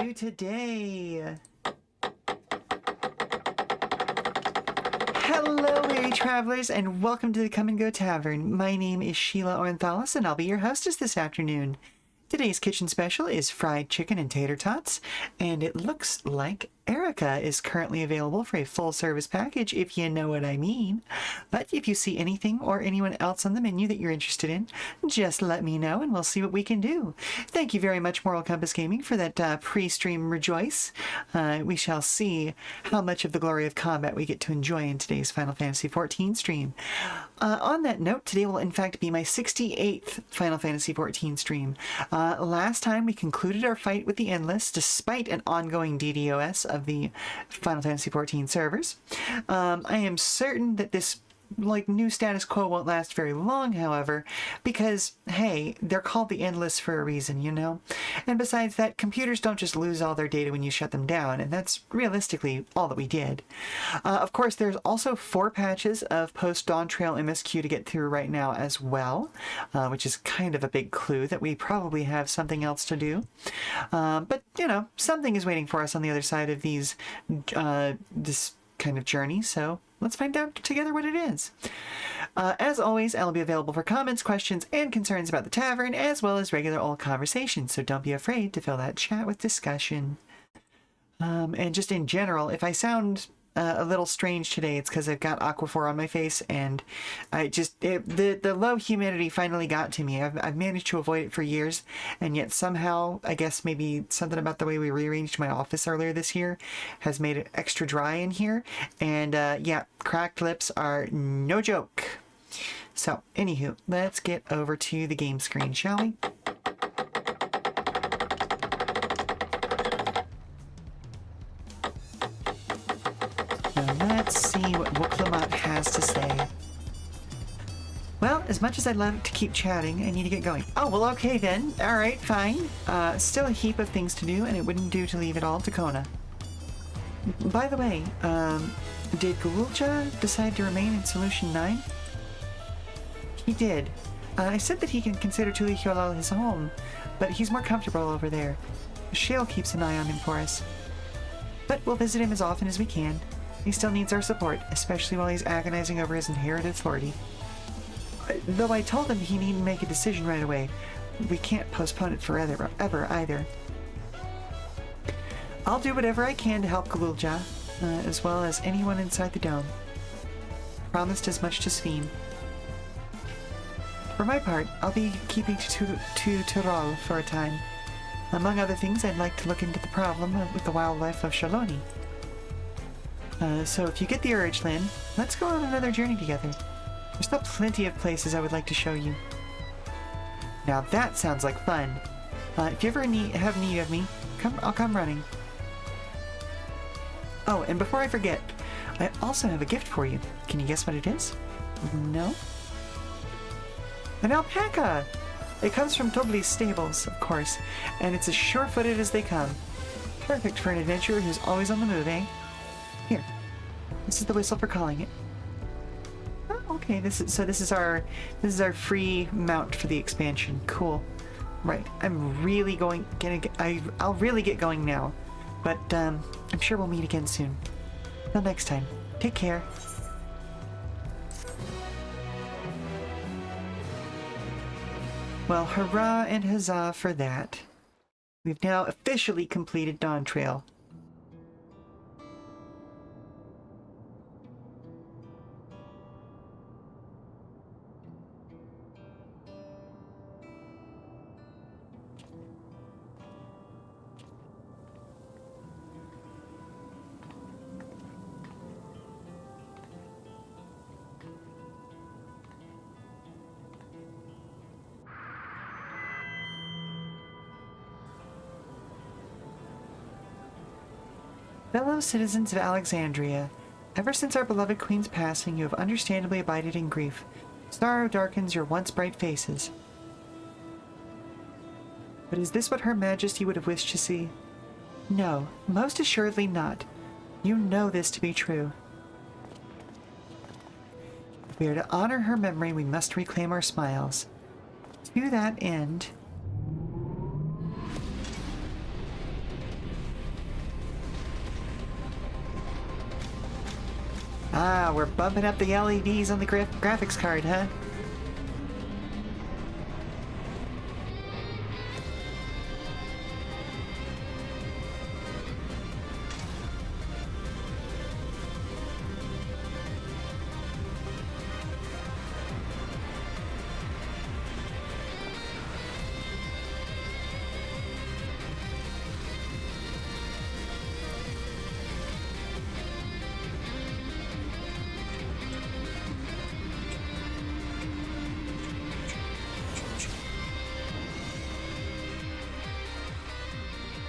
do today? Hello, weary travelers, and welcome to the Come and Go Tavern. My name is Sheela Ornthalis, and I'll be your hostess this afternoon. Today's kitchen special is fried chicken and tater tots, and it looks like Erica is currently available for a full-service package, if you know what I mean. But if you see anything or anyone else on the menu that you're interested in, just let me know and we'll see what we can do. Thank you very much, Moral Compass Gaming, for that pre-stream rejoice. We shall see how much of the glory of combat we get to enjoy in today's Final Fantasy XIV stream. On that note, today will in fact be my 68th Final Fantasy XIV stream. Last time we concluded our fight with the Endless, despite an ongoing DDoS of the Final Fantasy XIV servers. I am certain that this new status quo won't last very long, however, because, hey, they're called the Endless for a reason, you know? And besides that, computers don't just lose all their data when you shut them down, and that's realistically all that we did. Of course, there's also 4 patches of Post-Dawntrail MSQ to get through right now as well, which is kind of a big clue that we probably have something else to do. But, you know, something is waiting for us on the other side of these, this kind of journey, so let's find out together what it is. As always, I'll be available for comments, questions, and concerns about the tavern, as well as regular old conversations, so don't be afraid to fill that chat with discussion. And just in general, if I sound a little strange today, it's because I've got Aquaphor on my face, and I just, the low humidity finally got to me. I've managed to avoid it for years, and yet somehow, I guess maybe something about the way we rearranged my office earlier this year has made it extra dry in here, and yeah, cracked lips are no joke. So, anywho, let's get over to the game screen, shall we? Let's see what Wuklamot has to say. Well, as much as I'd love to keep chatting, I need to get going. Oh, well, okay then. Alright, fine. Still a heap of things to do, and it wouldn't do to leave it all to Kona. By the way, did Gulja decide to remain in Solution 9? He did. I said that he can consider Tuli Hyolal his home, but he's more comfortable over there. Sheela keeps an eye on him for us. But we'll visit him as often as we can. He still needs our support, especially while he's agonizing over his inherited authority. Though I told him he needn't make a decision right away. We can't postpone it forever, ever, either. I'll do whatever I can to help Gulja, as well as anyone inside the dome. Promised as much to Sveen. For my part, I'll be keeping to Tyrol for a time. Among other things, I'd like to look into the problem with the wildlife of Shaloni. So if you get the urge, Lynn, let's go on another journey together. There's still plenty of places I would like to show you. Now that sounds like fun. If you ever have need of me, I'll come running. Oh, and before I forget, I also have a gift for you. Can you guess what it is? No? An alpaca! It comes from Tobli's stables, of course, and it's as sure-footed as they come. Perfect for an adventurer who's always on the move, eh? Here, this is the whistle for calling it. Oh, okay. This is our free mount for the expansion. Cool. Right. I'm really I'll really get going now, but I'm sure we'll meet again soon. Till next time. Take care. Well, hurrah and huzzah for that. We've now officially completed Dawntrail. Fellow citizens of Alexandria, ever since our beloved queen's passing, you have understandably abided in grief. Sorrow darkens your once bright faces. But is this what Her Majesty would have wished to see? No, most assuredly not. You know this to be true. If we are to honor her memory, we must reclaim our smiles. To that end... Ah, we're bumping up the LEDs on the graphics card, huh?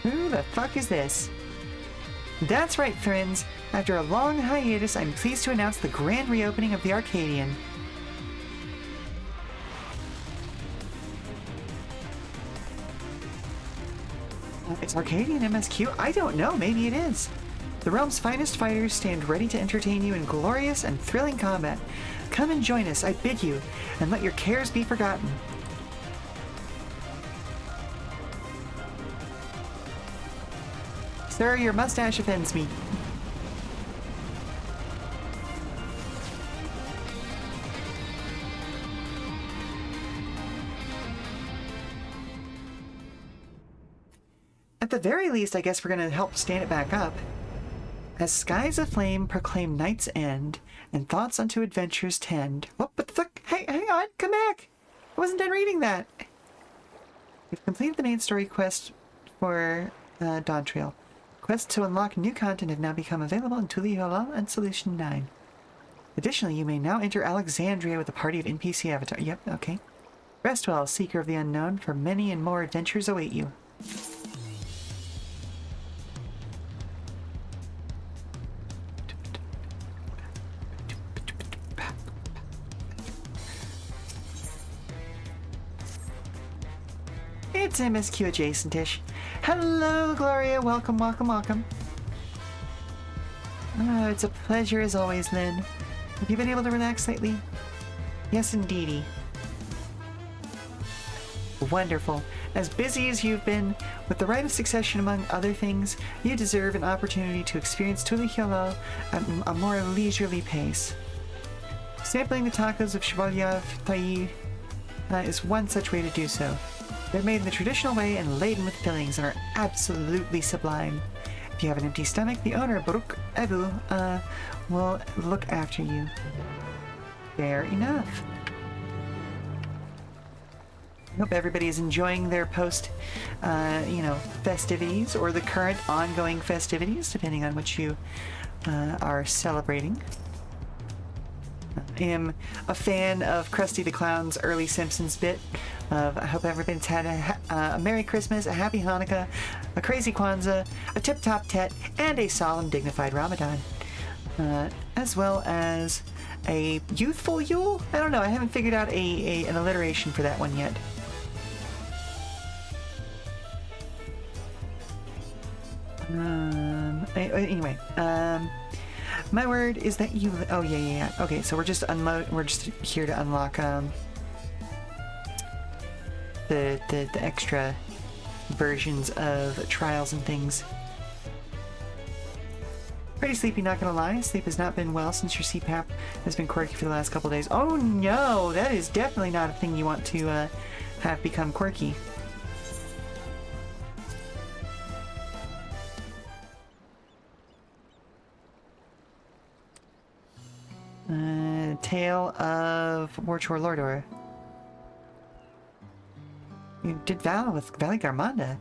Who the fuck is this? That's right, friends. After a long hiatus, I'm pleased to announce the grand reopening of the Arcadian. It's Arcadian MSQ? I don't know, maybe it is. The realm's finest fighters stand ready to entertain you in glorious and thrilling combat. Come and join us, I bid you, and let your cares be forgotten. Sir, your mustache offends me. At the very least, I guess we're gonna help stand it back up. As skies aflame proclaim night's end, and thoughts unto adventures tend. What the fuck? Hey, hang on, come back! I wasn't done reading that! We've completed the main story quest for Dawntrail. Quests to unlock new content have now become available in Tuliyola and Solution 9. Additionally, you may now enter Alexandria with a party of NPC avatars. Yep, okay. Rest well, Seeker of the Unknown, for many and more adventures await you. It's MSQ adjacent-ish. Hello, Gloria. Welcome, welcome, welcome. Oh, it's a pleasure as always, Lynn. Have you been able to relax lately? Yes, indeedy. Wonderful. As busy as you've been, with the rite of succession among other things, you deserve an opportunity to experience Tuliyola at a more leisurely pace. Sampling the tacos of Sheela is one such way to do so. They're made in the traditional way and laden with fillings and are absolutely sublime. If you have an empty stomach, the owner, Baruch Ebu, will look after you. Fair enough. I hope everybody is enjoying their festivities, or the current ongoing festivities, depending on which you are celebrating. I am a fan of Krusty the Clown's early Simpsons bit of I hope everybody's had a Merry Christmas, a Happy Hanukkah, a Crazy Kwanzaa, a Tip-Top Tet, and a solemn, dignified Ramadan. As well as a youthful Yule? I don't know, I haven't figured out an alliteration for that one yet. Anyway, my word is that you. Oh yeah. Okay, so we're just here to unlock the extra versions of trials and things. Pretty sleepy, not gonna lie. Sleep has not been well since your CPAP has been quirky for the last couple days. Oh no, that is definitely not a thing you want to have become quirky. Tale of Warchor Lordor. You did battle with Valley Garmanda,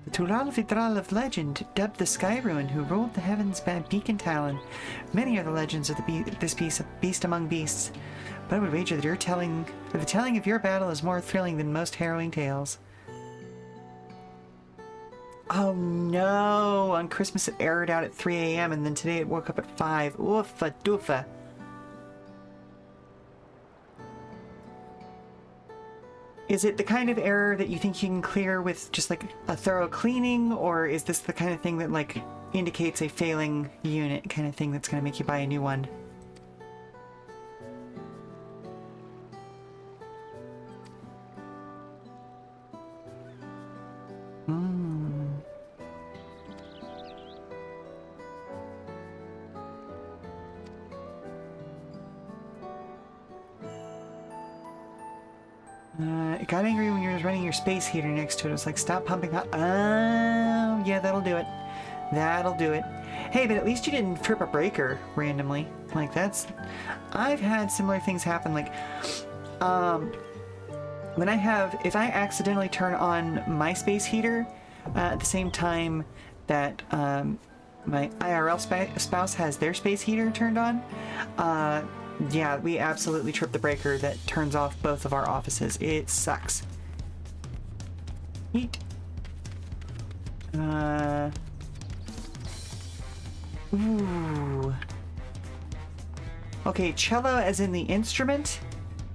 the Tulal Vidral of legend, dubbed the Sky Ruin, who ruled the heavens by beacon talon. Many are the legends of this beast among beasts, but I would wager that the telling of your battle is more thrilling than most harrowing tales. Oh no! On Christmas it aired out at 3 a.m. and then today it woke up at 5. Oofa doofa. Is it the kind of error that you think you can clear with just like a thorough cleaning, or is this the kind of thing that like indicates a failing unit kind of thing that's going to make you buy a new one? It got angry when you were running your space heater next to it. It was like, stop pumping hot. Oh, yeah, that'll do it. That'll do it. Hey, but at least you didn't trip a breaker randomly. Like, that's... I've had similar things happen, like... when if I accidentally turn on my space heater at the same time that my IRL spouse has their space heater turned on, yeah, we absolutely trip the breaker that turns off both of our offices. It sucks. Neat. Ooh. Okay, cello as in the instrument?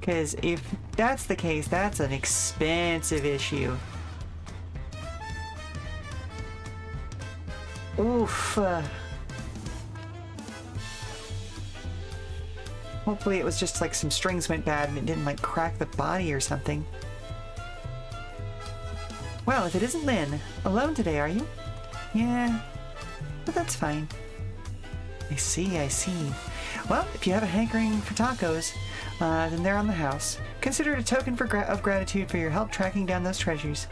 Because if that's the case, that's an expensive issue. Oof. Hopefully it was just like some strings went bad and it didn't like crack the body or something. Well, if it isn't Lynn, alone today, are you? Yeah, but that's fine. I see, I see. Well, if you have a hankering for tacos, then they're on the house. Consider it a token of gratitude for your help tracking down those treasures.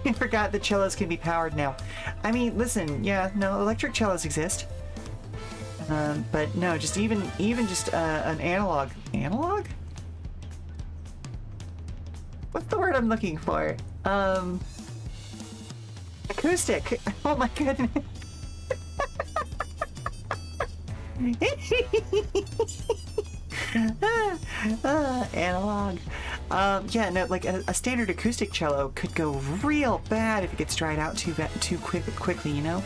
I forgot that cellos can be powered now. I mean, listen, yeah, no, electric cellos exist. But no, just even just an analog. Analog? What's the word I'm looking for? Acoustic. Oh my goodness. Analog. Yeah, no, like a standard acoustic cello could go real bad if it gets dried out too quickly, you know?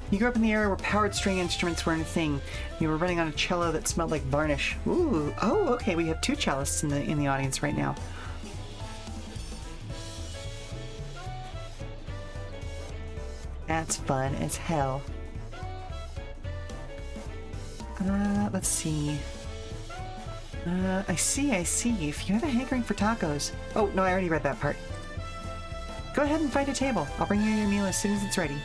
You grew up in the era where powered string instruments weren't a thing. You were running on a cello that smelled like varnish. Ooh, oh, okay, we have two cellists in the audience right now. That's fun as hell. Let's see. I see. If you have a hankering for tacos... Oh, no, I already read that part. Go ahead and find a table. I'll bring you your meal as soon as it's ready.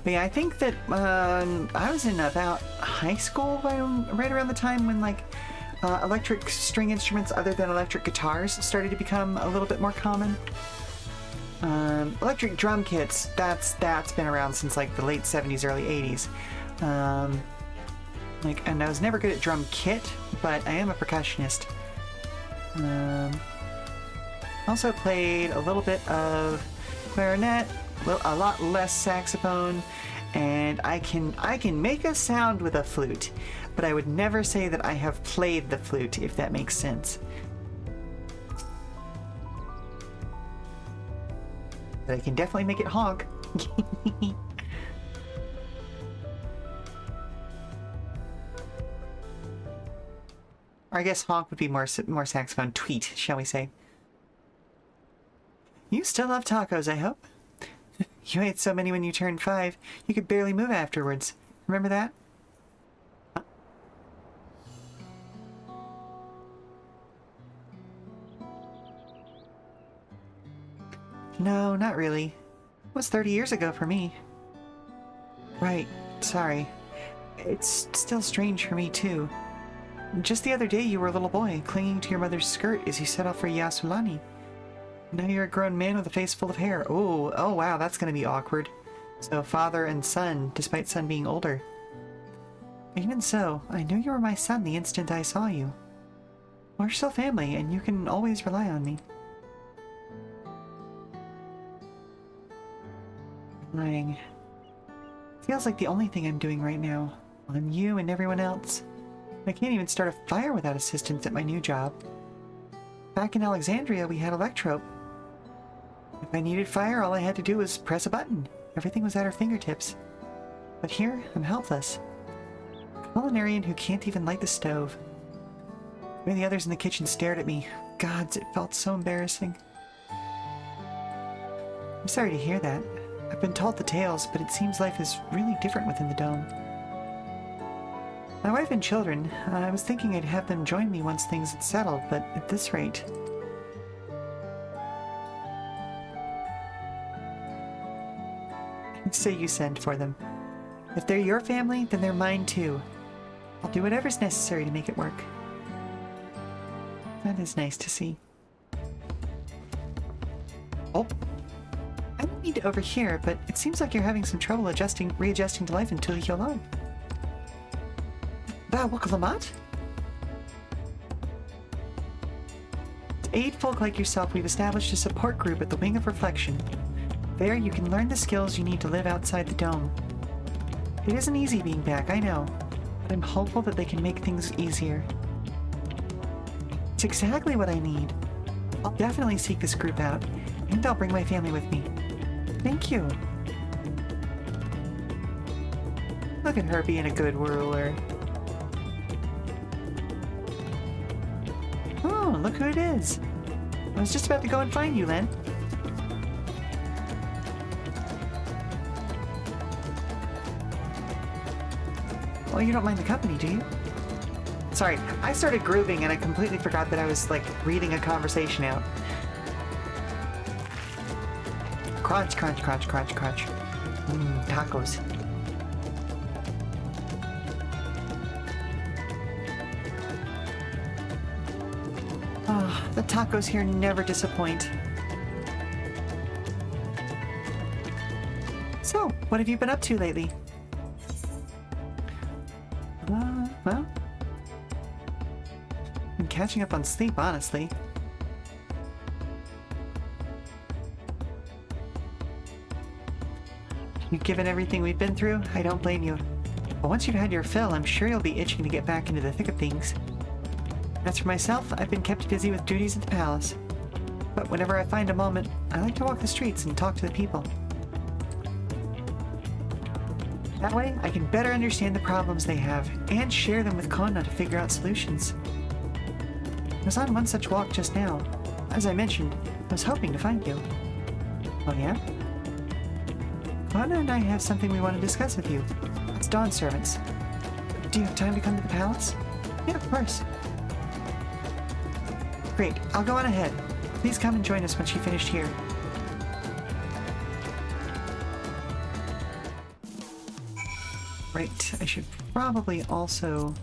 But yeah, I think that I was in about high school right around the time when like electric string instruments other than electric guitars started to become a little bit more common. Electric drum kits, that's been around since like the late 70s, early 80s. And I was never good at drum kit, but I am a percussionist. Also played a little bit of clarinet, a lot less saxophone, and I can make a sound with a flute, but I would never say that I have played the flute, if that makes sense. But I can definitely make it honk. Or I guess honk would be more saxophone. Tweet, shall we say. You still love tacos, I hope? You ate so many when you turned 5, you could barely move afterwards. Remember that? No, not really. It was 30 years ago for me. Right, sorry. It's still strange for me, too. Just the other day you were a little boy, clinging to your mother's skirt as you set off for Yasulani. Now you're a grown man with a face full of hair. Oh wow, that's gonna be awkward. So father and son, despite son being older. Even so, I knew you were my son the instant I saw you. We're still family, and you can always rely on me. Lying. Feels like the only thing I'm doing right now. On you and everyone else. I can't even start a fire without assistance at my new job. Back in Alexandria, we had Electrope. If I needed fire, all I had to do was press a button. Everything was at our fingertips. But here, I'm helpless. A culinarian who can't even light the stove. The way the others in the kitchen stared at me. Gods, it felt so embarrassing. I'm sorry to hear that. I've been told the tales, but it seems life is really different within the dome. My wife and children, I was thinking I'd have them join me once things had settled, but at this rate... Say you send for them. If they're your family, then they're mine too. I'll do whatever's necessary to make it work. That is nice to see. Oh. I don't mean to overhear, but it seems like you're having some trouble readjusting to life until you heal on. Wakalamat? To aid folk like yourself, we've established a support group at the Wing of Reflection. There, you can learn the skills you need to live outside the dome. It isn't easy being back, I know, but I'm hopeful that they can make things easier. It's exactly what I need. I'll definitely seek this group out, and I'll bring my family with me. Thank you. Look at her being a good ruler. Oh, look who it is. I was just about to go and find you, Len. Well, you don't mind the company, do you? Sorry, I started grooving and I completely forgot that I was, like, reading a conversation out. Crunch, crunch, crunch, crunch, crunch. Tacos. Oh, the tacos here never disappoint. So, what have you been up to lately? Well, I'm catching up on sleep, honestly. Given everything we've been through, I don't blame you. But once you've had your fill, I'm sure you'll be itching to get back into the thick of things. As for myself, I've been kept busy with duties at the palace. But whenever I find a moment, I like to walk the streets and talk to the people. That way, I can better understand the problems they have, and share them with Konna to figure out solutions. I was on one such walk just now. As I mentioned, I was hoping to find you. Oh yeah? Konna and I have something we want to discuss with you. It's Dawn servants. Do you have time to come to the palace? Yeah, of course. Great, I'll go on ahead. Please come and join us once you've finished here. Right, I should probably also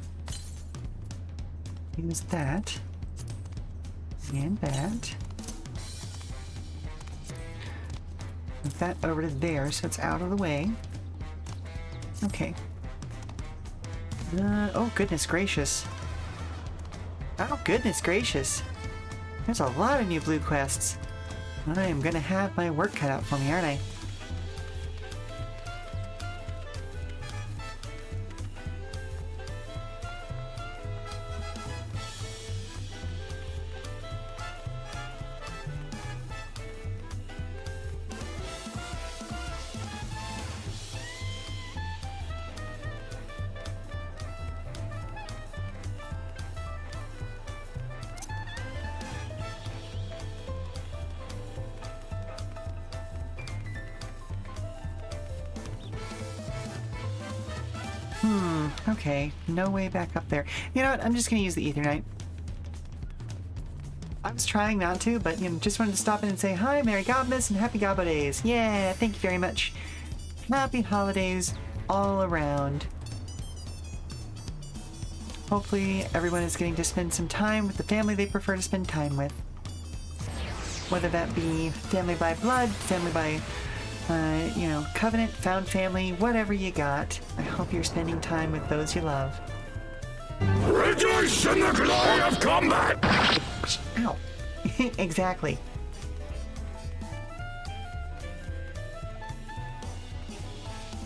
use that and that. Move that over to there so it's out of the way. Okay. Oh, goodness gracious. Oh, goodness gracious. There's a lot of new blue quests. I am gonna have my work cut out for me, aren't I? Okay, no way back up there. You know what? I'm just gonna use the Aetherite. I was trying not to, but you know, just wanted to stop in and say hi, Merry Gobmas, and Happy Gobbo Days. Yeah, thank you very much. Happy holidays all around. Hopefully everyone is getting to spend some time with the family they prefer to spend time with. Whether that be family by blood, family by you know, covenant, found family, whatever you got. I hope you're spending time with those you love. Rejoice in the glory of combat! Ow. Exactly.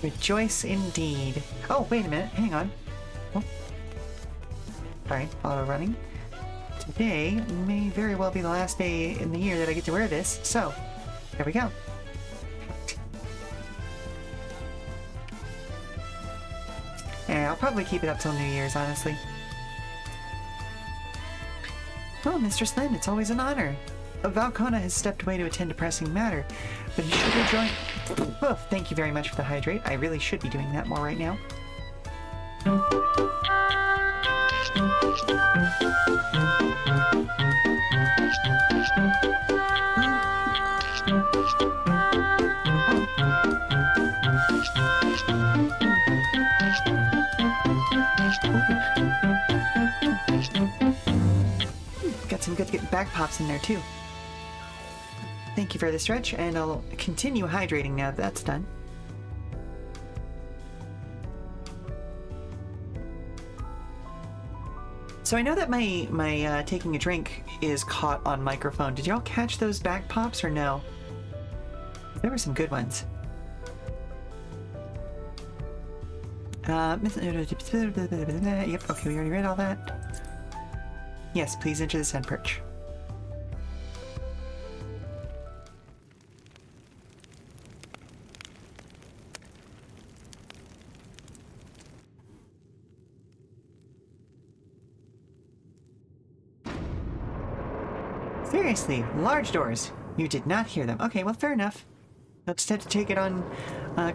Rejoice indeed. Oh, wait a minute. Hang on. Oh. Alright, auto running. Today may very well be the last day in the year that I get to wear this, so there we go. Yeah, I'll probably keep it up till New Year's, honestly. Oh, Mistress Lynn, it's always an honor. Valkona has stepped away to attend a pressing matter, but he should rejoin... Oh, thank you very much for the hydrate. I really should be doing that more right now. Got some good back pops in there too. Thank you for the stretch, and I'll continue hydrating now that that's done. So I know that my taking a drink is caught on microphone. Did y'all catch those back pops or no? There were some good ones. Yep, okay, we already read all that. Yes, please enter the sun perch. Seriously, large doors. You did not hear them. Okay, well, fair enough. I'll just have to take it on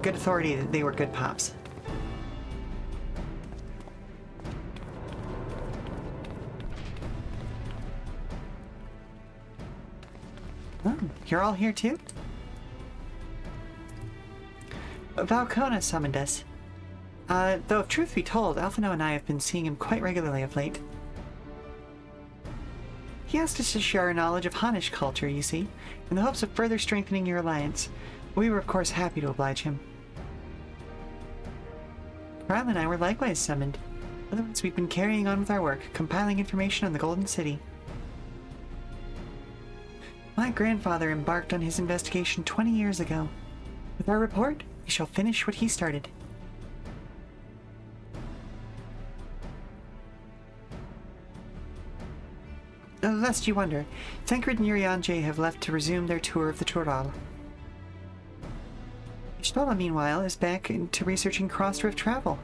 good authority that they were good pops. Oh, you're all here too? Valcona summoned us. Though if truth be told, Alphino and I have been seeing him quite regularly of late. He asked us to share our knowledge of Hanish culture, you see, in the hopes of further strengthening your alliance. We were of course happy to oblige him. Kyle and I were likewise summoned. Otherwise we've been carrying on with our work, compiling information on the Golden City. My grandfather embarked on his investigation 20 years ago. With our report, we shall finish what he started. Lest you wonder, Thancred and Urianje have left to resume their tour of the Tural. Ishtola, meanwhile, is back into researching cross-rift travel.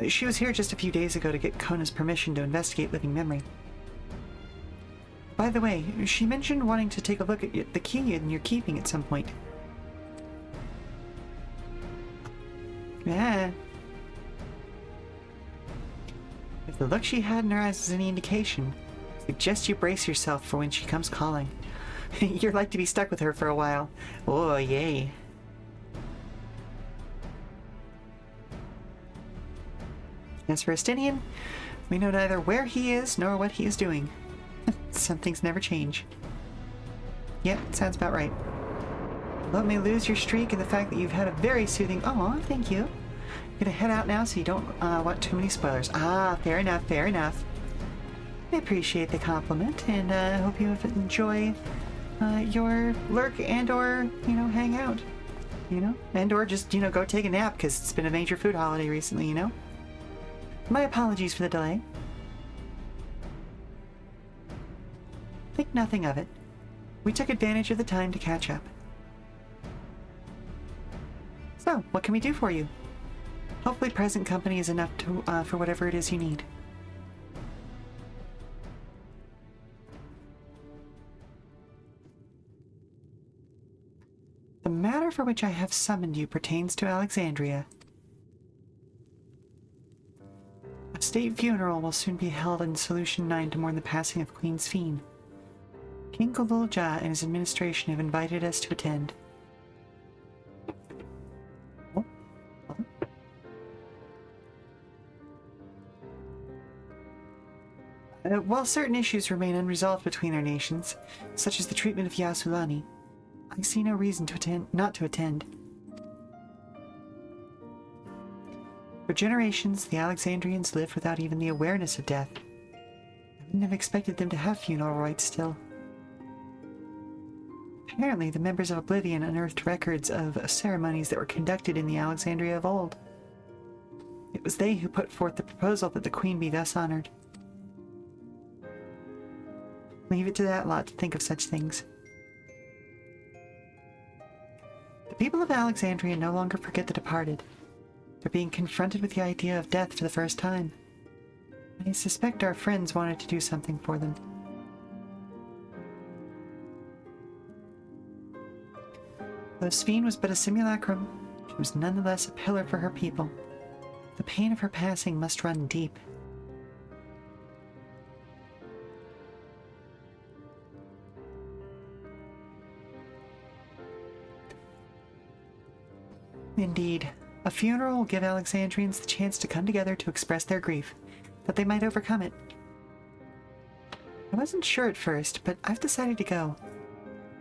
She was here just a few days ago to get Kona's permission to investigate living memory. By the way, she mentioned wanting to take a look at the key you're keeping at some point. Yeah. If the look she had in her eyes is any indication, I suggest you brace yourself for when she comes calling. You're like to be stuck with her for a while. Oh, yay. As for Estinian, we know neither where he is nor what he is doing. Some things never change. Yep, sounds about right. Let me lose your streak and the fact that you've had a very soothing... Aw, thank you. I'm gonna head out now so you don't want too many spoilers. Ah, fair enough, fair enough. I appreciate the compliment, and I hope you enjoy your lurk and/or, hang out. And/or just, go take a nap, because it's been a major food holiday recently, My apologies for the delay. Think nothing of it. We took advantage of the time to catch up. So, what can we do for you? Hopefully present company is enough to for whatever it is you need. The matter for which I have summoned you pertains to Alexandria. A state funeral will soon be held in Solution 9 to mourn the passing of Queen Sphene. King Golulja and his administration have invited us to attend. While certain issues remain unresolved between our nations, such as the treatment of Yasulani, I see no reason not to attend. For generations, the Alexandrians lived without even the awareness of death. I wouldn't have expected them to have funeral rites still. Apparently, the members of Oblivion unearthed records of ceremonies that were conducted in the Alexandria of old. It was they who put forth the proposal that the Queen be thus honored. Leave it to that lot to think of such things. The people of Alexandria no longer forget the departed. They're being confronted with the idea of death for the first time. I suspect our friends wanted to do something for them. Though Sphene was but a simulacrum, she was nonetheless a pillar for her people. The pain of her passing must run deep. Indeed, a funeral will give Alexandrians the chance to come together to express their grief, that they might overcome it. I wasn't sure at first, but I've decided to go.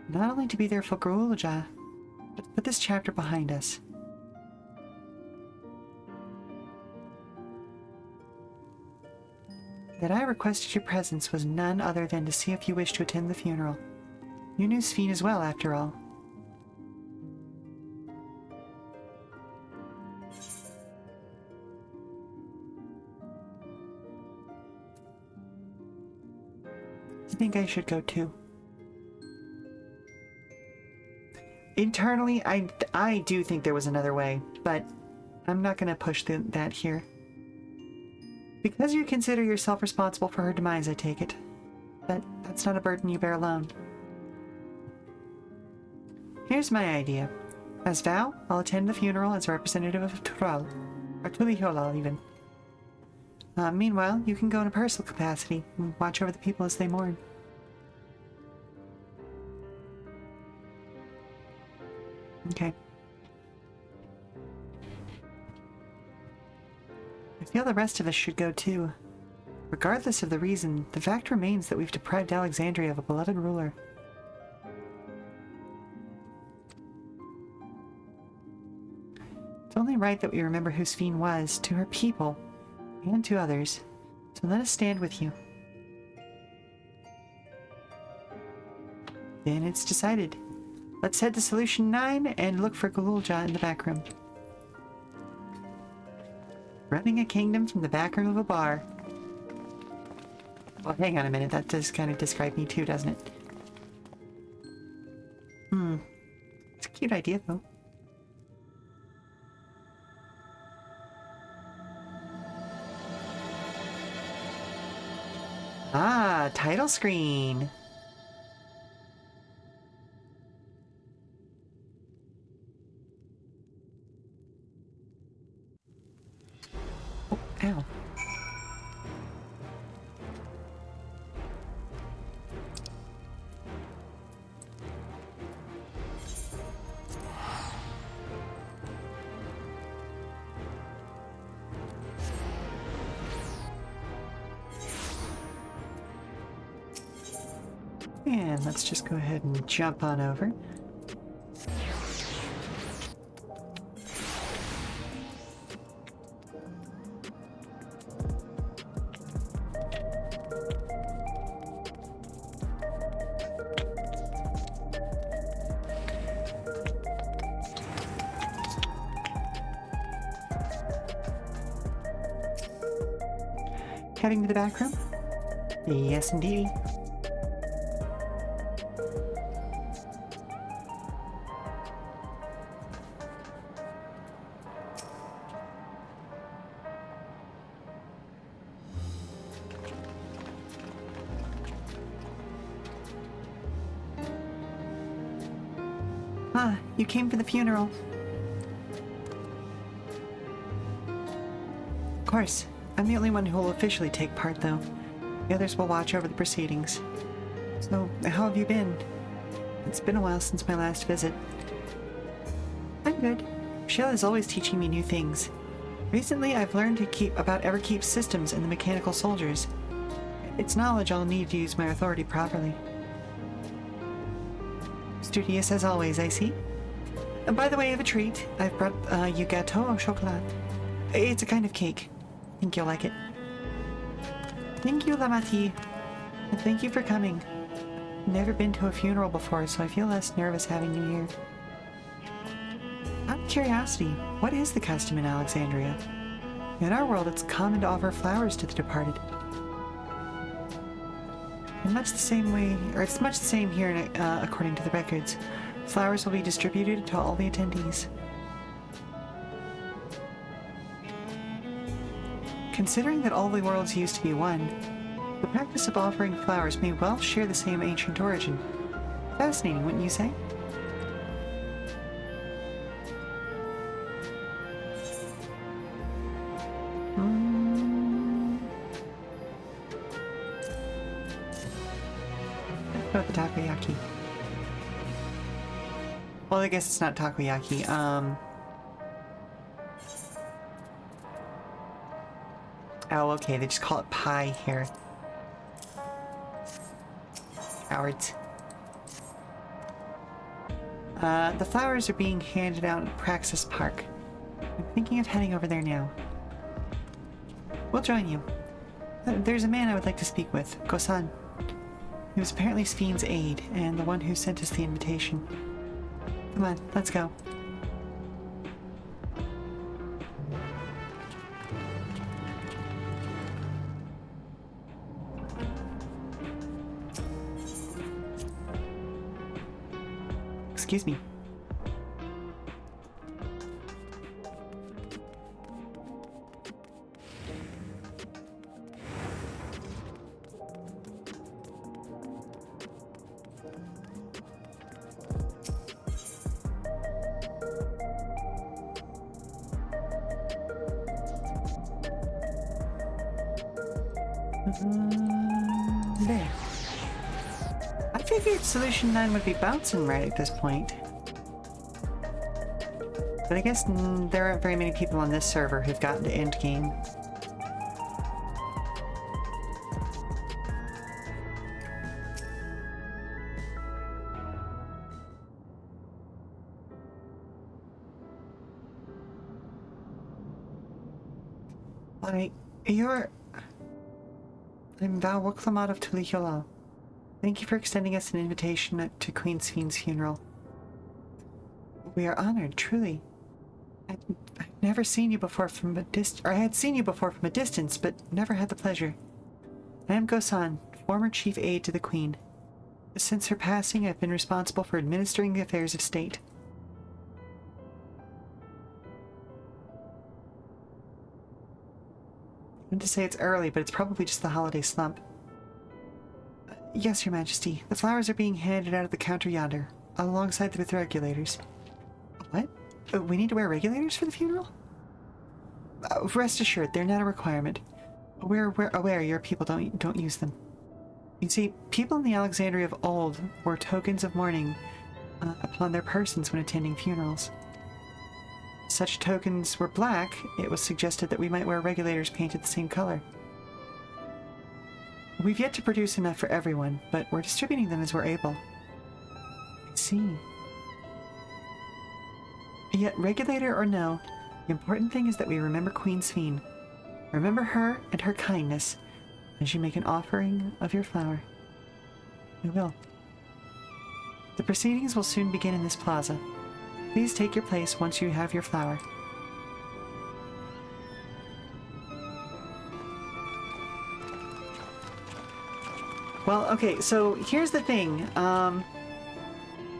Not only to be there for Gruulja, but to put this chapter behind us. That I requested your presence was none other than to see if you wish to attend the funeral. You knew Sphene as well, after all. I think I should go too. Internally, I do think there was another way, but I'm not going to push that here. Because you consider yourself responsible for her demise, I take it. But that's not a burden you bear alone. Here's my idea. As vow, I'll attend the funeral as a representative of Tural, or Tuliholal even. Meanwhile, you can go in a personal capacity and watch over the people as they mourn. Okay. I feel the rest of us should go too. Regardless of the reason, the fact remains that we've deprived Alexandria of a beloved ruler. It's only right that we remember who Sphene was to her people and to others, so let us stand with you. Then it's decided. Let's head to Solution 9 and look for Gruulja in the back room. Running a kingdom from the back room of a bar. Well, hang on a minute. That does kind of describe me too, doesn't it? It's a cute idea, though. Ah, title screen. Oh, ow. And let's just go ahead and jump on over. Heading to the back room? Yes, indeed. Ah, you came for the funeral. Of course. I'm the only one who will officially take part, though. The others will watch over the proceedings. So, how have you been? It's been a while since my last visit. I'm good. Sheela is always teaching me new things. Recently, I've learned about Everkeep's systems and the mechanical soldiers. It's knowledge I'll need to use my authority properly. Studious as always, I see. And by the way, I have a treat. I've brought you gâteau au chocolat. It's a kind of cake. I think you'll like it. Thank you, Lamati. And thank you for coming. Never been to a funeral before, so I feel less nervous having you here. Out of curiosity, what is the custom in Alexandria? In our world, it's common to offer flowers to the departed. In much the same way, or it's much the same here, according to the records. Flowers will be distributed to all the attendees. Considering that all the worlds used to be one, the practice of offering flowers may well share the same ancient origin. Fascinating, wouldn't you say? Oh, the takoyaki. Well, I guess it's not takoyaki. Oh, okay, they just call it pie here. Cowards. The flowers are being handed out at Praxis Park. I'm thinking of heading over there now. We'll join you. There's a man I would like to speak with, Gosan. He was apparently Sphne's aide, and the one who sent us the invitation. Come on, let's go. Excuse me. There. I figured Solution 9 would be bouncing right at this point. But I guess there aren't very many people on this server who've gotten to endgame. I'm Val Wuklamot of Tulihola. Thank you for extending us an invitation to Queen Sphne's funeral. We are honored, truly. I've never seen you before from a distance, or I had seen you before from a distance, but never had the pleasure. I am Gosan, former chief aide to the Queen. Since her passing, I've been responsible for administering the affairs of state. I meant to say it's early, but it's probably just the holiday slump. Yes, Your Majesty. The flowers are being handed out at the counter yonder, alongside with regulators. What? We need to wear regulators for the funeral? Rest assured, they're not a requirement. We're aware your people don't use them. You see, people in the Alexandria of old wore tokens of mourning upon their persons when attending funerals. Such tokens were black, it was suggested that we might wear regulators painted the same color. We've yet to produce enough for everyone, but we're distributing them as we're able. I see. Yet, regulator or no, the important thing is that we remember Queen Sphene. Remember her and her kindness as you make an offering of your flower. We will. The proceedings will soon begin in this plaza. Please take your place once you have your flower. Well, okay, so here's the thing.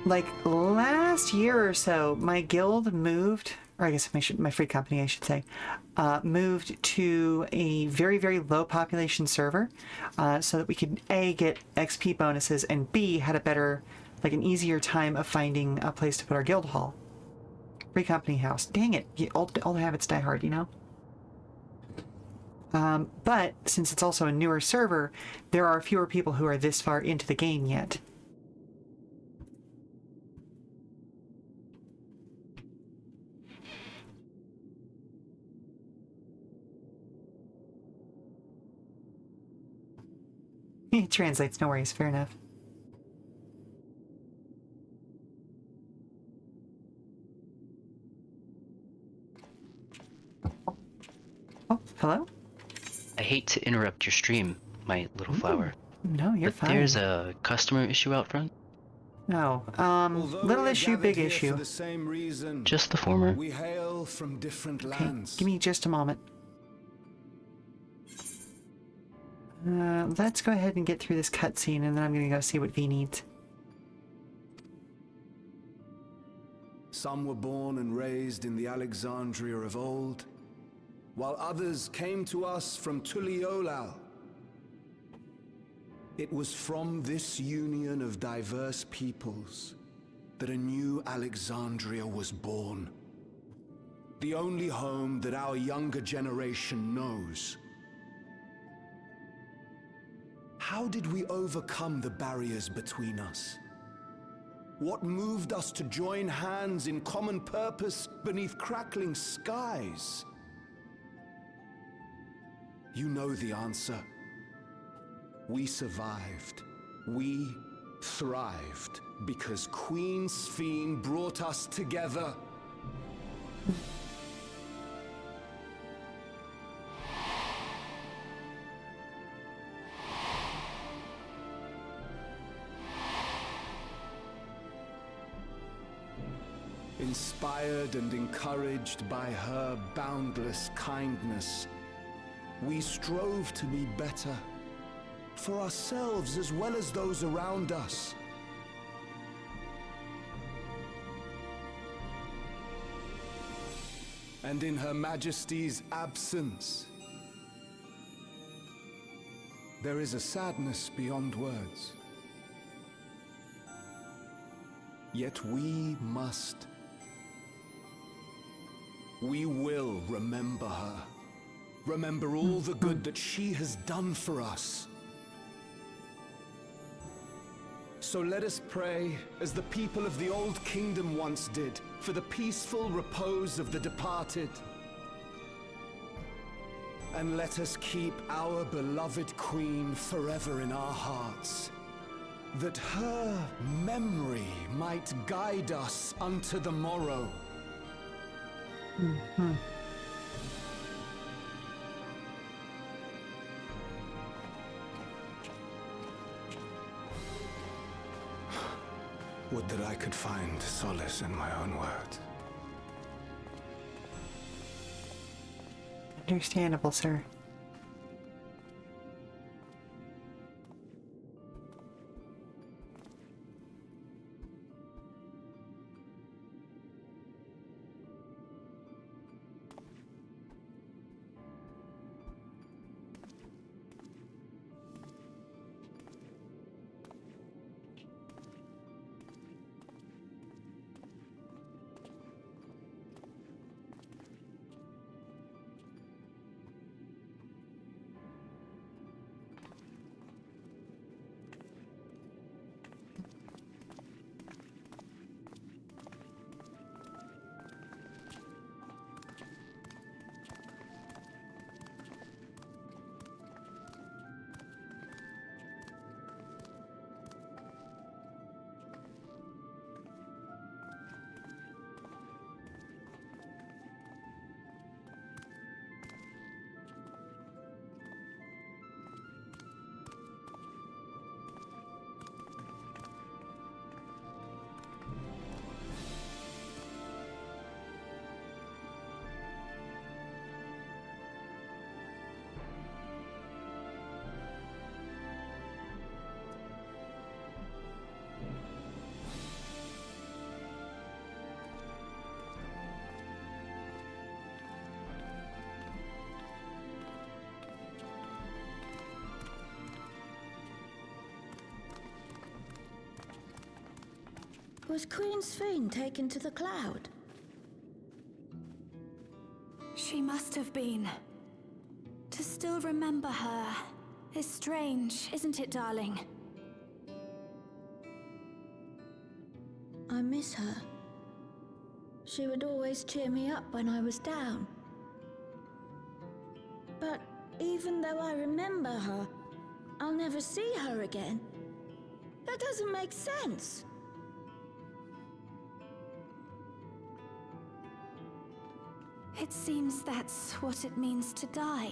Like last year or so, my guild moved, or I guess my free company, I should say, moved to a very, very low population server, so that we could A, get XP bonuses, and B, had a better, like an easier time of finding a place to put our guild hall. Free company house. Dang it, old habits die hard, you know? But since it's also a newer server, there are fewer people who are this far into the game yet. It translates, no worries, fair enough. Oh, hello? I hate to interrupt your stream, my little flower. No, you're fine. There's a customer issue out front? No, little issue, big issue. Just the former. We hail from different Okay, lands. give me just a moment. Let's go ahead and get through this cutscene, and then I'm gonna go see what V needs. Some were born and raised in the Alexandria of old, while others came to us from Tuliolal. It was from this union of diverse peoples that a new Alexandria was born. The only home that our younger generation knows. How did we overcome the barriers between us? What moved us to join hands in common purpose beneath crackling skies? You know the answer. We survived. We thrived because Queen Sphene brought us together. Inspired and encouraged by her boundless kindness, we strove to be better, for ourselves as well as those around us. And in Her Majesty's absence, there is a sadness beyond words. Yet we must. We will remember her. Remember all the good that she has done for us. So let us pray, as the people of the Old Kingdom once did, for the peaceful repose of the departed. And let us keep our beloved Queen forever in our hearts, that her memory might guide us unto the morrow. Would that I could find solace in my own words. Understandable, sir. Was Queen Sphene taken to the cloud? She must have been. To still remember her is strange, isn't it, darling? I miss her. She would always cheer me up when I was down. But even though I remember her, I'll never see her again. That doesn't make sense. It seems that's what it means to die,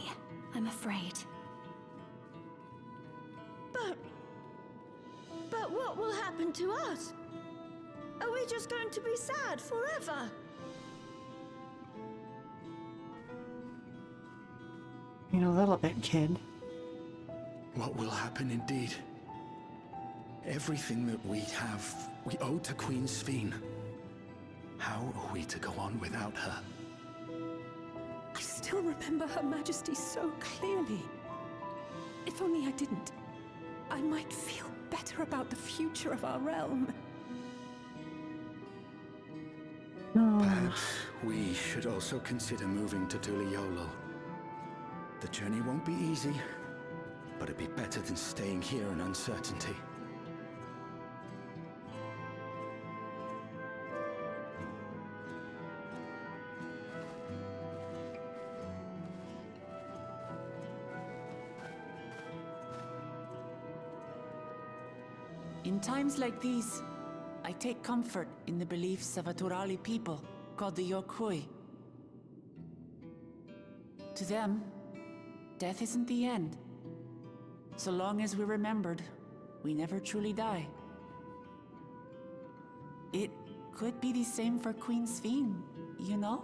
I'm afraid. But what will happen to us? Are we just going to be sad forever? You know, a little bit, kid. What will happen indeed? Everything that we have, we owe to Queen Sphene. How are we to go on without her? I still remember Her Majesty so clearly. If only I didn't, I might feel better about the future of our realm. Perhaps we should also consider moving to Tuliolol. The journey won't be easy, but it'd be better than staying here in uncertainty. In times like these, I take comfort in the beliefs of a Turali people called the Yokui. To them, death isn't the end. So long as we're remembered, we never truly die. It could be the same for Queen Sphene, you know?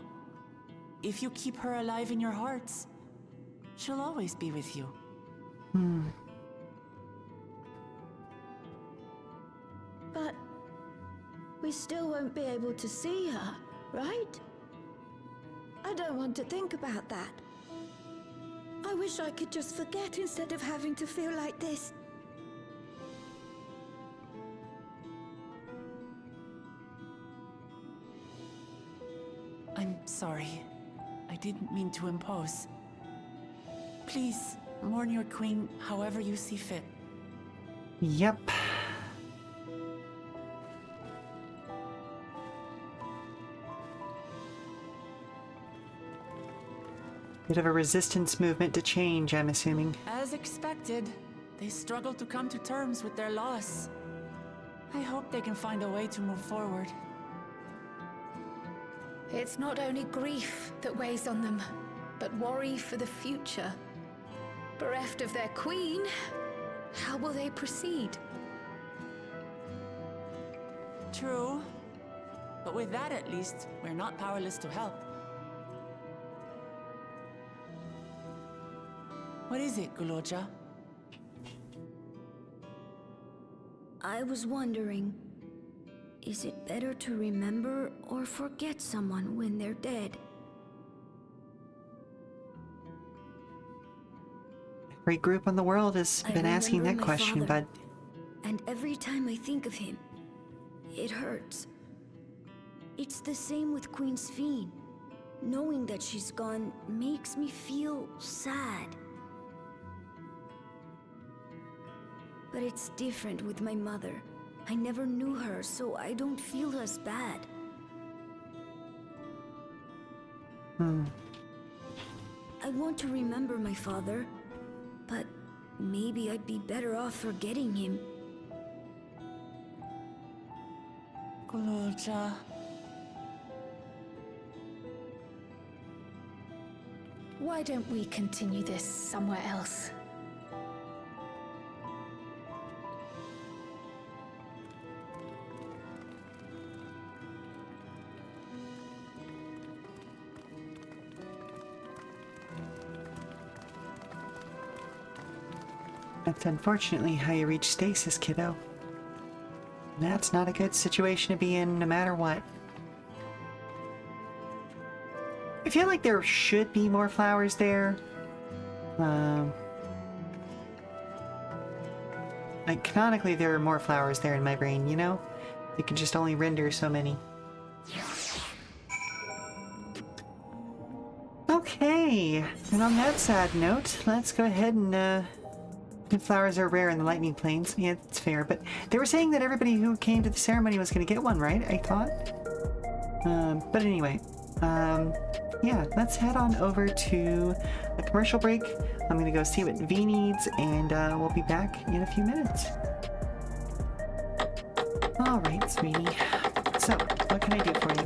If you keep her alive in your hearts, she'll always be with you. But we still won't be able to see her, right? I don't want to think about that. I wish I could just forget instead of having to feel like this. I'm sorry. I didn't mean to impose. Please, mourn your queen however you see fit. Yep. Bit of a resistance movement to change, I'm assuming. As expected, they struggle to come to terms with their loss. I hope they can find a way to move forward. It's not only grief that weighs on them, but worry for the future. Bereft of their queen, how will they proceed? True. But with that at least, we're not powerless to help. What is it, Guloja? I was wondering, is it better to remember or forget someone when they're dead? Every group in the world has I been asking that remember my question, father, bud. and every time I think of him, it hurts. It's the same with Queen Sphene. Knowing that she's gone makes me feel sad. But it's different with my mother. I never knew her, so I don't feel as bad. I want to remember my father, but maybe I'd be better off forgetting him. Guloja. Why don't we continue this somewhere else? That's unfortunately how you reach stasis, kiddo. That's not a good situation to be in, no matter what. I feel like there should be more flowers there. Like, canonically, there are more flowers there in my brain, you know? They can just only render so many. Okay, and on that sad note, let's go ahead and, the flowers are rare in the lightning plains. Yeah, that's fair, but they were saying that everybody who came to the ceremony was going to get one, right? I thought. But anyway, yeah, let's head on over to a commercial break. I'm going to go see what V needs, and we'll be back in a few minutes. All right, sweetie. So, what can I do for you?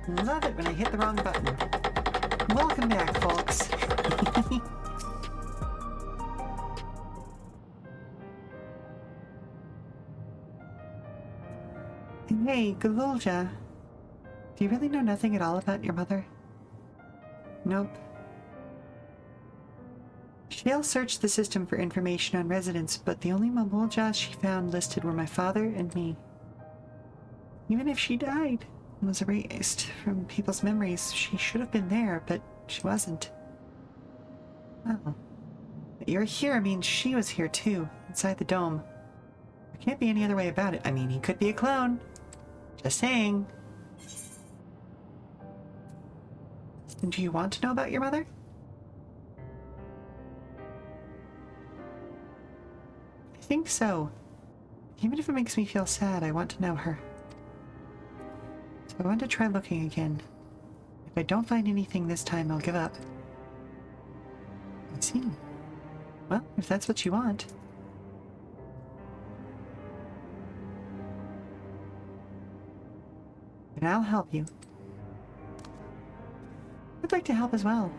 Love it when I hit the wrong button. Welcome back, folks. Hey, Galulja. Do you really know nothing at all about your mother? Nope. Sheela searched the system for information on residents, but the only Mamulja she found listed were my father and me. Even if she died and was erased from people's memories, she should have been there, but she wasn't. Oh. But you're here means she was here too, inside the dome. There can't be any other way about it. I mean, he could be a clone. Just saying. Do you want to know about your mother? I think so. Even if it makes me feel sad, I want to know her. So I want to try looking again. If I don't find anything this time, I'll give up. I see. Well, if that's what you want. Then I'll help you. I'd like to help as well.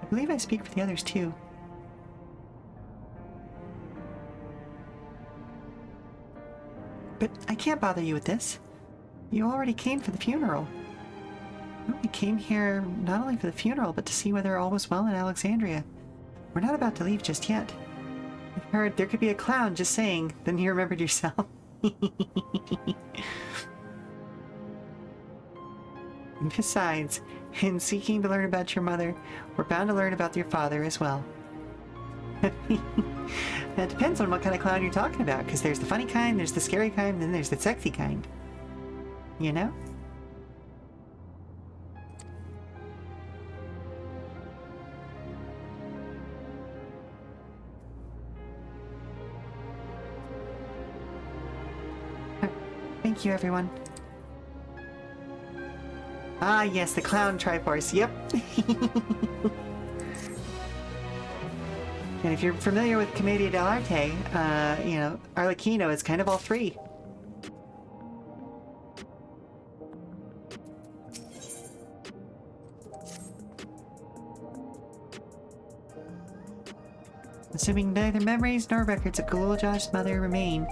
I believe I speak for the others too. But I can't bother you with this. You already came for the funeral. We came here not only for the funeral, but to see whether all was well in Alexandria. We're not about to leave just yet. I heard there could be a clown, just saying. Then you remembered yourself. Besides, in seeking to learn about your mother, we're bound to learn about your father as well. That depends on what kind of clown you're talking about, because there's the funny kind, there's the scary kind, and then there's the sexy kind. You know? Thank you, everyone. Ah, yes, the clown Triforce. Yep. And if you're familiar with Commedia dell'arte, you know, Arlecchino is kind of all three. Assuming neither memories nor records of Galulja's mother remain,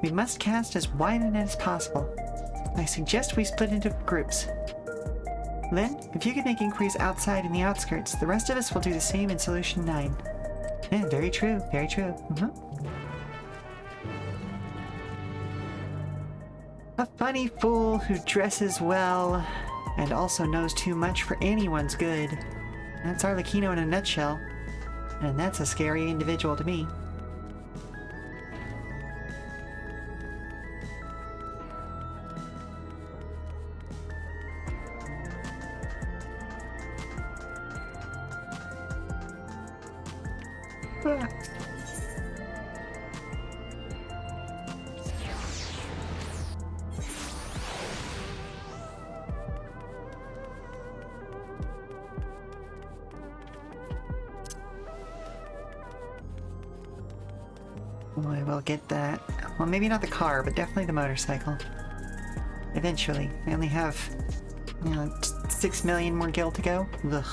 we must cast as wide a net as possible. I suggest we split into groups. Lynn, if you could make inquiries outside in the outskirts, the rest of us will do the same in Solution 9. Yeah, very true, very true. A funny fool who dresses well and also knows too much for anyone's good. That's Arlecchino in a nutshell. And that's a scary individual to me. Oh, I will get that. Well, maybe not the car, but definitely the motorcycle. Eventually. I only have, you know, 6 million more gil to go. Ugh.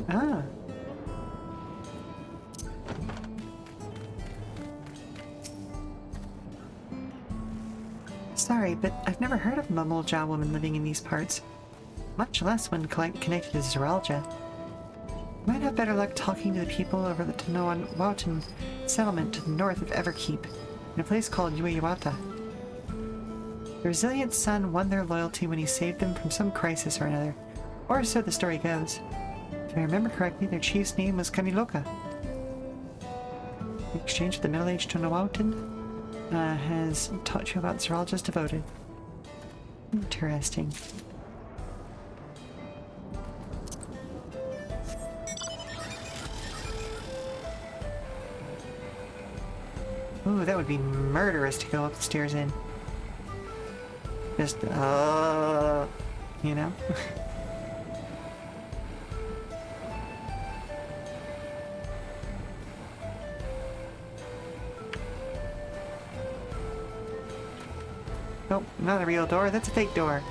Ah. Sorry, but I've never heard of a Mamulja woman living in these parts. Much less one connected to Zeralja. You might have better luck talking to the people over the Tanoan settlement to the north of Everkeep, in a place called Yueyuata. The resilient son won their loyalty when he saved them from some crisis or another, or so the story goes. If I remember correctly, their chief's name was Kaniloka. The exchange with the middle-aged Tonawautan has taught you about Zeralja's devoted. Interesting. Ooh, that would be murderous to go up the stairs in. Just, you know? Oh, not a real door, that's a fake door.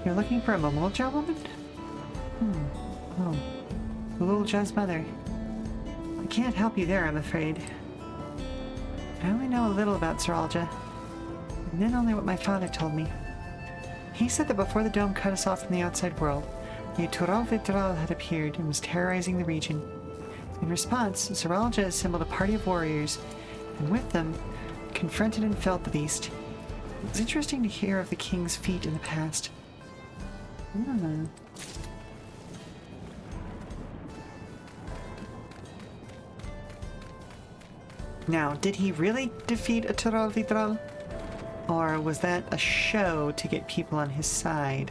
You're looking for a Momolja woman? Oh. Lulja's mother. I can't help you there, I'm afraid. I only know a little about Zeralja, and then only what my father told me. He said that before the dome cut us off from the outside world, the Tural Vitral had appeared and was terrorizing the region. In response, Zeralja assembled a party of warriors, and with them, confronted and felled the beast. It's interesting to hear of the king's feat in the past. Now, did he really defeat a Tural Vitral? Or was that a show to get people on his side?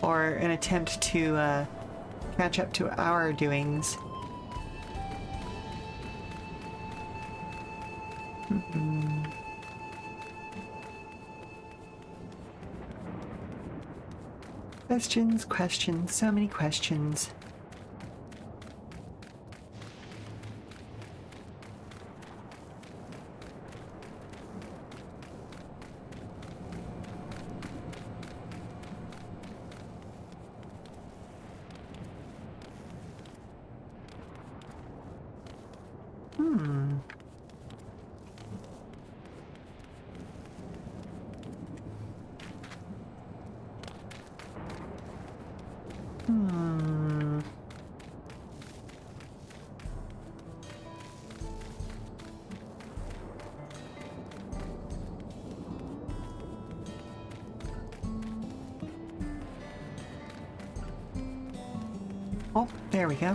Or an attempt to catch up to our doings? Questions, questions, so many questions. Oh, there we go.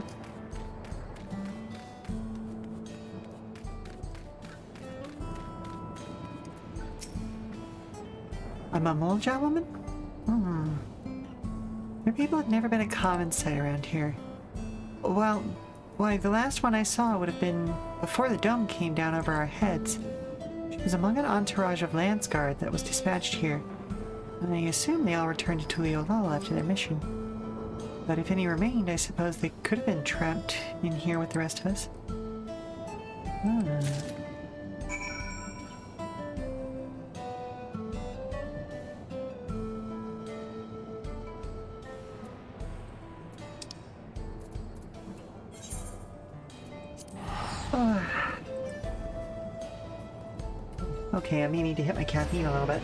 A Momolja woman? Their people had never been a common sight around here. Well, why, the last one I saw would have been before the dome came down over our heads. She was among an entourage of Lance Guard that was dispatched here, and I assume they all returned to Tuliolal after their mission. But if any remained, I suppose they could have been trapped in here with the rest of us. Okay, I may need to hit my caffeine a little bit.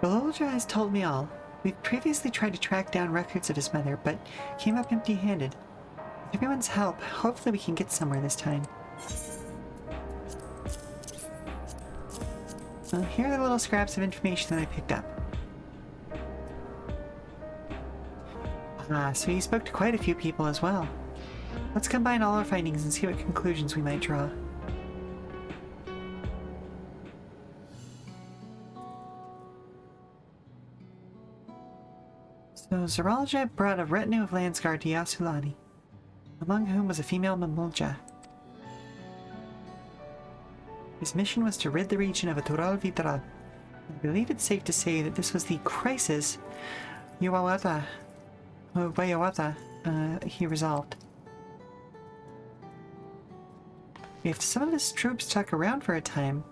Bololja has told me all. We've previously tried to track down records of his mother, but came up empty-handed. With everyone's help, hopefully we can get somewhere this time. Well, here are the little scraps of information that I picked up. Ah, so you spoke to quite a few people as well. Let's combine all our findings and see what conclusions we might draw. So Zaralja brought a retinue of Landsguard to Yasulani, among whom was a female Mamulja. His mission was to rid the region of a Tural Vitral. I believe it's safe to say that this was the crisis Wayawata he resolved. If some of his troops stuck around for a time,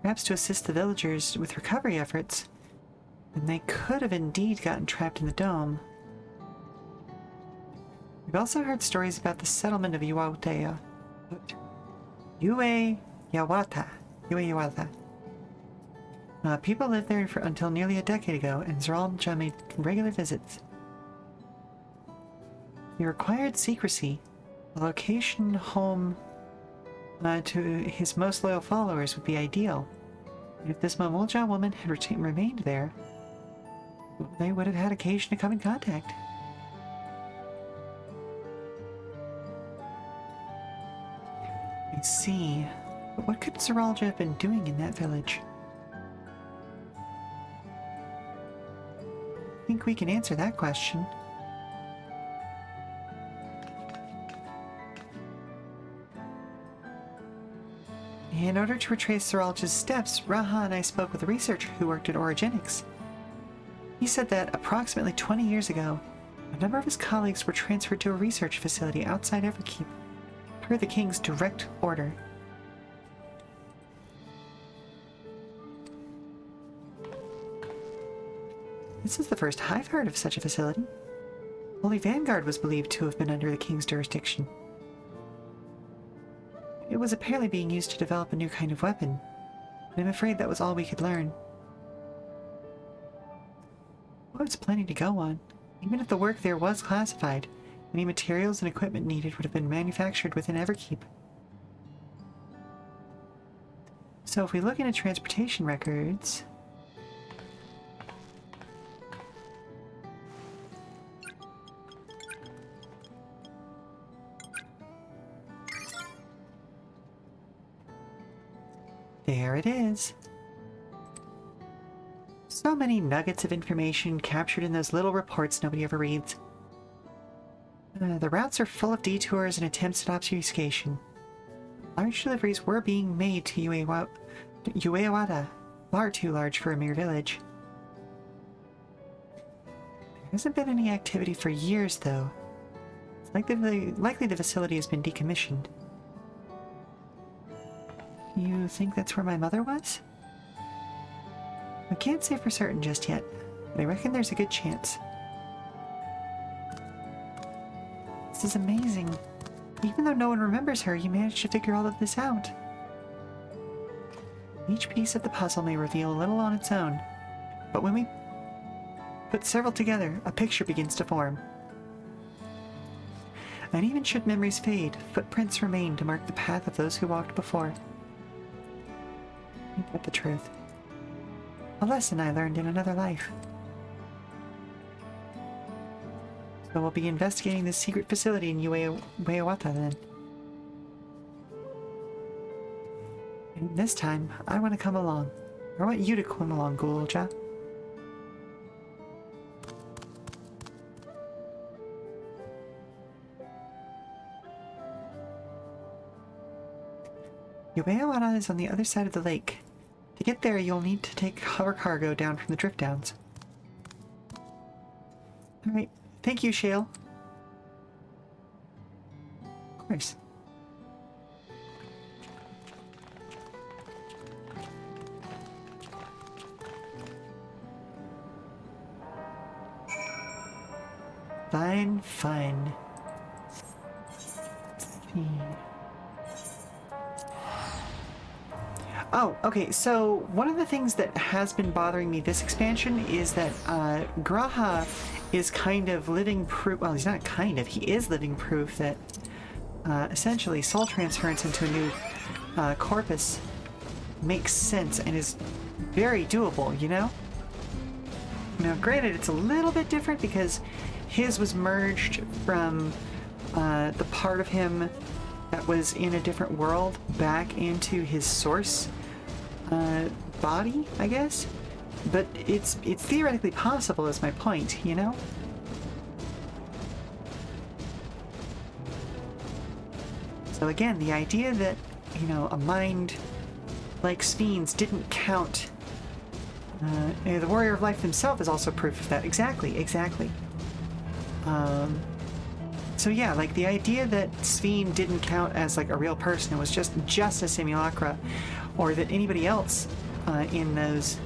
perhaps to assist the villagers with recovery efforts, then they could have indeed gotten trapped in the dome. We've also heard stories about the settlement of Yawata. People lived there until nearly a decade ago, and Zaralja made regular visits. He required secrecy. A location home to his most loyal followers would be ideal. If this Mamulja woman had remained there, they would have had occasion to come in contact. I see. But what could Zaralja have been doing in that village? I think we can answer that question. In order to retrace Zaralja's steps, Raha and I spoke with a researcher who worked at Orogenics. He said that approximately 20 years ago, a number of his colleagues were transferred to a research facility outside Everkeep, per the king's direct order. This is the first I've heard of such a facility. Holy Vanguard was believed to have been under the king's jurisdiction. It was apparently being used to develop a new kind of weapon, but I'm afraid that was all we could learn. Well, it's plenty to go on. Even if the work there was classified, any materials and equipment needed would have been manufactured within Everkeep. So if we look into transportation records... There it is. So many nuggets of information captured in those little reports nobody ever reads. The routes are full of detours and attempts at obfuscation. Large deliveries were being made to Uewata, far too large for a mere village. There hasn't been any activity for years, though. It's likely the facility has been decommissioned. You think that's where my mother was? I can't say for certain just yet, but I reckon there's a good chance. This is amazing. Even though no one remembers her, you managed to figure all of this out. Each piece of the puzzle may reveal a little on its own, but when we put several together, a picture begins to form. And even should memories fade, footprints remain to mark the path of those who walked before. Ain't that the truth? A lesson I learned in another life. So we'll be investigating this secret facility in Uewata then. And this time, I want to come along. I want you to come along, Gulja. Uewata is on the other side of the lake. To get there, you'll need to take hover cargo down from the drift downs. Alright, thank you, Sheela. Of course. Fine, fine. Let's see. Oh, okay, so one of the things that has been bothering me this expansion is that Graha is kind of living proof, well, he's not kind of, he is living proof that essentially soul transference into a new corpus makes sense and is very doable, you know? Now, granted, it's a little bit different because his was merged from the part of him that was in a different world back into his source body, I guess. But it's theoretically possible is my point, you know? So again, the idea that, you know, a mind like Spheen's didn't count. The Warrior of Life himself is also proof of that. Exactly. So yeah, like the idea that Spheen didn't count as like a real person, it was just a simulacra, or that anybody else in those,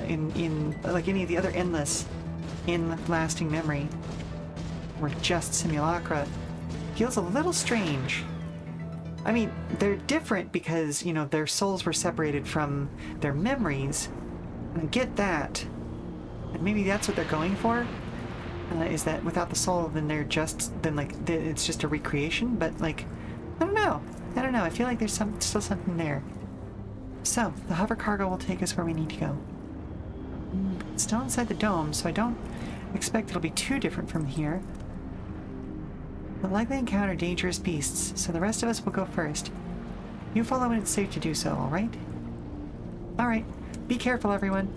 in like any of the other endless in lasting memory were just simulacra, feels a little strange. I mean, they're different because, you know, their souls were separated from their memories. I get that. And maybe that's what they're going for. Is that without the soul, then it's just a recreation. But like, I don't know. I feel like there's still something there. So the hover cargo will take us where we need to go. It's still inside the dome, so I don't expect it'll be too different from here. We'll likely encounter dangerous beasts, so the rest of us will go first. You follow when it's safe to do so, alright? Alright. Be careful, everyone.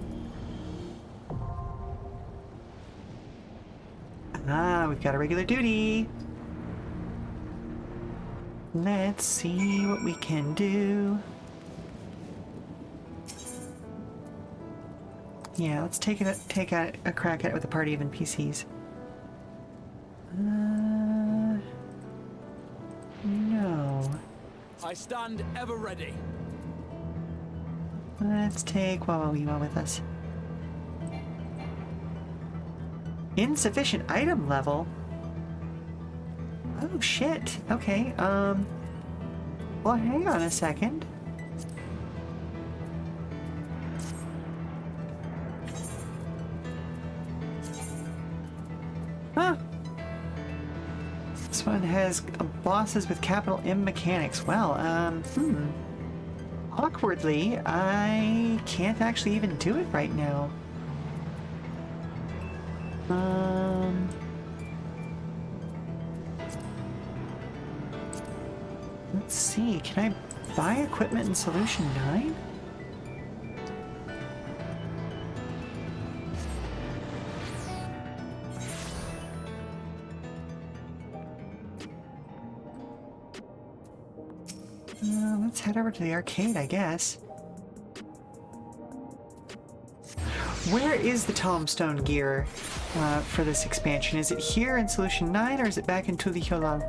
Ah, we've got a regular duty. Let's see what we can do. Yeah, let's take a crack at it with a party of NPCs. No. I stand ever ready. Let's take Wawaweewa with us. Insufficient item level? Oh shit. Okay, well, hang on a second. Huh. This one has bosses with capital M mechanics. Well, awkwardly, I can't actually even do it right now. Let's see, can I buy equipment in Solution 9? Let's head over to the arcade, I guess. Where is the tombstone gear for this expansion? Is it here in Solution 9 or is it back in Tulihyolal?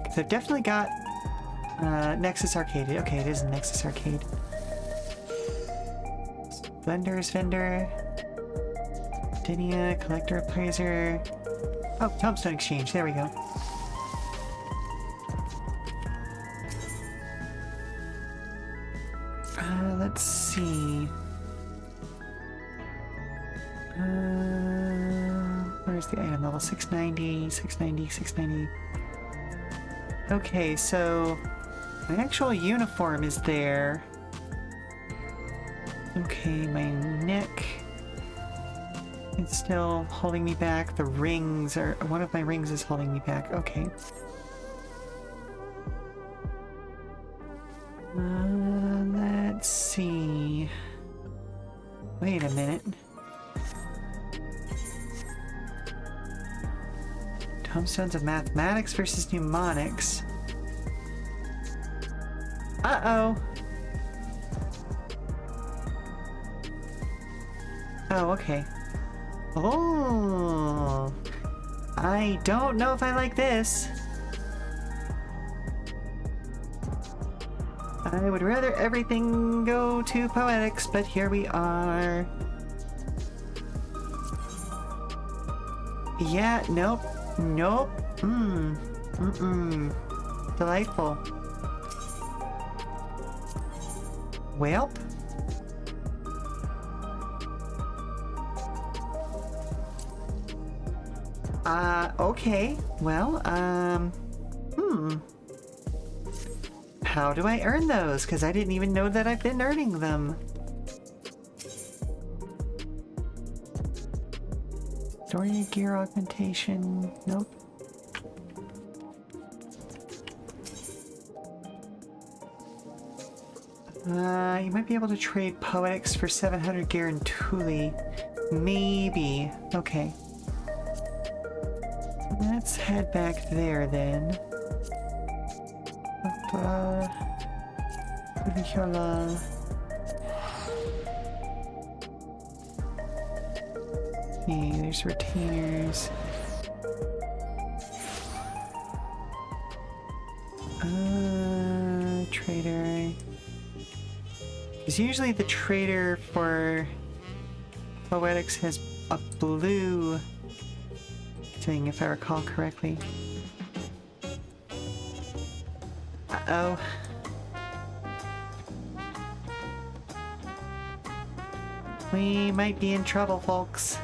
Because I've definitely got Nexus Arcade. Okay, it is in Nexus Arcade. Vendors, vendor. Dinia, collector, appraiser. Oh, tombstone exchange. There we go. Let's see. Where's the item level? 690, 690, 690. Okay, so my actual uniform is there. Okay, my neck is still holding me back. The rings are... one of my rings is holding me back. Okay. Let's see. Wait a minute. Tombstones of mathematics versus mnemonics. Uh-oh. Oh, okay. Oh. I don't know if I like this. I would rather everything go to poetics, but here we are. Yeah, nope. Nope. Delightful. Welp. Okay. Well, how do I earn those? Because I didn't even know that I've been earning them. Story gear augmentation. Nope. You might be able to trade Poetics for 700 Garantuli. Maybe. Okay. Let's head back there then. Okay, there's retainers. Trader. Because usually the trader for Poetics has a blue thing, if I recall correctly. Uh-oh. We might be in trouble, folks.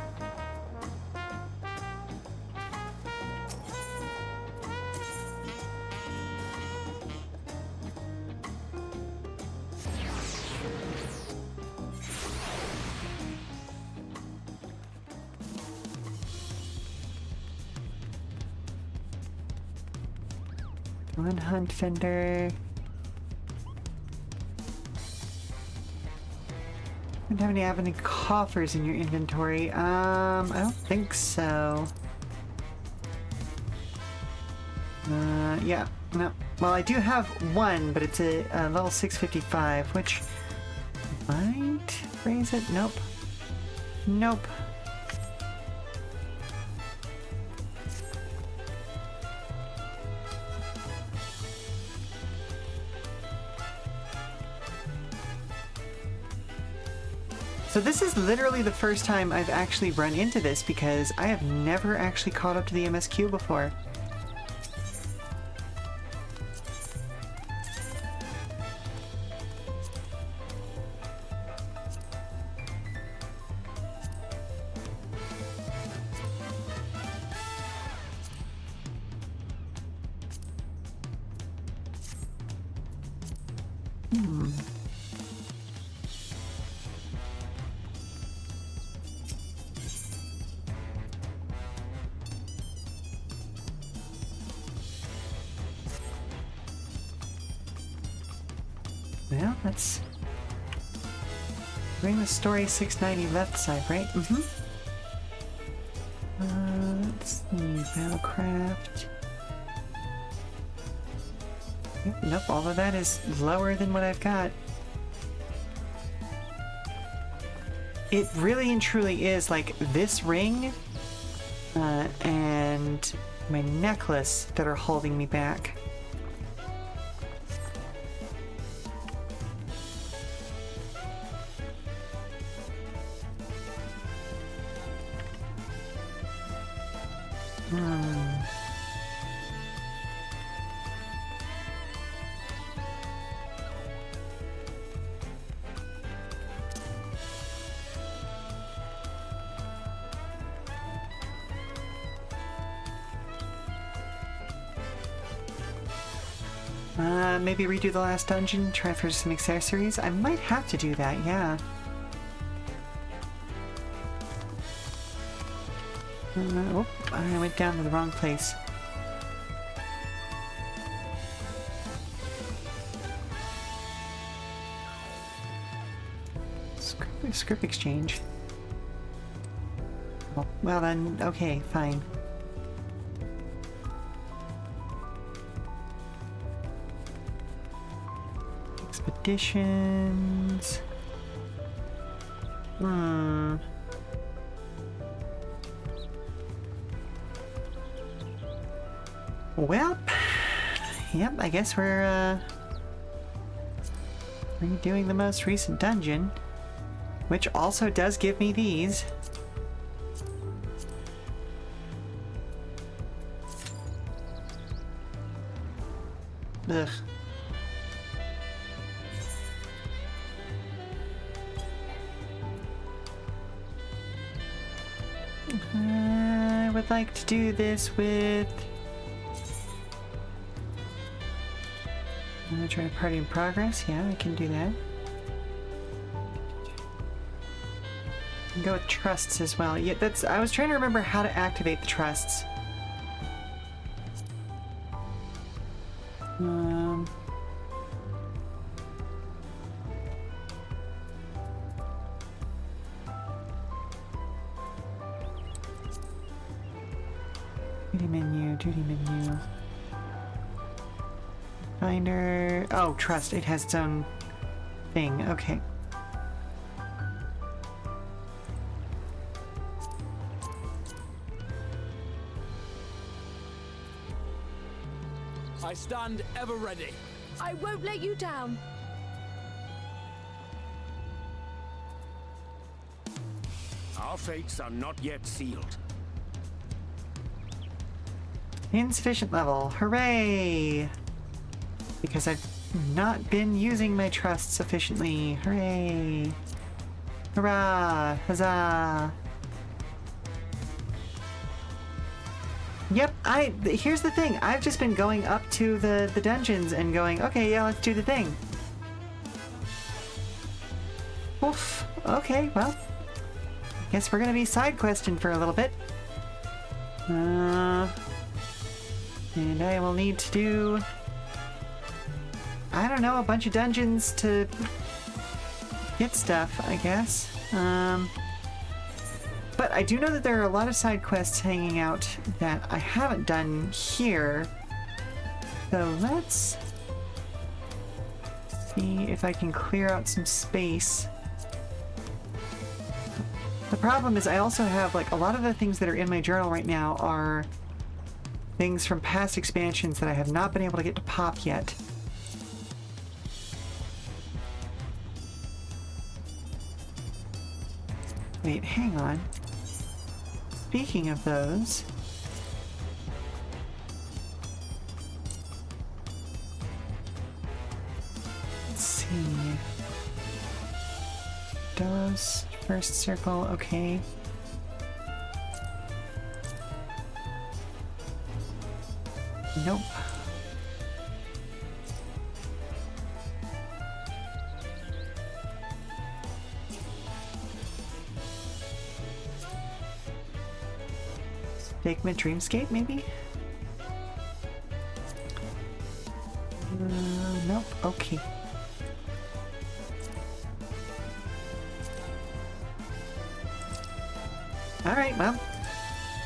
One hunt vendor. Don't have any coffers in your inventory. I don't think so. Yeah, no. Well, I do have one, but it's a level 655, which might raise it. Nope. Nope. So this is literally the first time I've actually run into this because I have never actually caught up to the MSQ before. Well, let's bring the story 690 left side, right? Mm-hmm. Let's see, Battlecraft. Yep, nope, all of that is lower than what I've got. It really and truly is like this ring and my necklace that are holding me back. Maybe redo the last dungeon, try for some accessories. I might have to do that, yeah. Oh, I went down to the wrong place. Script exchange. Well then, okay, fine. Expeditions. Well, yep, I guess we're redoing the most recent dungeon, which also does give me these. Ugh. I would like to do this with... try a party in progress. Yeah, I can do that. Go with trusts as well. Yeah, that's. I was trying to remember how to activate the trusts. Duty menu. Finder. Oh, trust. It has its own thing. Okay. I stand ever ready. I won't let you down. Our fates are not yet sealed. Insufficient level. Hooray! Because I've not been using my trust sufficiently. Hooray! Hurrah! Huzzah! Yep, here's the thing. I've just been going up to the dungeons and going, okay, yeah, let's do the thing. Oof. Okay, well. Guess we're gonna be side questing for a little bit. And I will need to do, I don't know, a bunch of dungeons to get stuff, I guess. But I do know that there are a lot of side quests hanging out that I haven't done here. So let's see if I can clear out some space. The problem is I also have, like, a lot of the things that are in my journal right now are things from past expansions that I have not been able to get to pop yet. Wait, hang on. Speaking of those... Let's see... Delos, first circle, okay. Nope. Figment Dreamscape, maybe? Nope. Okay. Alright, well.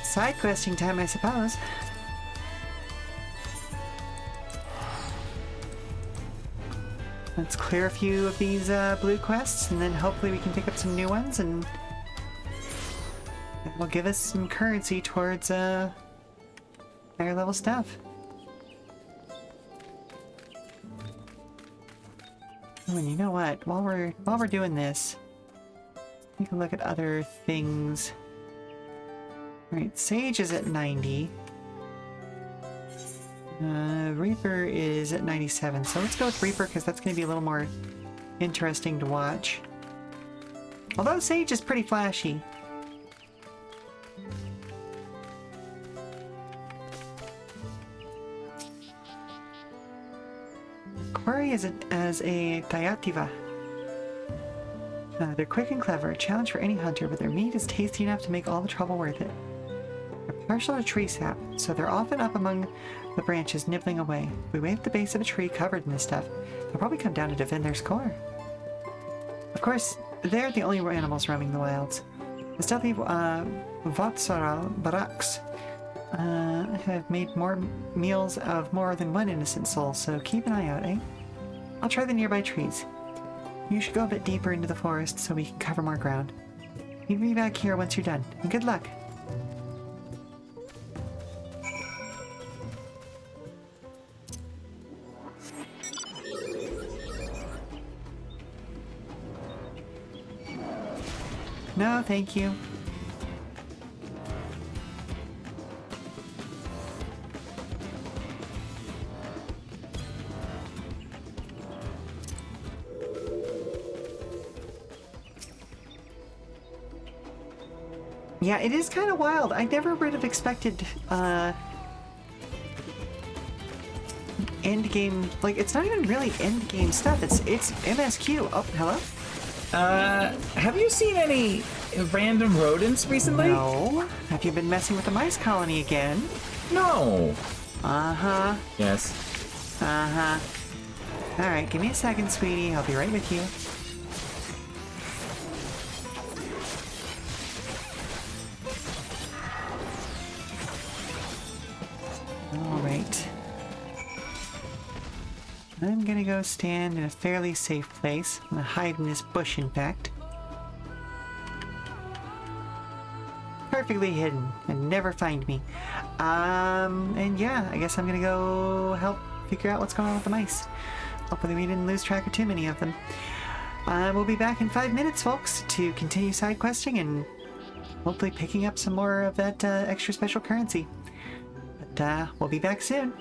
Side questing time, I suppose. Let's clear a few of these blue quests, and then hopefully we can pick up some new ones, and it will give us some currency towards higher level stuff. Oh, and you know what? While we're doing this, take a look at other things. All right, Sage is at 90. Reaper is at 97, so let's go with Reaper because that's going to be a little more interesting to watch. Although Sage is pretty flashy. Quarry is as a Diativa. They're quick and clever, a challenge for any hunter, but their meat is tasty enough to make all the trouble worth it. They're partial to tree sap, so they're often up among the branches nibbling away. If we wait at the base of a tree covered in this stuff, they'll probably come down to defend their score. Of course, they're the only animals roaming the wilds. The stealthy Vatsaral barracks have made more meals of more than one innocent soul, so keep an eye out, eh? I'll try the nearby trees. You should go a bit deeper into the forest so we can cover more ground. Meet me back here once you're done, and good luck! No, thank you. Yeah, it is kind of wild. I never would have expected end game. Like, it's not even really end game stuff. It's MSQ. Oh, hello. Have you seen any random rodents recently? No. Have you been messing with the mice colony again? No. Uh-huh. Yes. Uh-huh. Alright, give me a second, sweetie. I'll be right with you. I'm gonna go stand in a fairly safe place. I'm gonna hide in this bush, in fact. Perfectly hidden and never find me. And yeah, I guess I'm gonna go help figure out what's going on with the mice. Hopefully we didn't lose track of too many of them. We'll be back in 5 minutes, folks, to continue side questing and hopefully picking up some more of that extra special currency. But we'll be back soon.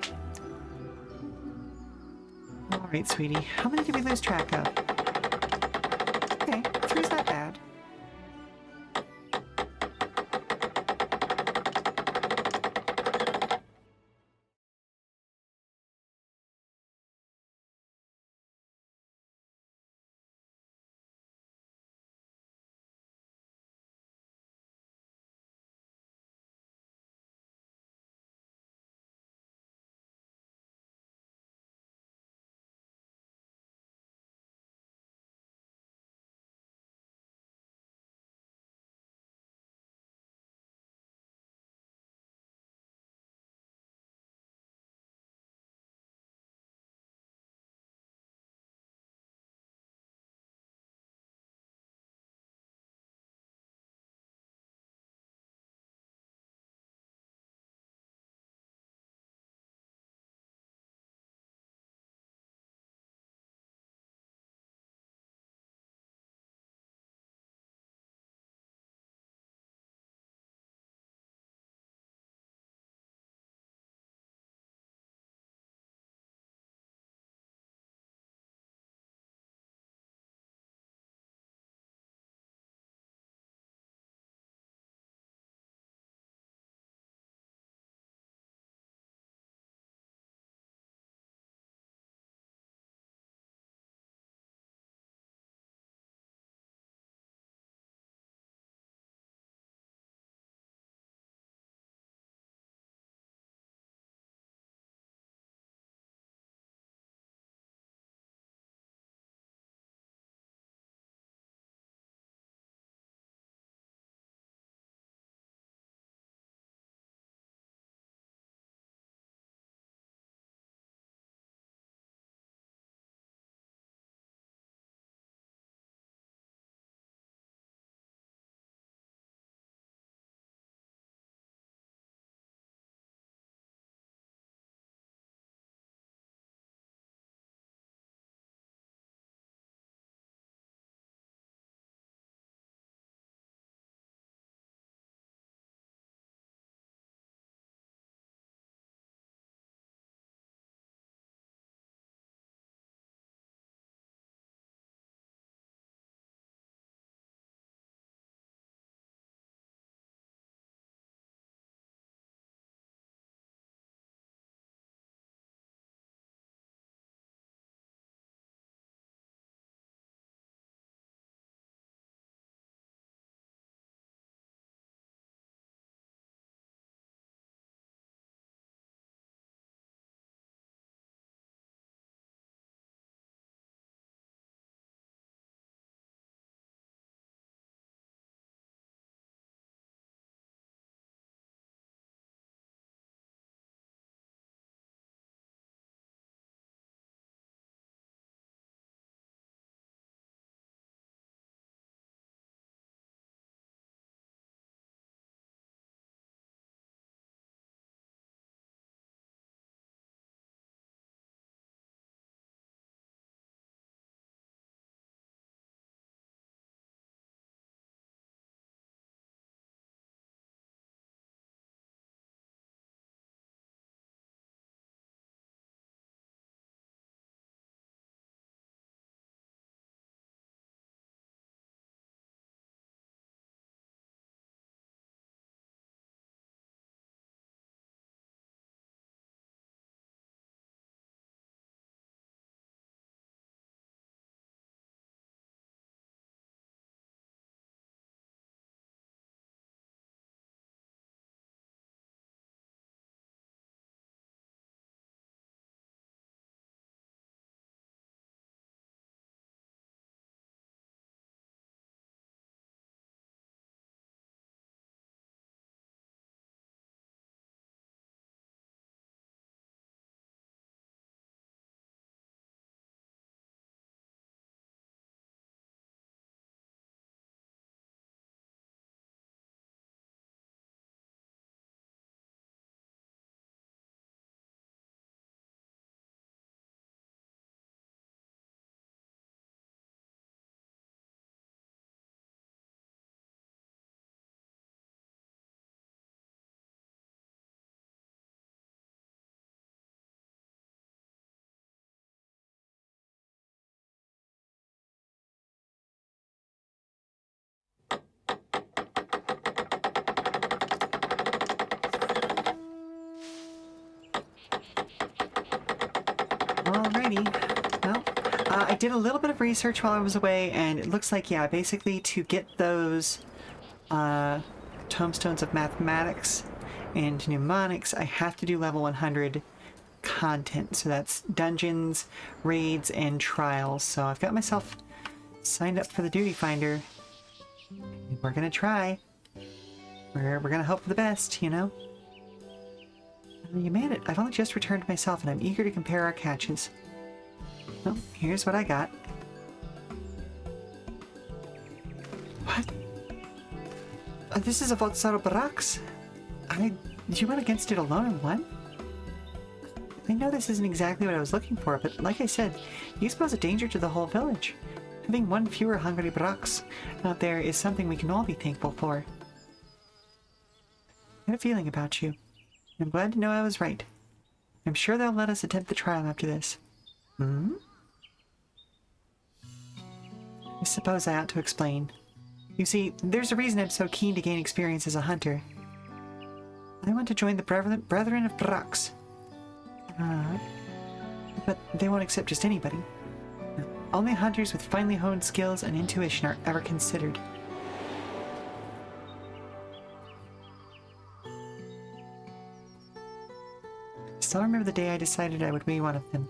Alright, sweetie. How many did we lose track of? Okay, 3's not bad. Alrighty. Well, I did a little bit of research while I was away, and it looks like, yeah, basically to get those tomestones of mathematics and mnemonics, I have to do level 100 content. So that's dungeons, raids, and trials. So I've got myself signed up for the duty finder. We're gonna try. We're gonna hope for the best, you know? You made it. I've only just returned myself, and I'm eager to compare our catches. Well, here's what I got. What? This is a Votsaro Barax. You went against it alone and won? I know this isn't exactly what I was looking for, but like I said, you pose a danger to the whole village. Having one fewer hungry Barax out there is something we can all be thankful for. I had a feeling about you. I'm glad to know I was right. I'm sure they'll let us attempt the trial after this. Hmm? I suppose I ought to explain. You see, there's a reason I'm so keen to gain experience as a hunter. I want to join the Brethren of Brax. But they won't accept just anybody. Only hunters with finely honed skills and intuition are ever considered. I still remember the day I decided I would be one of them.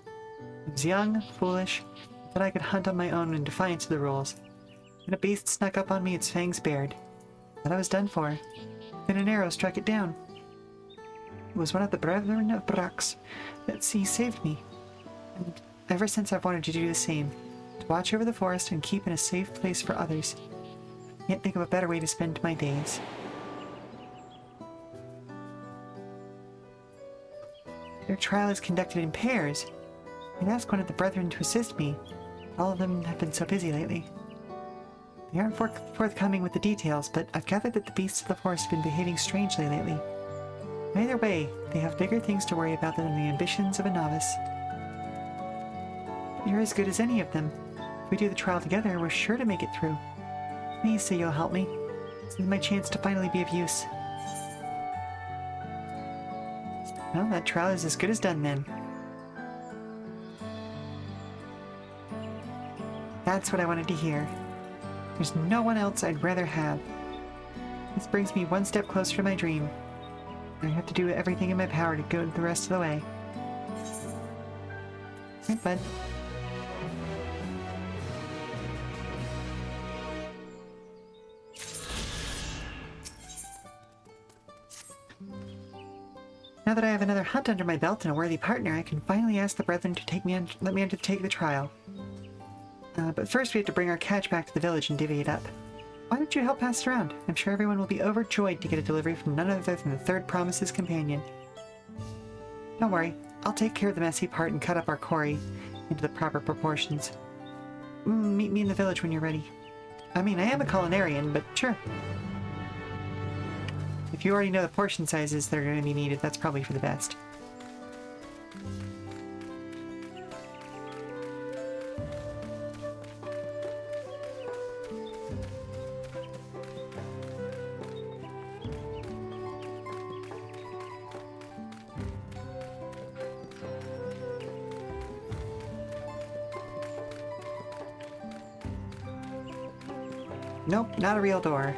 I was young, foolish, but I could hunt on my own in defiance of the rules. When a beast snuck up on me, its fangs bared. But I was done for. Then an arrow struck it down. It was one of the Brethren of Brax that saved me. And ever since I've wanted to do the same. To watch over the forest and keep in a safe place for others. I can't think of a better way to spend my days. Their trial is conducted in pairs. I'd ask one of the Brethren to assist me. All of them have been so busy lately. They aren't forthcoming with the details, but I've gathered that the beasts of the forest have been behaving strangely lately. Either way, they have bigger things to worry about than the ambitions of a novice. You're as good as any of them. If we do the trial together, we're sure to make it through. Please say you'll help me. This is my chance to finally be of use. Well, that trial is as good as done then. That's what I wanted to hear. There's no one else I'd rather have. This brings me one step closer to my dream. I have to do everything in my power to go the rest of the way. Hey, bud. Now that I have another hunt under my belt and a worthy partner, I can finally ask the Brethren to let me undertake the trial. But first we have to bring our catch back to the village and divvy it up. Why don't you help pass it around? I'm sure everyone will be overjoyed to get a delivery from none other than the Third Promise's companion. Don't worry, I'll take care of the messy part and cut up our quarry into the proper proportions. Meet me in the village when you're ready. I mean, I am a culinarian, but sure. If you already know the portion sizes that are going to be needed, that's probably for the best. Nope, not a real door.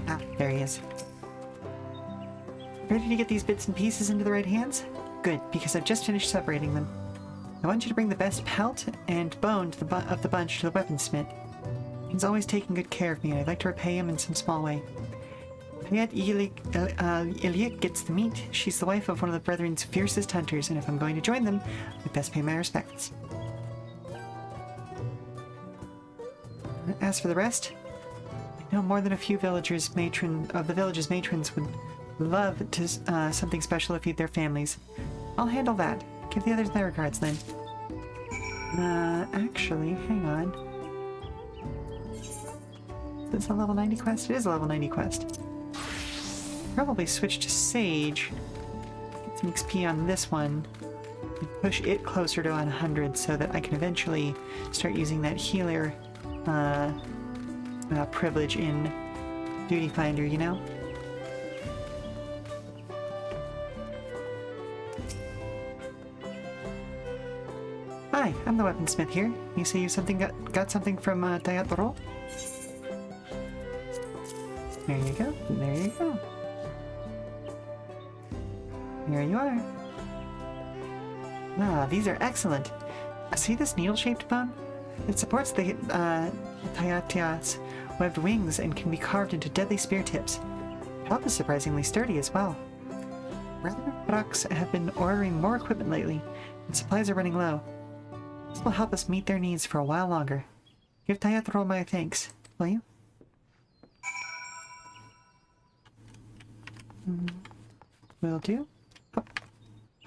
Ah, there he is. Ready to get these bits and pieces into the right hands? Good, because I've just finished separating them. I want you to bring the best pelt and bone of the bunch to the weaponsmith. He's always taken good care of me, and I'd like to repay him in some small way. Payet Ilyik gets the meat. She's the wife of one of the Brethren's fiercest hunters, and if I'm going to join them, I'd best pay my respects. As for the rest, I know more than a few of the village's matrons would love to something special to feed their families. I'll handle that. Give the others my regards then. Actually, hang on. Is this a level 90 quest? It is a level 90 quest. Probably switch to Sage. Get some XP on this one. And push it closer to 100 so that I can eventually start using that healer privilege in Duty Finder, you know? I'm the weaponsmith here. You say you got something from Teatro? There you go. There you go. Here you are. Ah, these are excellent. See this needle-shaped bone? It supports the Tayatia's webbed wings and can be carved into deadly spear tips. Help is surprisingly sturdy as well. Rather, Brox have been ordering more equipment lately, and supplies are running low. This will help us meet their needs for a while longer. Give Teatro my thanks, will you? Will do.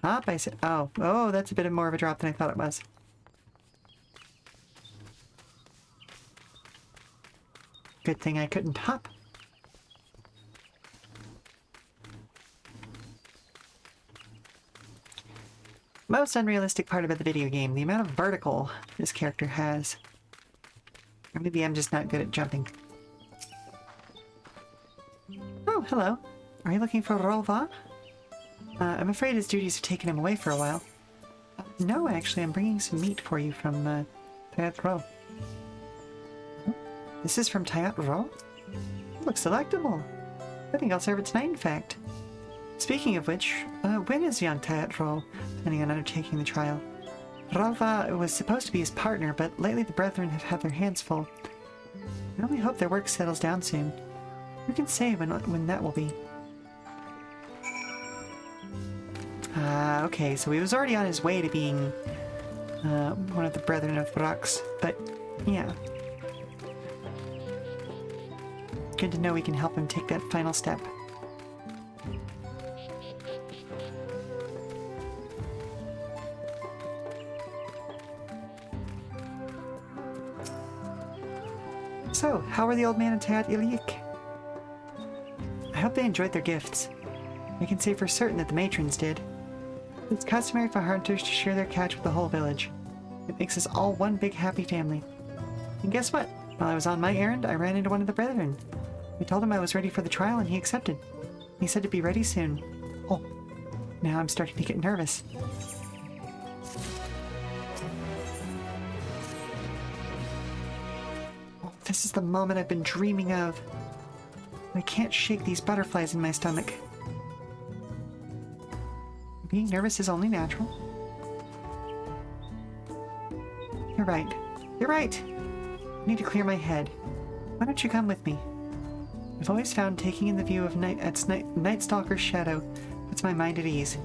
Hop, I said. Oh, that's a bit more of a drop than I thought it was. Good thing I couldn't hop. Most unrealistic part about the video game, the amount of vertical this character has. Or maybe I'm just not good at jumping. Oh, hello. Are you looking for Rolva? I'm afraid his duties have taken him away for a while. No, actually, I'm bringing some meat for you from Teatro. This is from Teatro? Looks delectable. I think I'll serve it tonight, in fact. Speaking of which, when is young Teatro planning on undertaking the trial? Rolva was supposed to be his partner, but lately the brethren have had their hands full. I only hope their work settles down soon. Who can say when that will be? Okay, so he was already on his way to being one of the Brethren of Brox, but yeah. Good to know we can help him take that final step. So, how are the old man and Tayat Ilik? I hope they enjoyed their gifts. I can say for certain that the matrons did. It's customary for hunters to share their catch with the whole village. It makes us all one big happy family. And guess what? While I was on my errand, I ran into one of the brethren. I told him I was ready for the trial and he accepted. He said to be ready soon. Oh, now I'm starting to get nervous. Oh, this is the moment I've been dreaming of. I can't shake these butterflies in my stomach. Being nervous is only natural. You're right. You're right! I need to clear my head. Why don't you come with me? I've always found taking in the view of Night Stalker's shadow puts my mind at ease.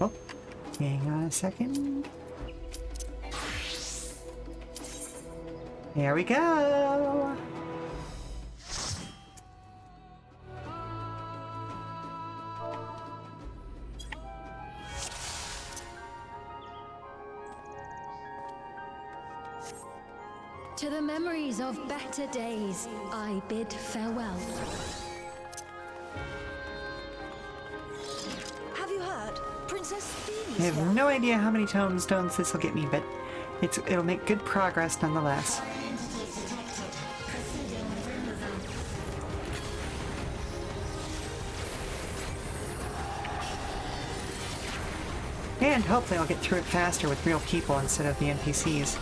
Oh, hang on a second. There we go! To the memories of better days, I bid farewell. Have you heard? Princess Theme I is have here. no idea how many tombstones this will get me, but it'll make good progress nonetheless. And hopefully I'll get through it faster with real people instead of the NPCs.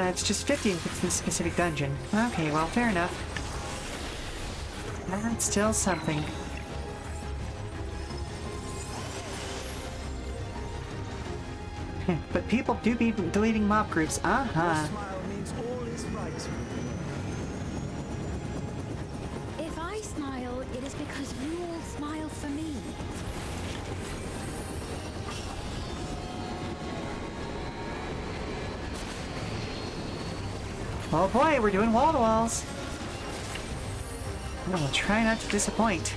It's just 50 if it's this specific dungeon. Okay, well, fair enough. That's still something. But people do be deleting mob groups. Uh-huh. Smile means all is right. If I smile, it is because you all smile for me. Oh boy, we're doing wall-to-walls. We'll try not to disappoint.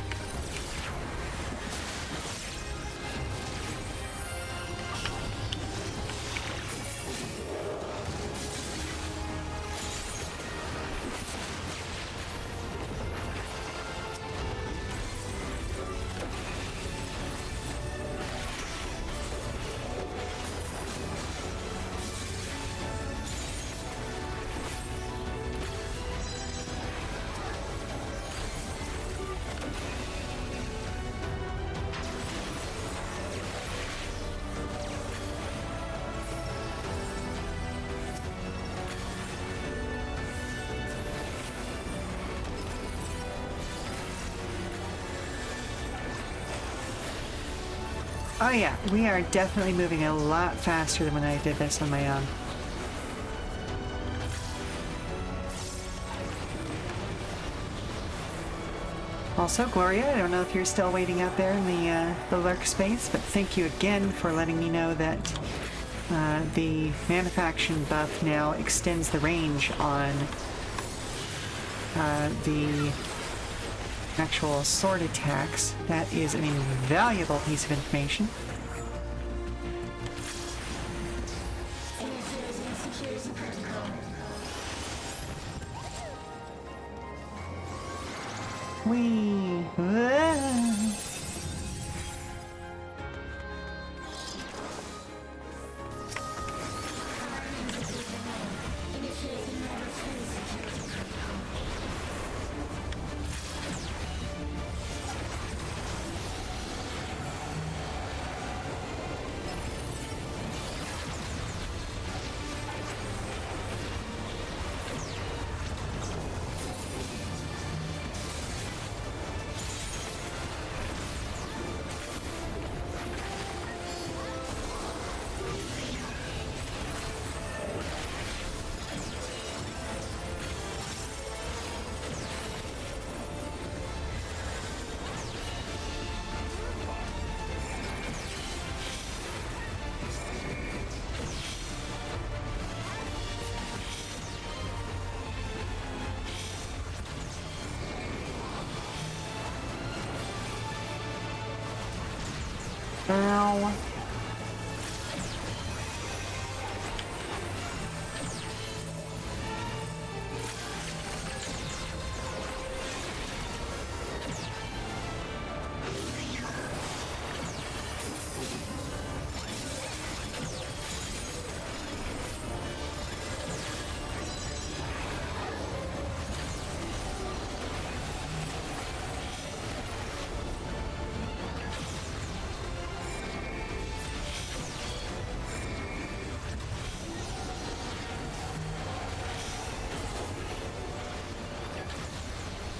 Oh yeah, we are definitely moving a lot faster than when I did this on my own. Also, Gloria, I don't know if you're still waiting out there in the lurk space, but thank you again for letting me know that the Manufaction buff now extends the range on the actual sword attacks. That is an invaluable piece of information. Ow.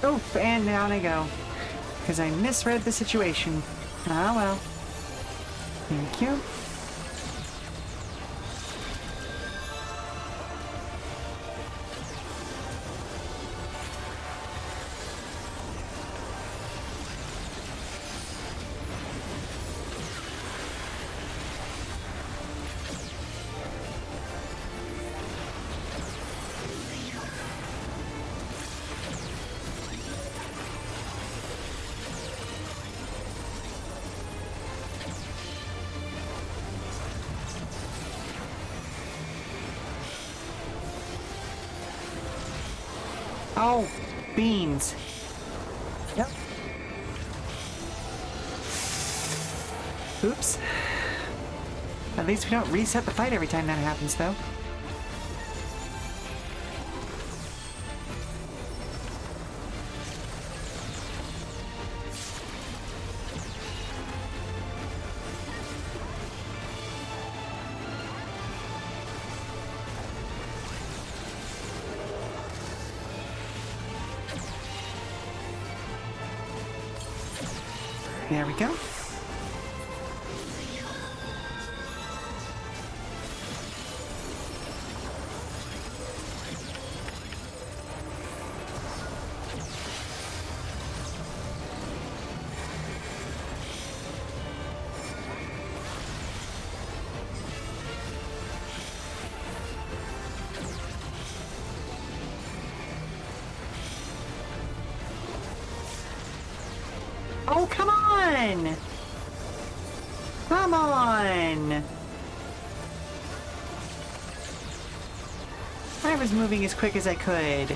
Oof, and down I go. Because I misread the situation. Ah well. Thank you. Oh, beans. Yep. Oops. At least we don't reset the fight every time that happens, though. There we go. Oh, come on! Come on! I was moving as quick as I could.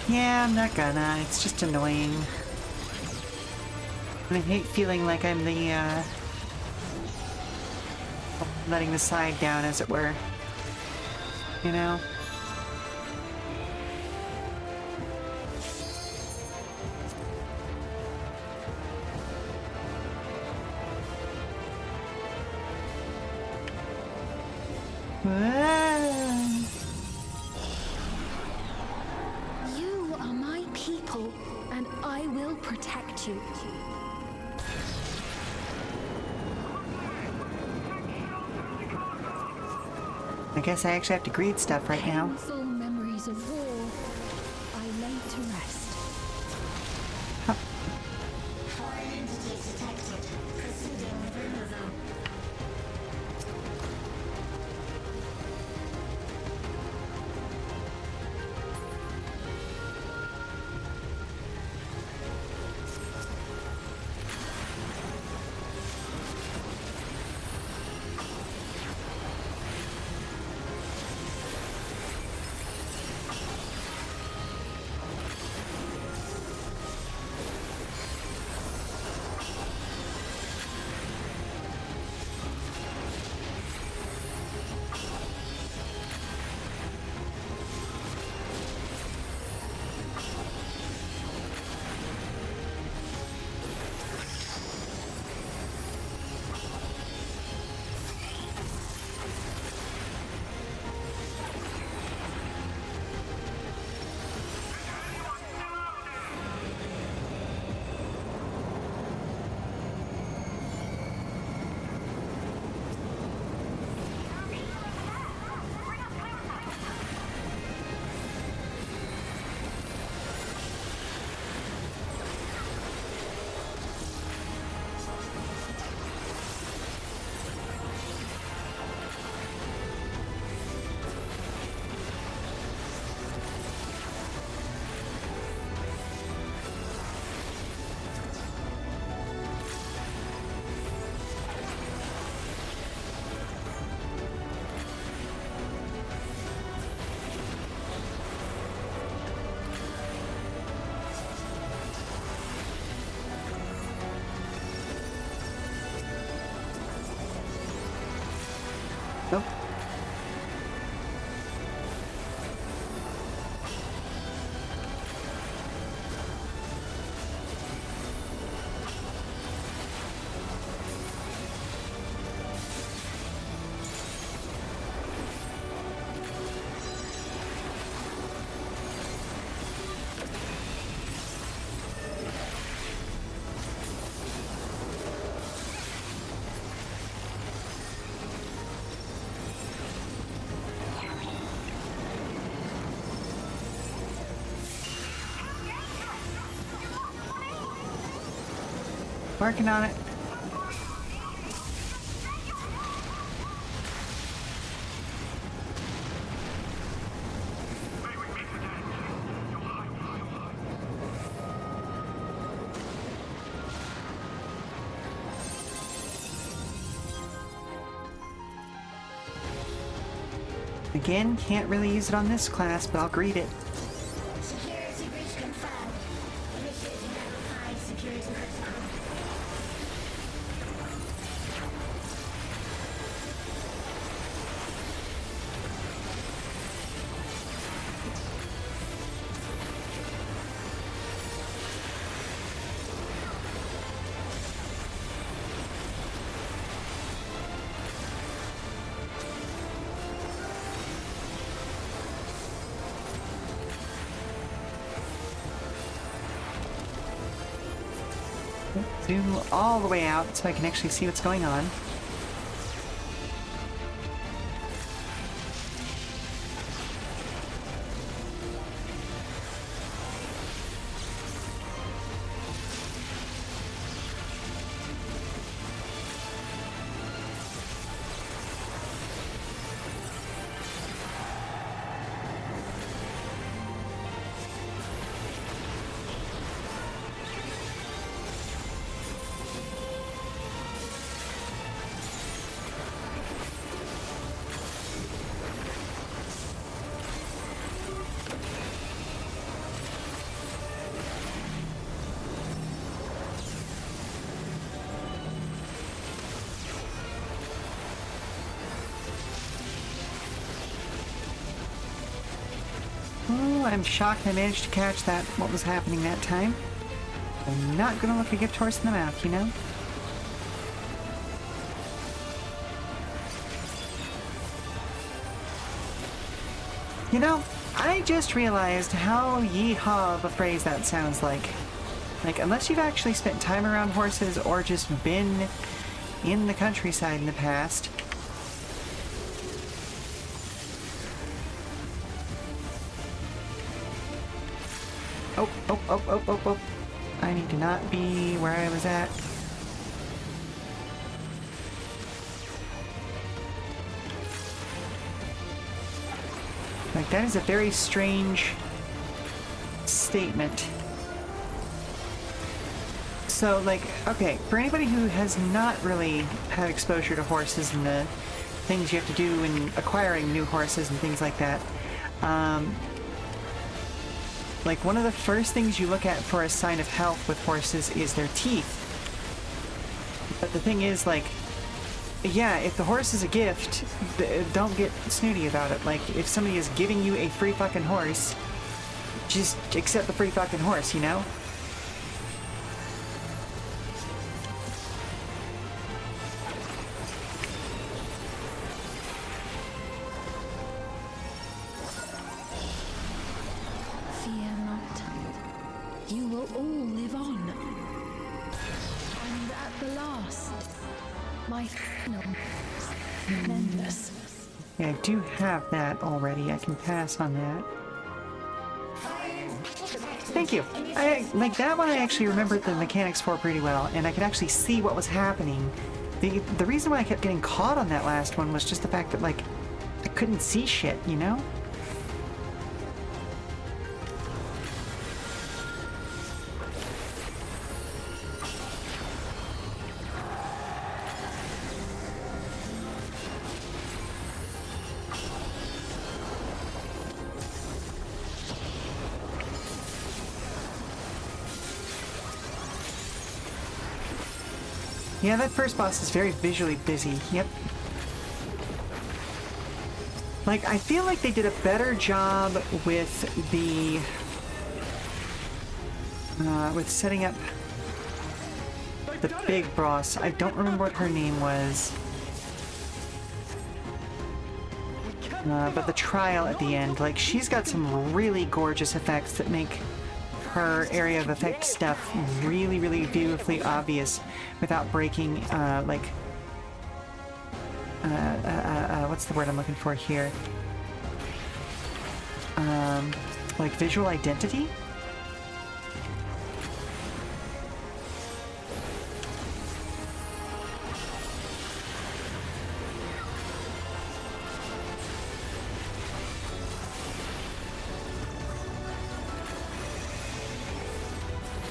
Yeah, I'm not gonna. It's just annoying. And I hate feeling like I'm the, letting the side down, as it were. You know? You are my people, and I will protect you. I guess I actually have to greet stuff right now. Painful memories of war, I lay to rest. Nope. Working on it. Again, can't really use it on this class, but I'll greet it. Security breach confirmed. Initiating level 5 security protocol. zoom all the way out so I can actually see what's going on. Oh, I'm shocked I managed to catch that, what was happening that time. I'm not gonna look a gift horse in the mouth, you know? You know, I just realized how yeehaw of a phrase that sounds like. Like, unless you've actually spent time around horses or just been in the countryside in the past, Oh. I need to not be where I was at. Like, that is a very strange statement. So, like, okay, for anybody who has not really had exposure to horses and the things you have to do in acquiring new horses and things like that, like, one of the first things you look at for a sign of health with horses is their teeth. But the thing is, like, yeah, if the horse is a gift, don't get snooty about it. Like, if somebody is giving you a free fucking horse, just accept the free fucking horse, you know? You will all live on. And at the last, my final tremendous. Yeah, I do have that already. I can pass on that. Thank you. Like, that one I actually remembered the mechanics for pretty well, and I could actually see what was happening. The reason why I kept getting caught on that last one was just the fact that, like, I couldn't see shit, you know? Yeah, that first boss is very visually busy. Yep. Like, I feel like they did a better job with the... with setting up the big boss. I don't remember what her name was. But the trial at the end, like, she's got some really gorgeous effects that make her area of effect stuff really, really beautifully obvious without breaking, what's the word I'm looking for here? Like visual identity?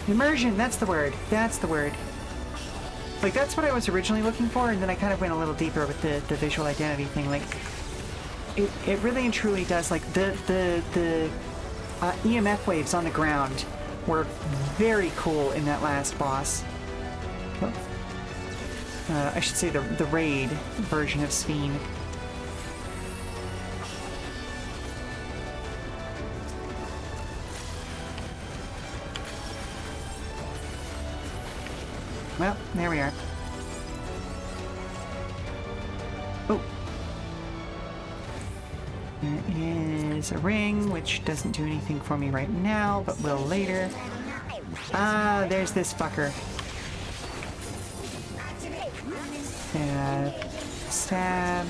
Immersion, that's the word. That's the word. Like, that's what I was originally looking for, and then I kind of went a little deeper with the visual identity thing. Like, it really and truly does, like, the EMF waves on the ground were very cool in that last boss. I should say the raid version of Sphene. Well, there we are. Oh. There is a ring, which doesn't do anything for me right now, but will later. Ah, there's this fucker. Stab. Stab.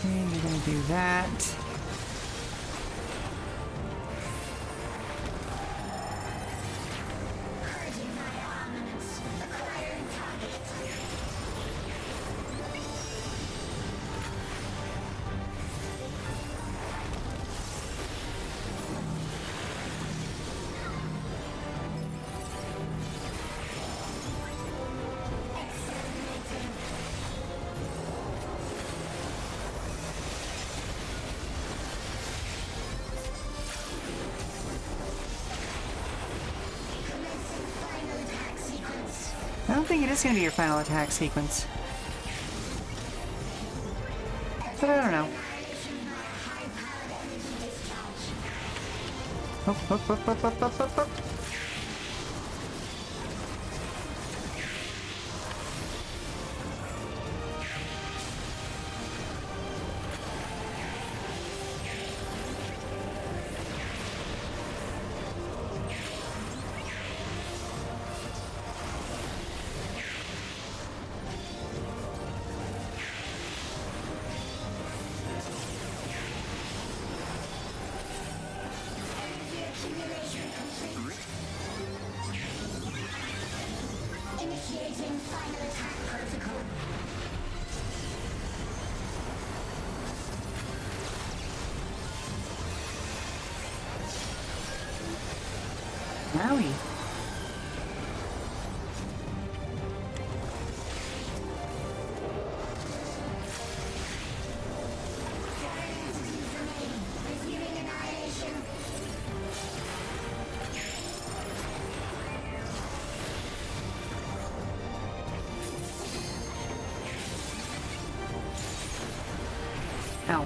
And you're gonna do that. I don't think it is going to be your final attack sequence. But I don't know. Up. Initiating final attack protocol. Wowie. Resuming annihilation. Ow.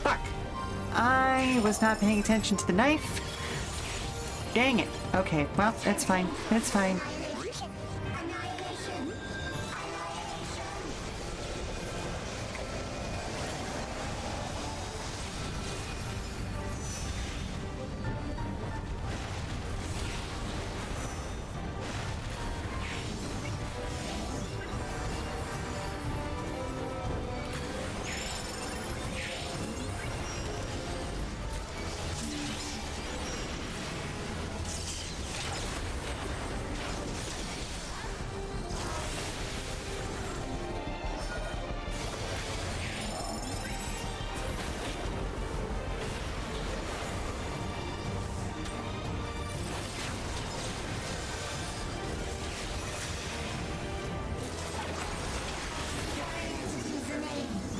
Fuck. I was not paying attention to the knife. Dang it. Okay, well, that's fine. That's fine.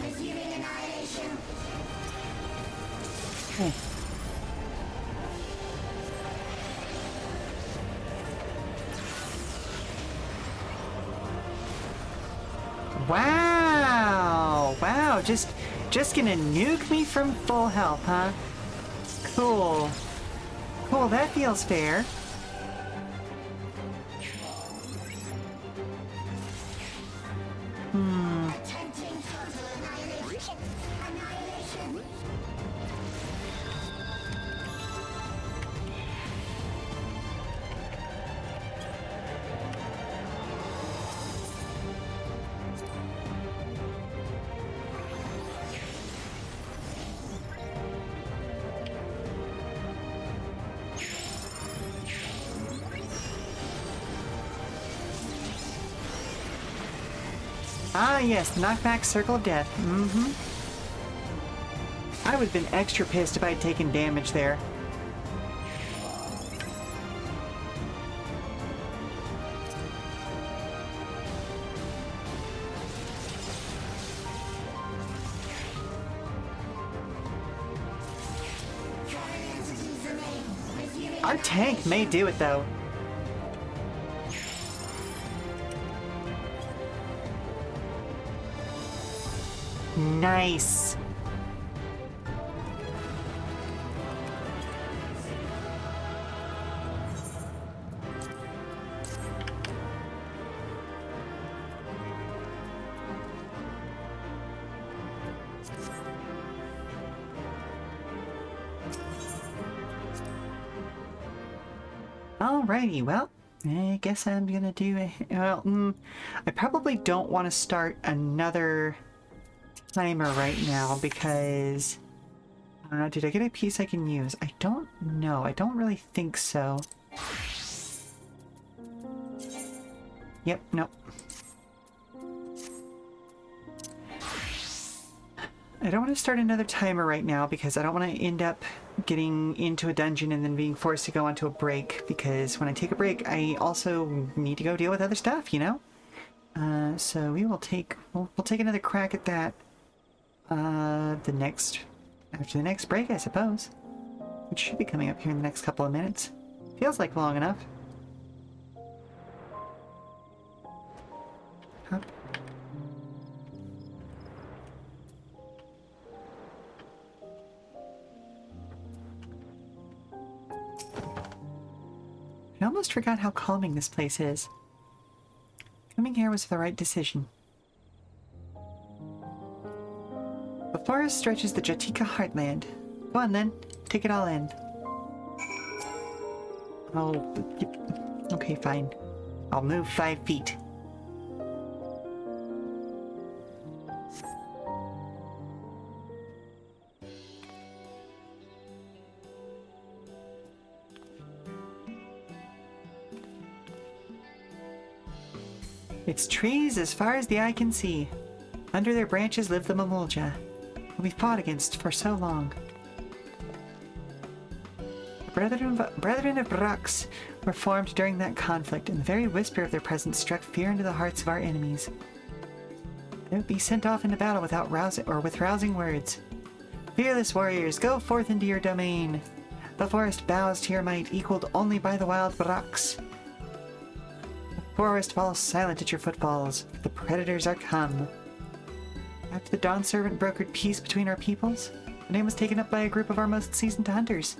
Resuming annihilation. Okay. Wow! Wow, just gonna nuke me from full health, huh? Cool. Cool, that feels fair. Attempting total annihilation. Annihilation. Ah, yes, the knockback circle of death. Mm-hmm. I would have been extra pissed if I'd taken damage there. Our tank may do it, though. Nice. Alrighty, well, I guess I'm gonna do I probably don't want to start another timer right now because did I get a piece I can use? I don't know. I don't really think so. Yep, nope. I don't want to start another timer right now because I don't want to end up getting into a dungeon and then being forced to go onto a break, because when I take a break I also need to go deal with other stuff, you know? So we will take we'll take another crack at that after the next break, I suppose, which should be coming up here in the next couple of minutes. Feels like long enough. Huh. I almost forgot how calming this place is. Coming here was the right decision. The forest stretches the Jatika heartland. Go on then, take it all in. Oh, okay, fine. I'll move 5 feet. It's trees as far as the eye can see. Under their branches live the Mamulja, who we fought against for so long. The Brethren of Brax were formed during that conflict, and the very whisper of their presence struck fear into the hearts of our enemies. They would be sent off into battle without rousing words. Fearless warriors, go forth into your domain. The forest bows to your might, equaled only by the wild Brax. The forest falls silent at your footfalls. The predators are come. After the Dawn Servant brokered peace between our peoples, the name was taken up by a group of our most seasoned hunters.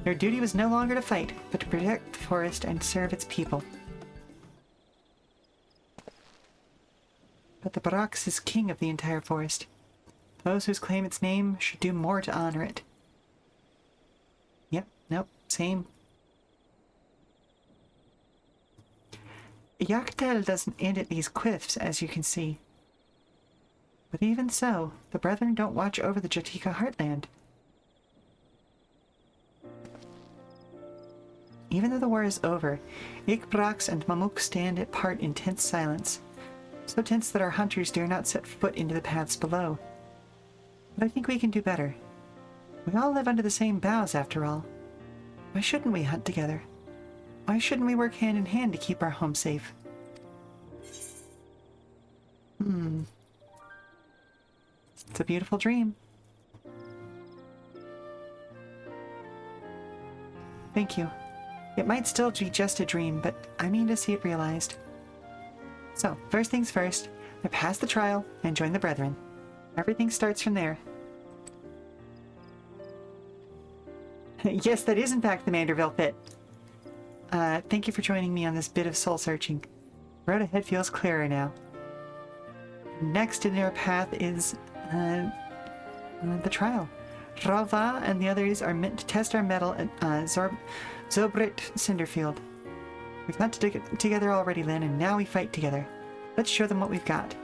Their duty was no longer to fight, but to protect the forest and serve its people. But the Brax is king of the entire forest. Those who claim its name should do more to honor it. Yep, nope, same. Yaktel doesn't end at these cliffs, as you can see. But even so, the Brethren don't watch over the Jatika heartland. Even though the war is over, Ikbrax and Mamuk stand apart in tense silence. So tense that our hunters dare not set foot into the paths below. But I think we can do better. We all live under the same boughs, after all. Why shouldn't we hunt together? Why shouldn't we work hand in hand to keep our home safe? It's a beautiful dream. Thank you. It might still be just a dream, but I mean to see it realized. So, first things first, I pass the trial and join the Brethren. Everything starts from there. Yes, that is in fact the Manderville pit. Thank you for joining me on this bit of soul-searching. The road ahead feels clearer now. Next in our path is the trial. Rava and the others are meant to test our mettle at Zobrit Cinderfield. We've hunted together already, Lynn, and now we fight together. Let's show them what we've got.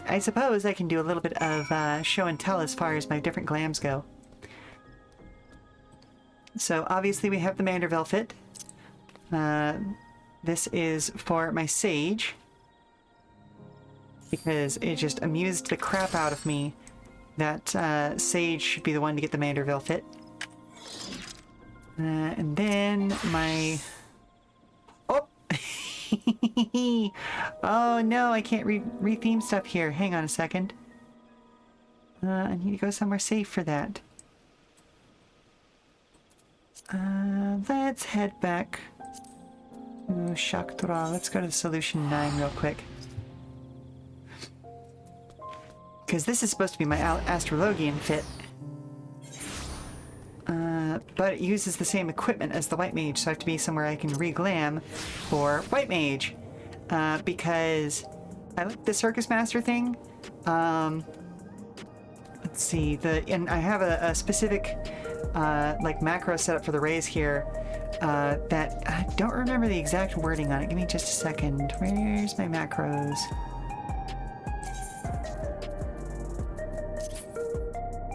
I suppose I can do a little bit of show and tell as far as my different glams go. So obviously we have the Manderville fit. This is for my Sage, because it just amused the crap out of me that Sage should be the one to get the Manderville fit. And then my... Oh! Oh no, I can't re-theme stuff here. Hang on a second. I need to go somewhere safe for that. Let's head back. Ooh, Shaktura. Let's go to Solution 9 real quick. Because this is supposed to be my Astrologian fit. But it uses the same equipment as the White Mage, so I have to be somewhere I can re-glam for White Mage. Because I like the Circus Master thing. Let's see, and I have a specific like macro set up for the raise here that I don't remember the exact wording on it. Give me just a second. Where's my macros?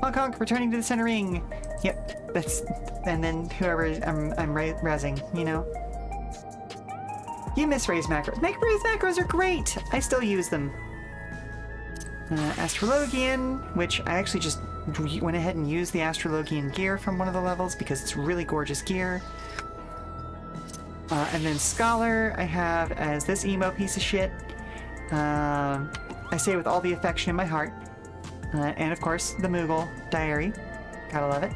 Honk honk, returning to the center ring. Yep, that's, and then whoever I'm raising, you know. You miss raise macros. Raise macros are great. I still use them. Astrologian, which I actually just went ahead and used the Astrologian gear from one of the levels because it's really gorgeous gear. And then Scholar I have as this emo piece of shit. I say with all the affection in my heart. And of course, the Moogle Diary. Gotta love it.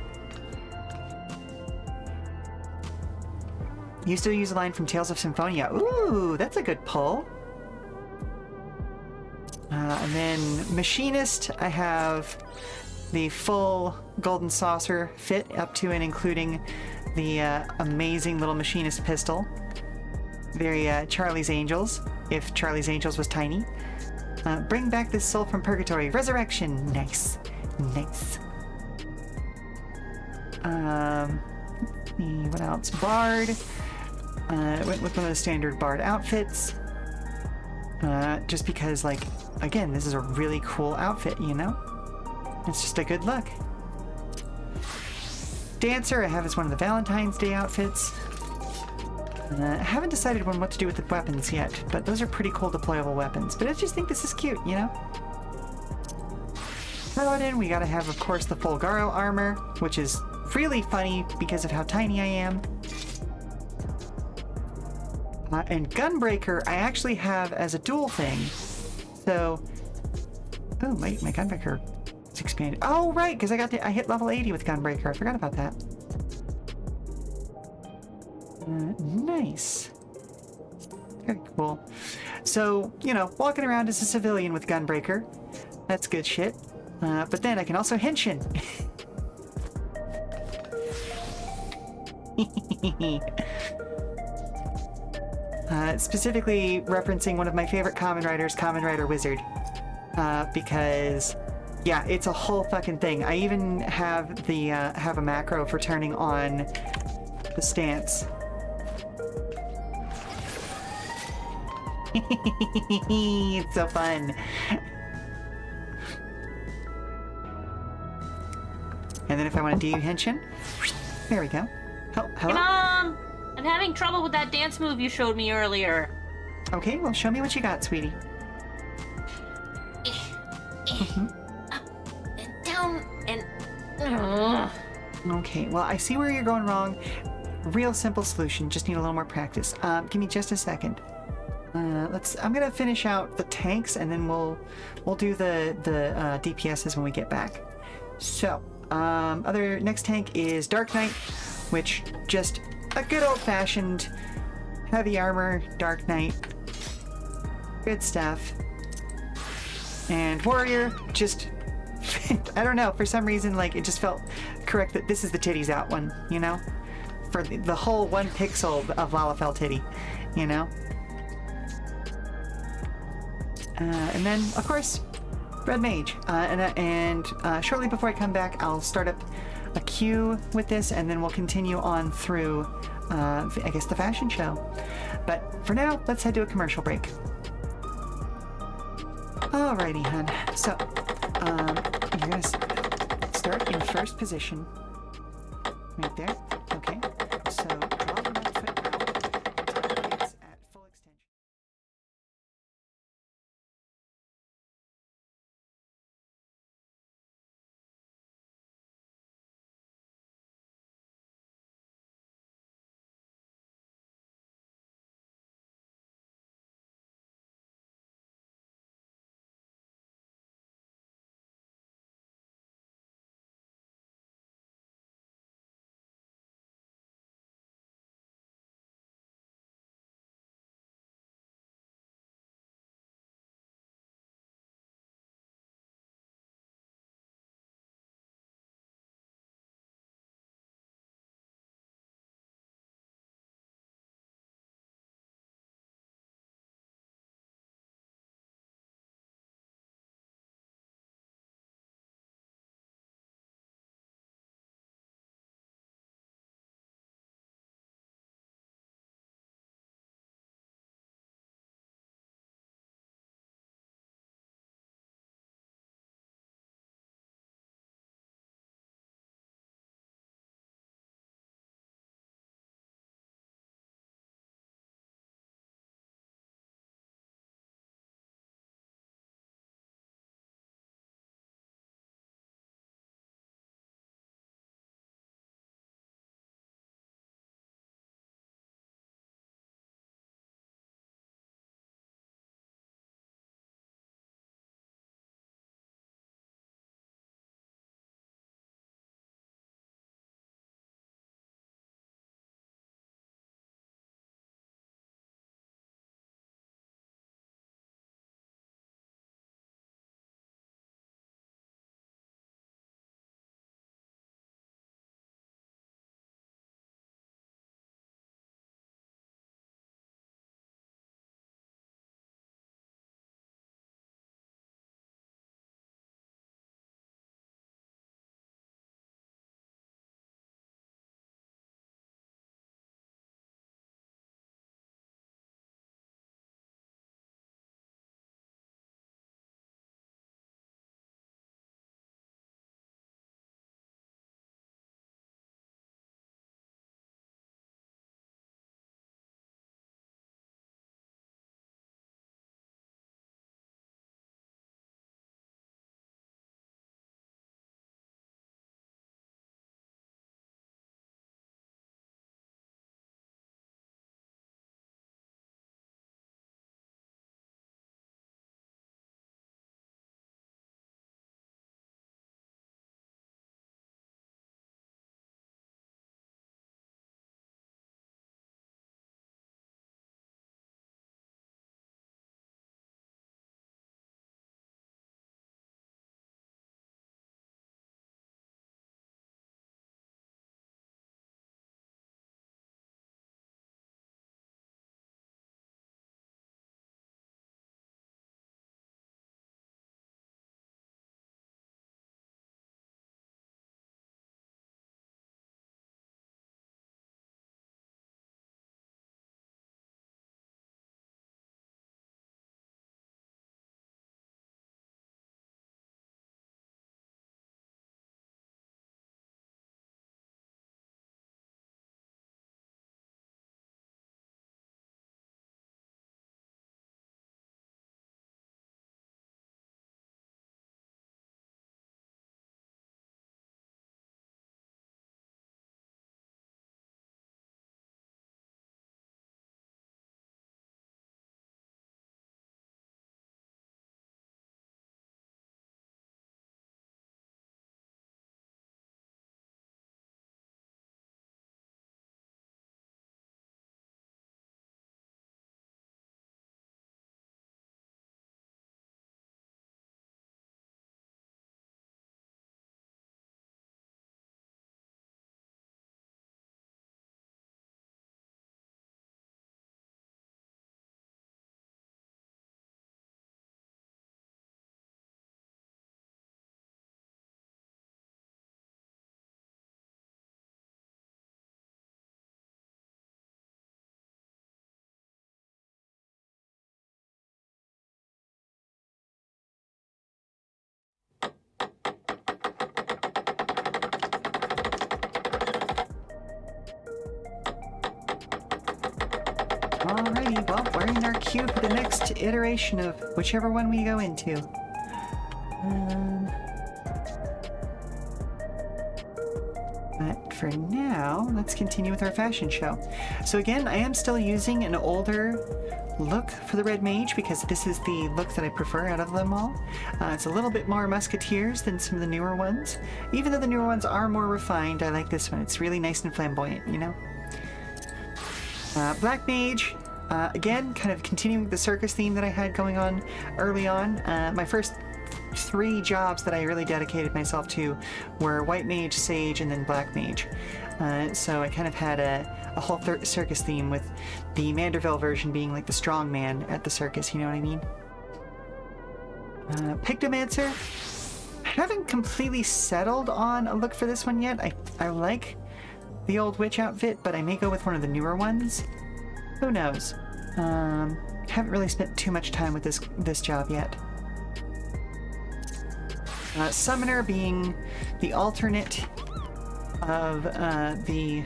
You still use a line from Tales of Symphonia. Ooh, that's a good pull. And then Machinist, I have the full Golden Saucer fit up to and including the amazing little Machinist pistol. Very Charlie's Angels, if Charlie's Angels was tiny. Bring back this soul from purgatory. Resurrection. Nice. Nice. What else? Bard. Went with one of the standard Bard outfits. Just because, like, again, this is a really cool outfit, you know? It's just a good look. Dancer I have as one of the Valentine's Day outfits. I haven't decided what to do with the weapons yet, but those are pretty cool deployable weapons. But I just think this is cute, you know? Paladin, we gotta have, of course, the full Garo armor, which is really funny because of how tiny I am. And Gunbreaker, I actually have as a dual thing. So, oh, my Gunbreaker is expanded. Oh, right, because I hit level 80 with Gunbreaker. I forgot about that. Nice. Very cool. So, you know, walking around as a civilian with Gunbreaker, that's good shit. But then I can also henshin. Specifically referencing one of my favorite Kamen Riders, Kamen Rider Wizard. Because, yeah, it's a whole fucking thing. I even have the have a macro for turning on the stance. It's so fun. And then if I want to do henshin, there we go. Oh, hello? Hey, Mom! I'm having trouble with that dance move you showed me earlier. Okay, well, show me what you got, sweetie. Up and down and... Okay, well, I see where you're going wrong. Real simple solution, just need a little more practice. Give me just a second. I'm gonna finish out the tanks and then we'll do the DPSs when we get back. So, next tank is Dark Knight, which just a good old-fashioned heavy armor Dark Knight. Good stuff. And Warrior, just I don't know, for some reason, like, it just felt correct that this is the titties out one, you know? For the whole 1 pixel of Lalafell titty, you know? And then, of course, Red Mage. And shortly before I come back, I'll start up a queue with this, and then we'll continue on through, I guess, the fashion show. But for now, let's head to a commercial break. Alrighty, hun. So, you're gonna start in first position. Right there. Okay. So, draw the left foot out until it's at full extension. Alrighty, well, we're in our queue for the next iteration of whichever one we go into. But for now, let's continue with our fashion show. So again, I am still using an older look for the Red Mage because this is the look that I prefer out of them all. It's a little bit more musketeers than some of the newer ones. Even though the newer ones are more refined, I like this one. It's really nice and flamboyant, you know? Black Mage, again, kind of continuing the circus theme that I had going on early on. My first 3 jobs that I really dedicated myself to were White Mage, Sage, and then Black Mage. So I kind of had a whole circus theme with the Manderville version being like the strong man at the circus, you know what I mean? Pictomancer. I haven't completely settled on a look for this one yet. I like the old witch outfit, but I may go with one of the newer ones. Who knows? Haven't really spent too much time with this job yet. Summoner being the alternate of the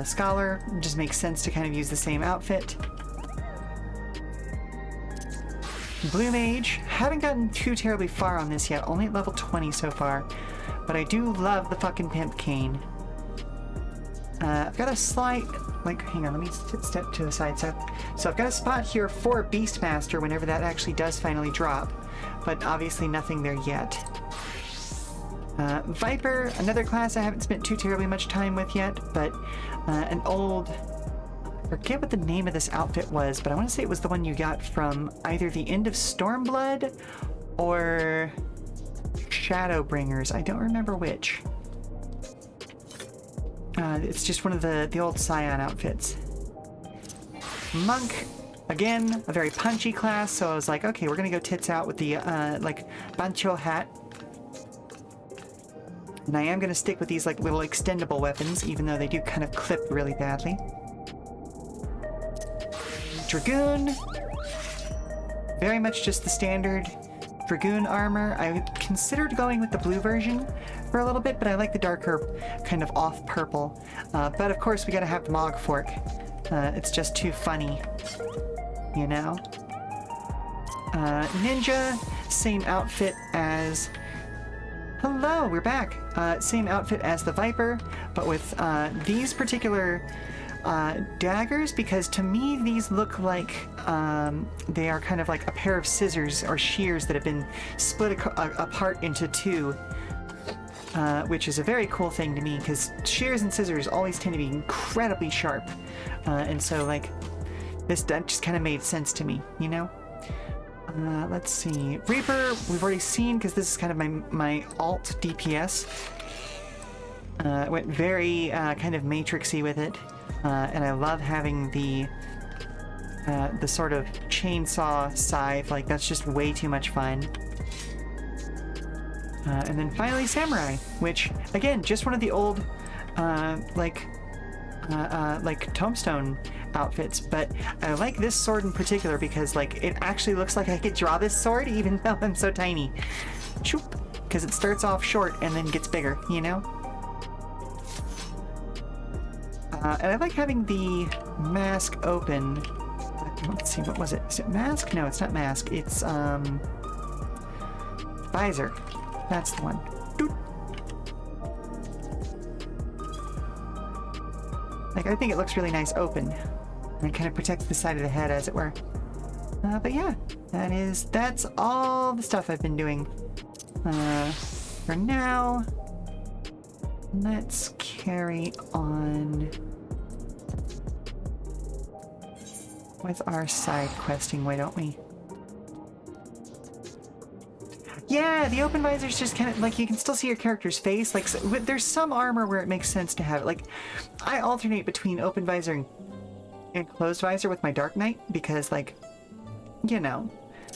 scholar. It just makes sense to kind of use the same outfit. Blue Mage. Haven't gotten too terribly far on this yet. Only at level 20 so far. But I do love the fucking pimp cane. I've got a slight... Like, hang on, let me step to the side. So I've got a spot here for Beastmaster whenever that actually does finally drop. But obviously nothing there yet. Viper, another class I haven't spent too terribly much time with yet, but an old... I forget what the name of this outfit was, but I want to say it was the one you got from either the End of Stormblood or Shadowbringers. I don't remember which. It's just one of the old Scion outfits. Monk, again, a very punchy class, so I was like, okay, we're gonna go tits out with the, like, bancho hat. And I am gonna stick with these, like, little extendable weapons, even though they do kind of clip really badly. Dragoon. Very much just the standard Dragoon armor. I considered going with the blue version for a little bit, but I like the darker kind of off purple. But of course we gotta have the Mog Fork. It's just too funny, you know? Ninja, same outfit as... Hello, we're back! Same outfit as the Viper, but with these particular daggers, because to me these look like they are kind of like a pair of scissors or shears that have been split apart into 2. Which is a very cool thing to me, because shears and scissors always tend to be incredibly sharp. And so, like, that just kind of made sense to me, you know? Let's see. Reaper, we've already seen, because this is kind of my alt DPS. Went very kind of matrixy with it. And I love having the sort of chainsaw scythe. Like, that's just way too much fun. And then finally Samurai, which, again, just one of the old, like Tombstone outfits, but I like this sword in particular because, like, it actually looks like I could draw this sword even though I'm so tiny. Choop! Because it starts off short and then gets bigger, you know? And I like having the mask open. Let's see, what was it? Is it mask? No, it's not mask. It's, visor. That's the one. Doot. Like, I think it looks really nice open. And it kind of protects the side of the head, as it were. But yeah, that's all the stuff I've been doing. For now, let's carry on with our side questing, why don't we? Yeah, the open visor's just kind of, like, you can still see your character's face. Like, so, there's some armor where it makes sense to have it. Like, I alternate between open visor and closed visor with my Dark Knight because, like, you know,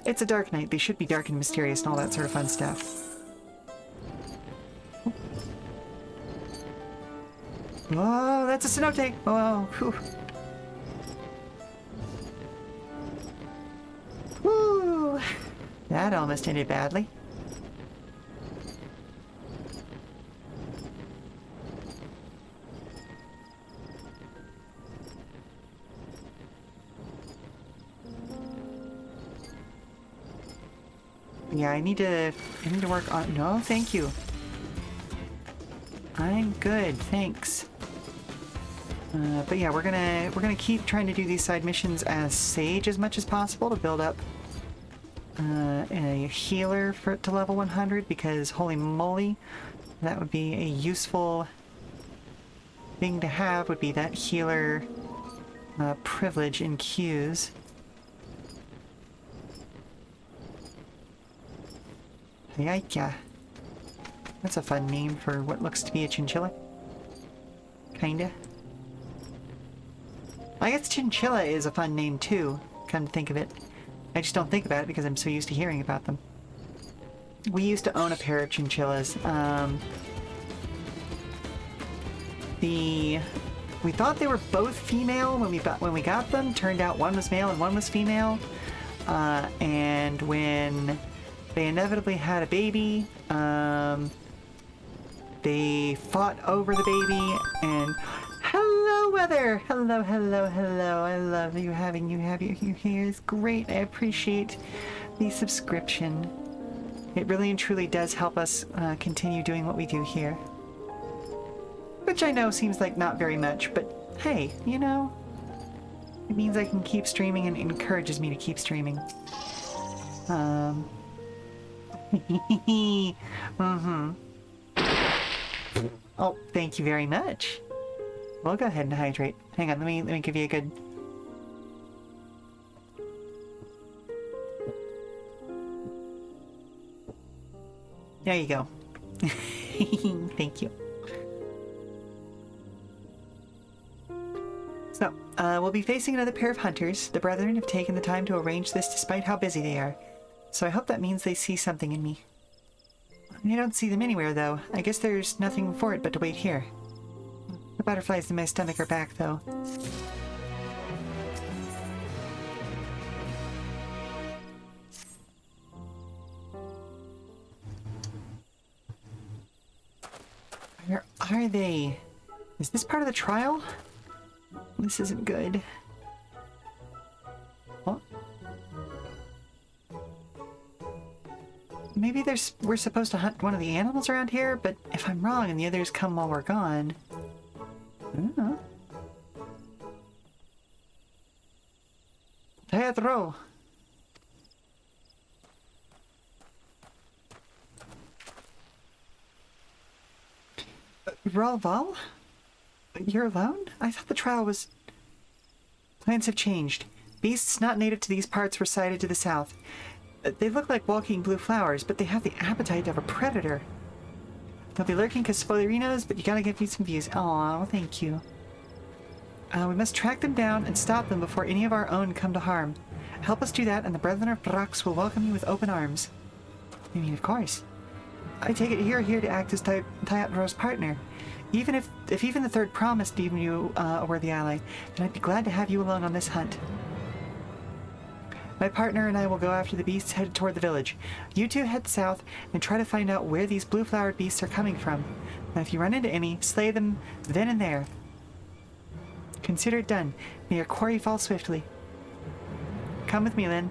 it's a Dark Knight. They should be dark and mysterious and all that sort of fun stuff. Oh, that's a cenote! Oh, whew. Woo! That almost ended badly. Yeah, I need to work on... No, thank you. I'm good, thanks. But yeah, we're gonna keep trying to do these side missions as sage as much as possible to build up a healer to level 100, because holy moly, that would be a useful thing to have, would be that healer privilege in queues. Yikes. That's a fun name for what looks to be a chinchilla. Kinda. I guess chinchilla is a fun name too, come to think of it. I just don't think about it because I'm so used to hearing about them. We used to own a pair of chinchillas. We thought they were both female when we got them. Turned out one was male and one was female. And when they inevitably had a baby, they fought over the baby. And hello, weather. Hello, hello, hello. I love you having you here. It's great. I appreciate the subscription. It really and truly does help us continue doing what we do here. Which I know seems like not very much, but hey, you know, it means I can keep streaming and encourages me to keep streaming. Oh, thank you very much. We'll go ahead and hydrate. Hang on, let me give you a good... There you go. Thank you. So, we'll be facing another pair of hunters. The Brethren have taken the time to arrange this despite how busy they are. So I hope that means they see something in me. I don't see them anywhere, though. I guess there's nothing for it but to wait here. The butterflies in my stomach are back, though. Where are they? Is this part of the trial? This isn't good. What? Maybe we're supposed to hunt one of the animals around here, but if I'm wrong and the others come while we're gone... I don't know. Teatro! Ralval? You're alone? I thought the trial was... Plans have changed. Beasts not native to these parts were sighted to the south. They look like walking blue flowers, but they have the appetite of a predator. They'll be lurking because spoilerinos, but you gotta give me some views. Aw, thank you. We must track them down and stop them before any of our own come to harm. Help us do that, and the Brethren of Brax will welcome you with open arms. I mean, of course. I take it you're here to act as Teatro's partner. Even if even the Third Promise deemed you a worthy ally, then I'd be glad to have you along on this hunt. My partner and I will go after the beasts headed toward the village. You two head south and try to find out where these blue-flowered beasts are coming from. And if you run into any, slay them then and there. Consider it done. May your quarry fall swiftly. Come with me, Lynn.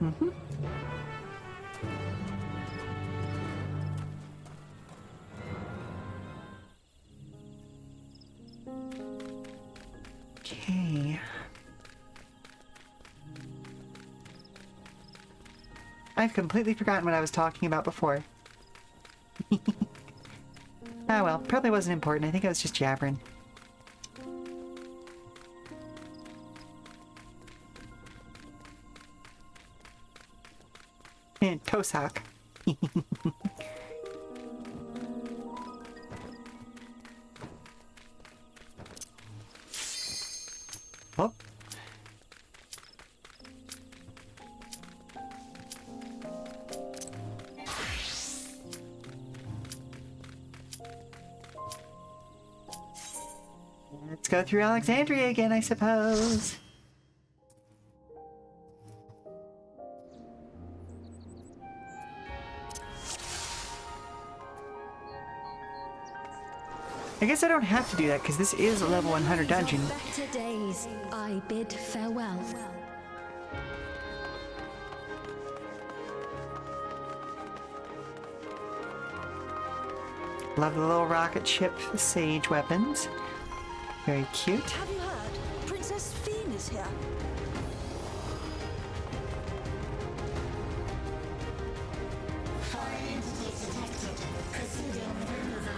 Mm-hmm. Okay. I've completely forgotten what I was talking about before. Ah well, probably wasn't important. I think I was just jabbering. Tosak. Oh. Let's go through Alexandria again, I suppose. I guess I don't have to do that because this is a level 100 dungeon. Better days, I bid farewell. Love the little rocket ship sage weapons. Very cute. Have you heard? Princess Fiend is here. Foreign entities detected. Proceeding with removal.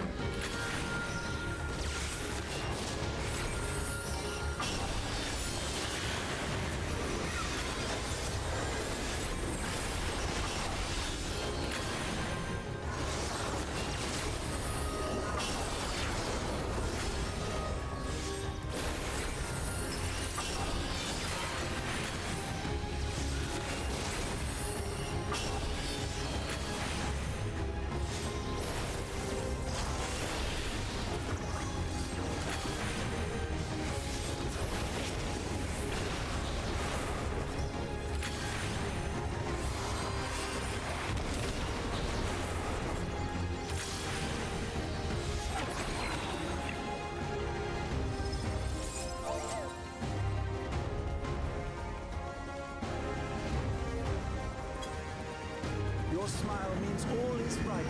Your smile means all is right.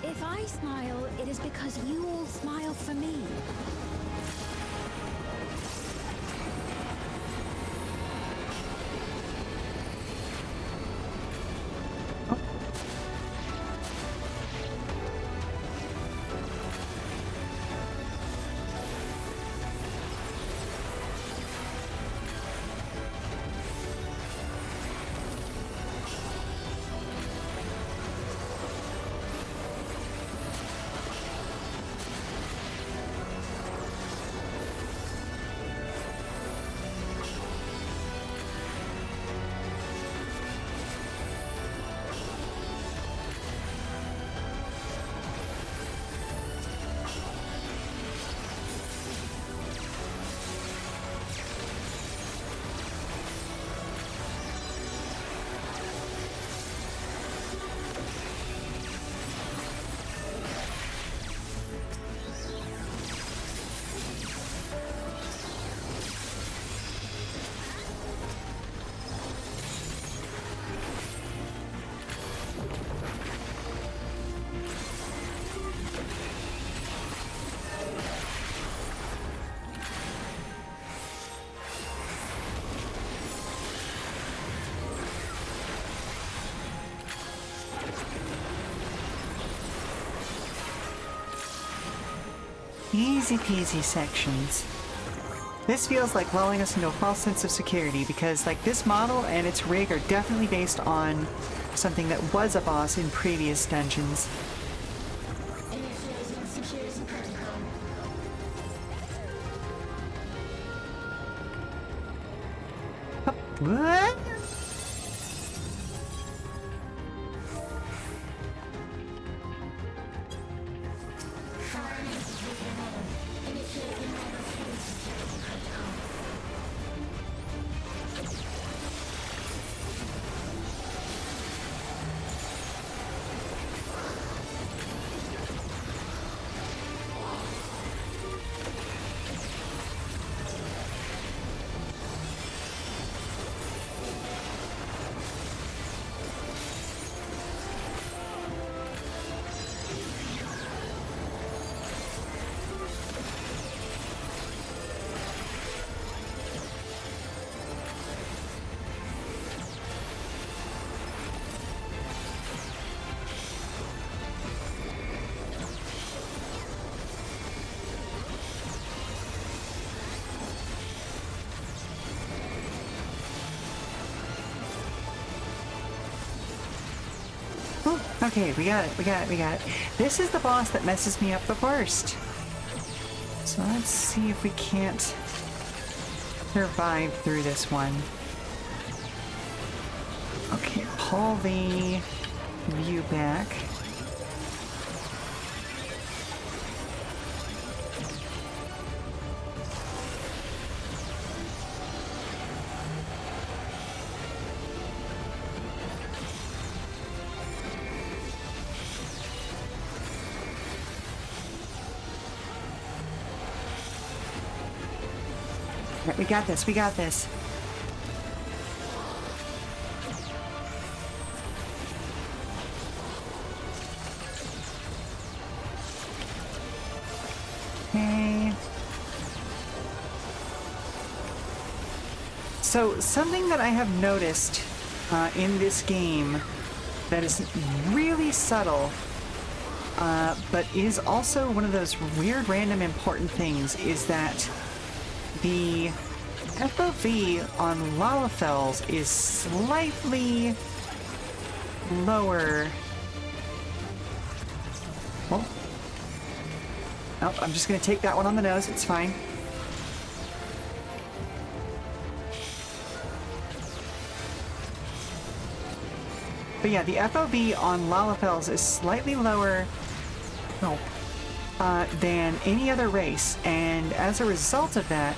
If I smile, it is because you all smile for me. Easy peasy sections. This feels like lulling us into a false sense of security because like this model and its rig are definitely based on something that was a boss in previous dungeons. Initiating security protocol. What? Okay, we got it. This is the boss that messes me up the worst. So let's see if we can't survive through this one. Okay, pull the view back. We got this, we got this. So something that I have noticed in this game that is really subtle, but is also one of those weird random important things, is that the FOV on Lalafels is slightly lower. Oh. Oh, I'm just gonna take that one on the nose, it's fine. But yeah, the FOV on Lalafels is slightly lower than any other race, and as a result of that,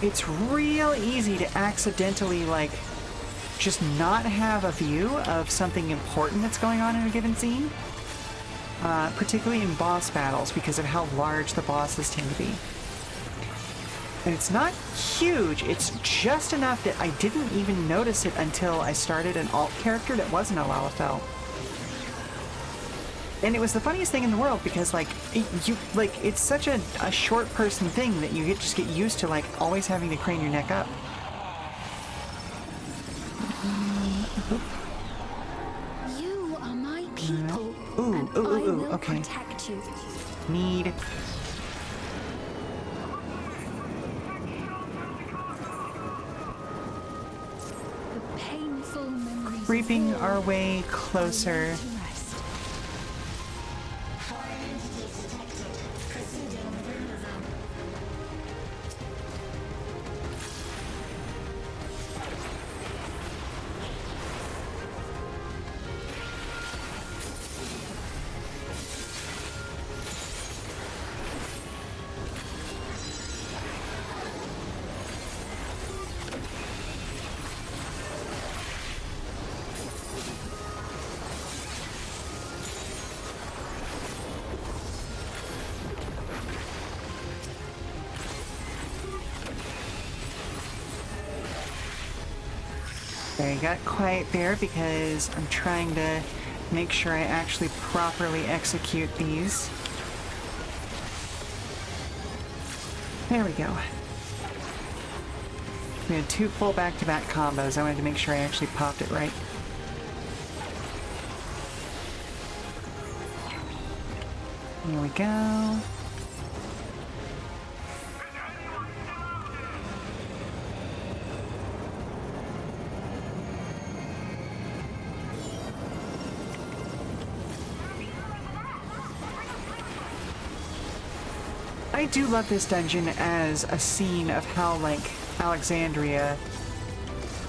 it's real easy to accidentally, like, just not have a view of something important that's going on in a given scene. Particularly in boss battles, because of how large the bosses tend to be. And it's not huge, it's just enough that I didn't even notice it until I started an alt character that wasn't a Lalafell. And it was the funniest thing in the world, because it's such a short person thing that you just get used to, like, always having to crane your neck up. You are my people. Ooh, okay. Protect you. Need. The painful memories. Creeping our way closer. I got quiet there because I'm trying to make sure I actually properly execute these. There we go. We had 2 full back-to-back combos. I wanted to make sure I actually popped it right. Here we go. I do love this dungeon as a scene of how, like, Alexandria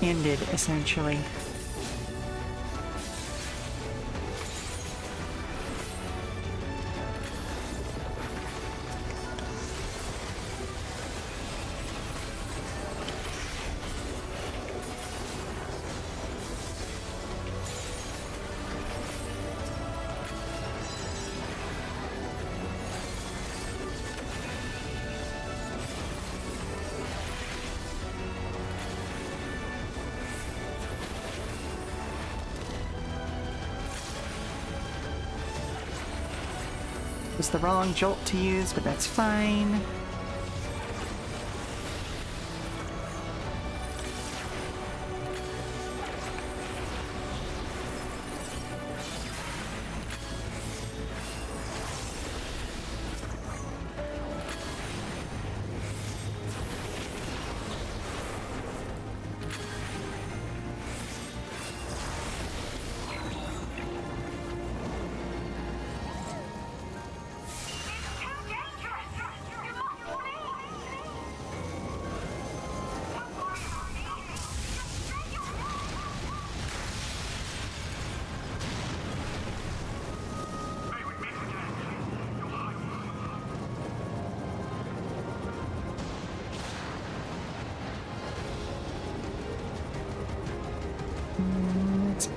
ended, essentially. Was the wrong jolt to use, but that's fine.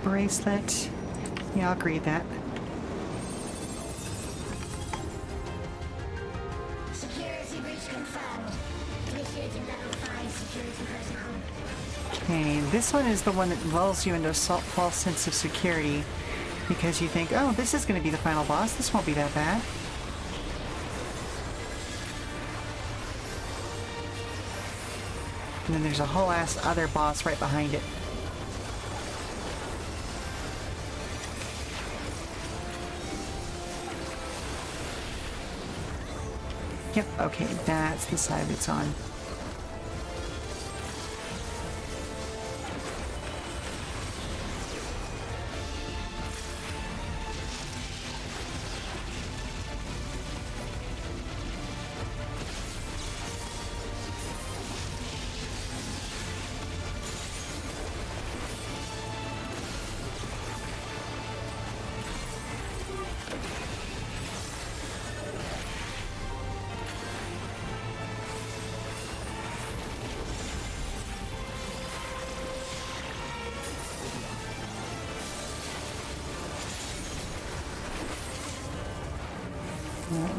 Bracelet. Yeah, I'll agree with that. Security breach confirmed. Initiating level 5 security protocol. Okay, this one is the one that lulls you into a false sense of security because you think, oh, this is going to be the final boss. This won't be that bad. And then there's a whole ass other boss right behind it. Yep, okay, that's the side it's on.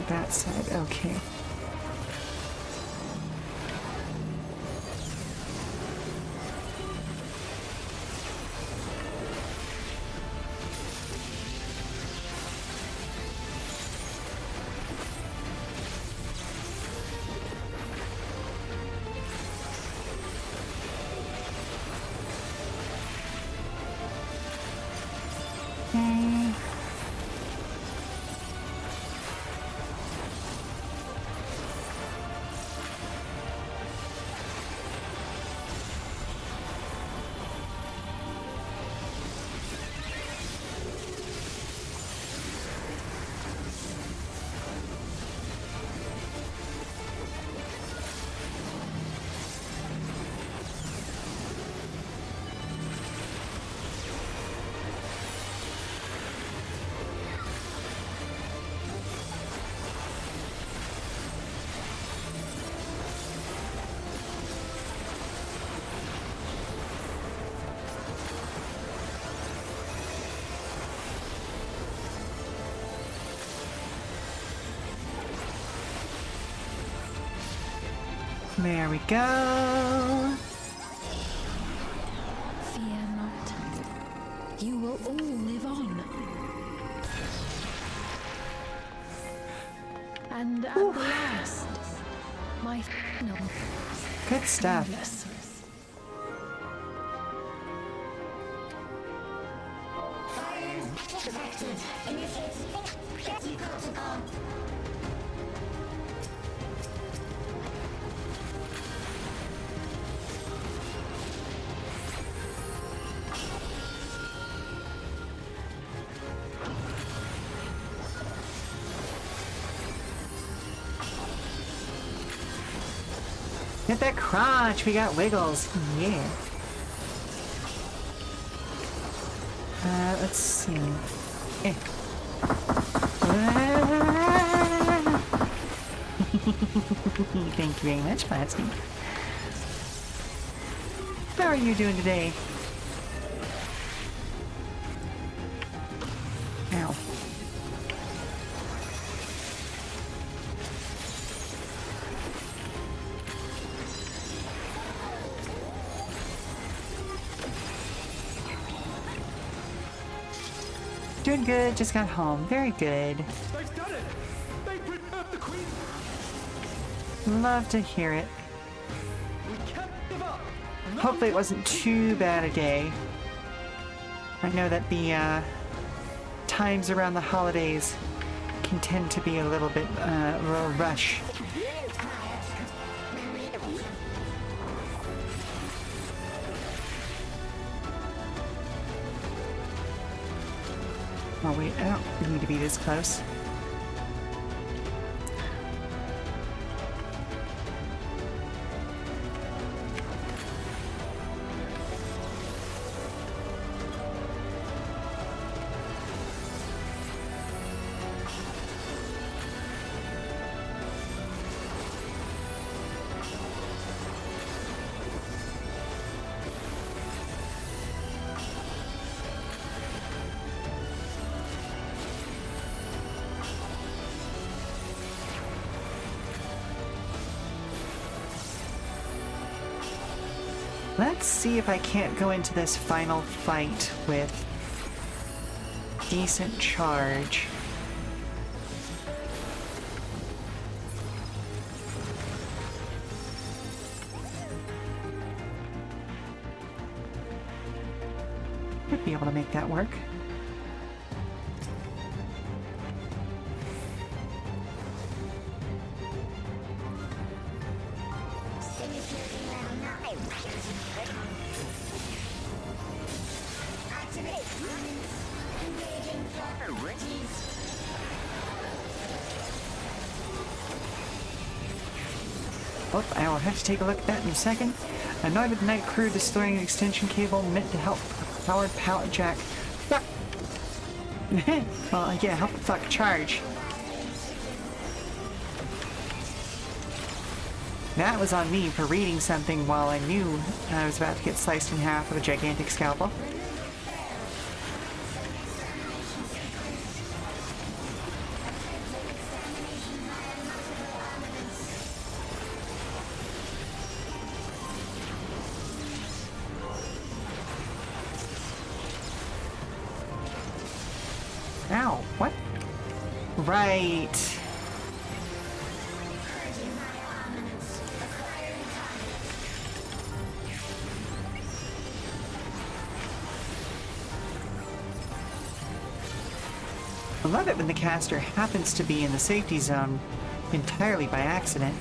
That side, okay. There we go. Fear not. You will all live on. And at the last, my final. Good stuff. Endless. Fire detected. Initiate protocol. Get that crotch, we got wiggles. Yeah. Let's see. Eh. Thank you very much, Platsky. How are you doing today? Ow. Doing good, just got home. Very good. They've done it! They've prepared the Queen! Love to hear it. We can't give up! Hopefully it wasn't too bad a day. I know that the times around the holidays can tend to be a little bit rush. Oh wait, I don't need to be this close. Let's see if I can't go into this final fight with decent charge. be able to make that work. Oh, I will have to take a look at that in a second. Annoyed with the night crew destroying an extension cable meant to help a powered pallet jack. Fuck! Well, yeah, help the fuck charge. That was on me for reading something while I knew I was about to get sliced in half with a gigantic scalpel. Ow, what? Right. I love it when the caster happens to be in the safety zone entirely by accident.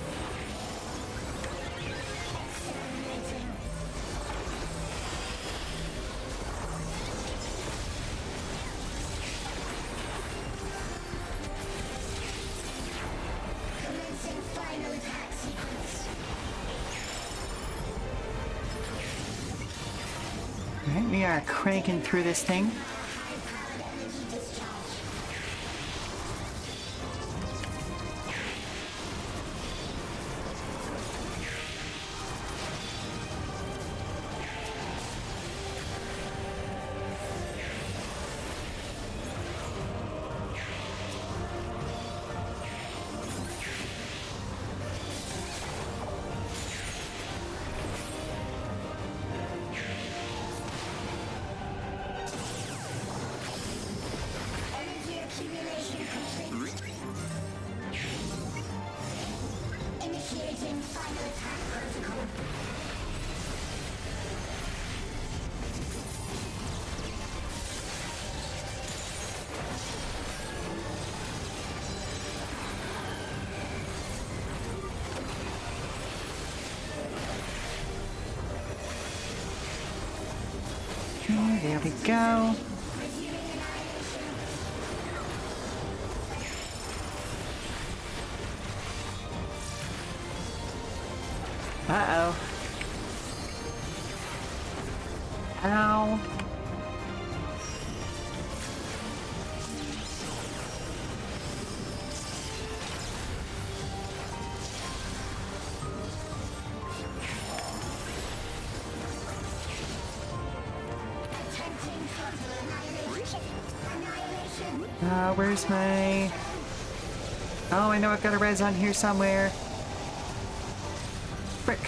Alright, we are cranking through this thing. There we go. Uh-oh. Ow. Where's my... Oh, I know I've got a res on here somewhere. Frick.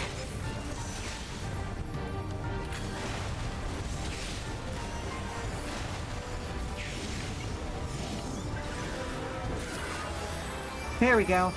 There we go.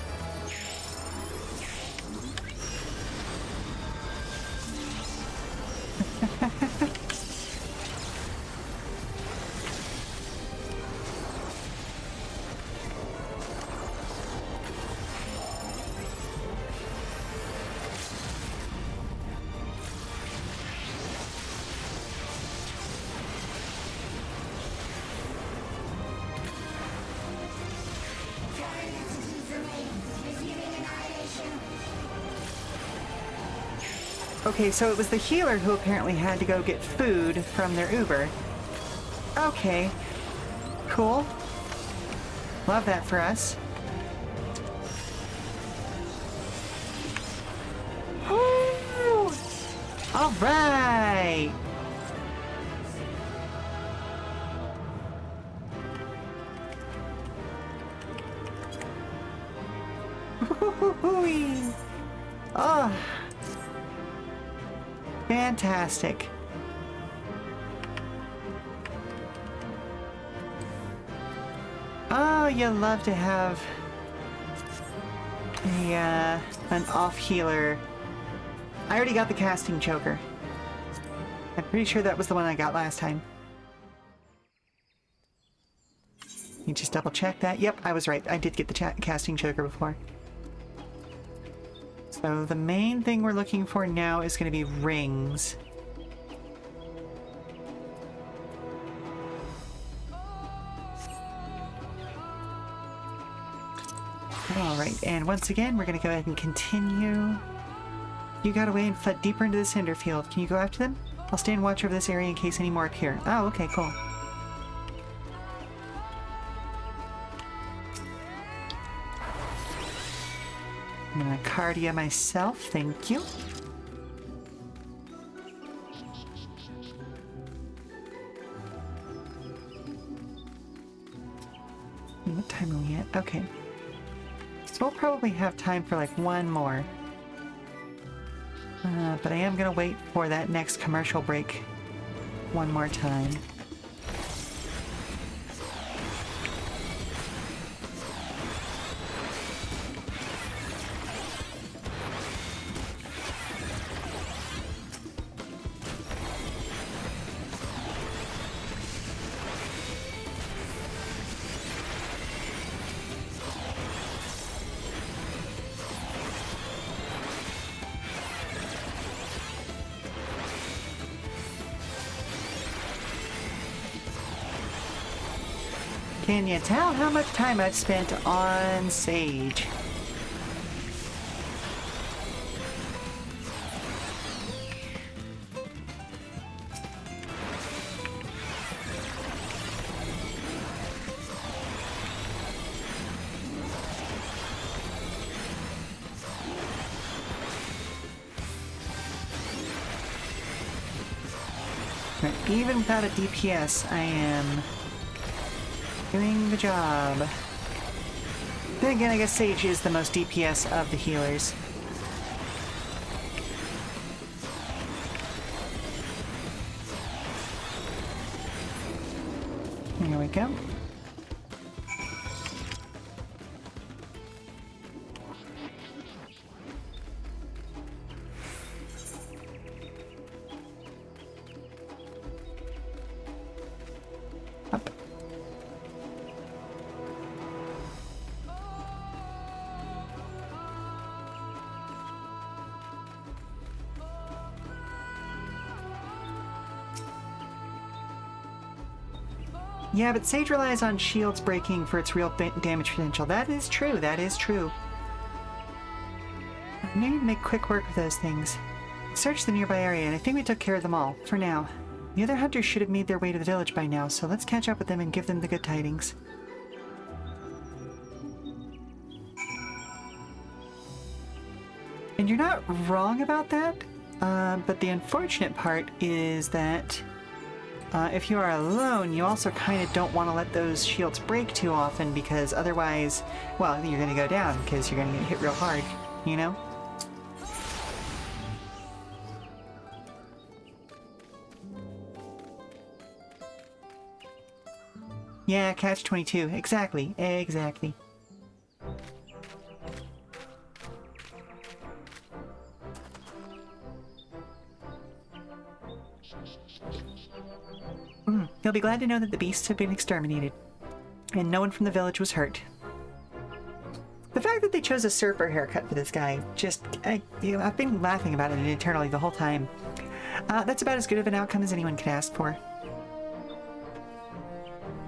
Okay, so it was the healer who apparently had to go get food from their Uber. Okay. Cool. Love that for us. Woo! All right! Woo-hoo-hoo-hoo-wee. Oh! Fantastic. Oh, you love to have a, an off healer. I already got the casting choker. I'm pretty sure that was the one I got last time. You just double check that. Yep, I was right. I did get the casting choker before. So the main thing we're looking for now is going to be rings. Alright, and once again, we're going to go ahead and continue. You got away and fled deeper into the cinder field. Can you go after them? I'll stay and watch over this area in case any more appear. Oh, okay, cool. I'm gonna cardia myself, thank you. What time are we at? Okay. So we'll probably have time for like one more. But I am gonna wait for that next commercial break one more time. Can you tell how much time I've spent on Sage? Even without a DPS, I am doing the job. Then again, I guess Sage is the most DPS of the healers. There we go. Up. Yeah, but Sage relies on shields breaking for its real damage potential. That is true, that is true. I need to make quick work of those things. Search the nearby area, and I think we took care of them all, for now. The other hunters should have made their way to the village by now, so let's catch up with them and give them the good tidings. And you're not wrong about that, but the unfortunate part is that if you are alone, you also kind of don't want to let those shields break too often, because otherwise, well, you're going to go down because you're going to get hit real hard, you know? Yeah, catch-22. Exactly. Exactly. You'll be glad to know that the beasts have been exterminated, and no one from the village was hurt. The fact that they chose a surfer haircut for this guy, just, I've been laughing about it internally the whole time. That's about as good of an outcome as anyone could ask for.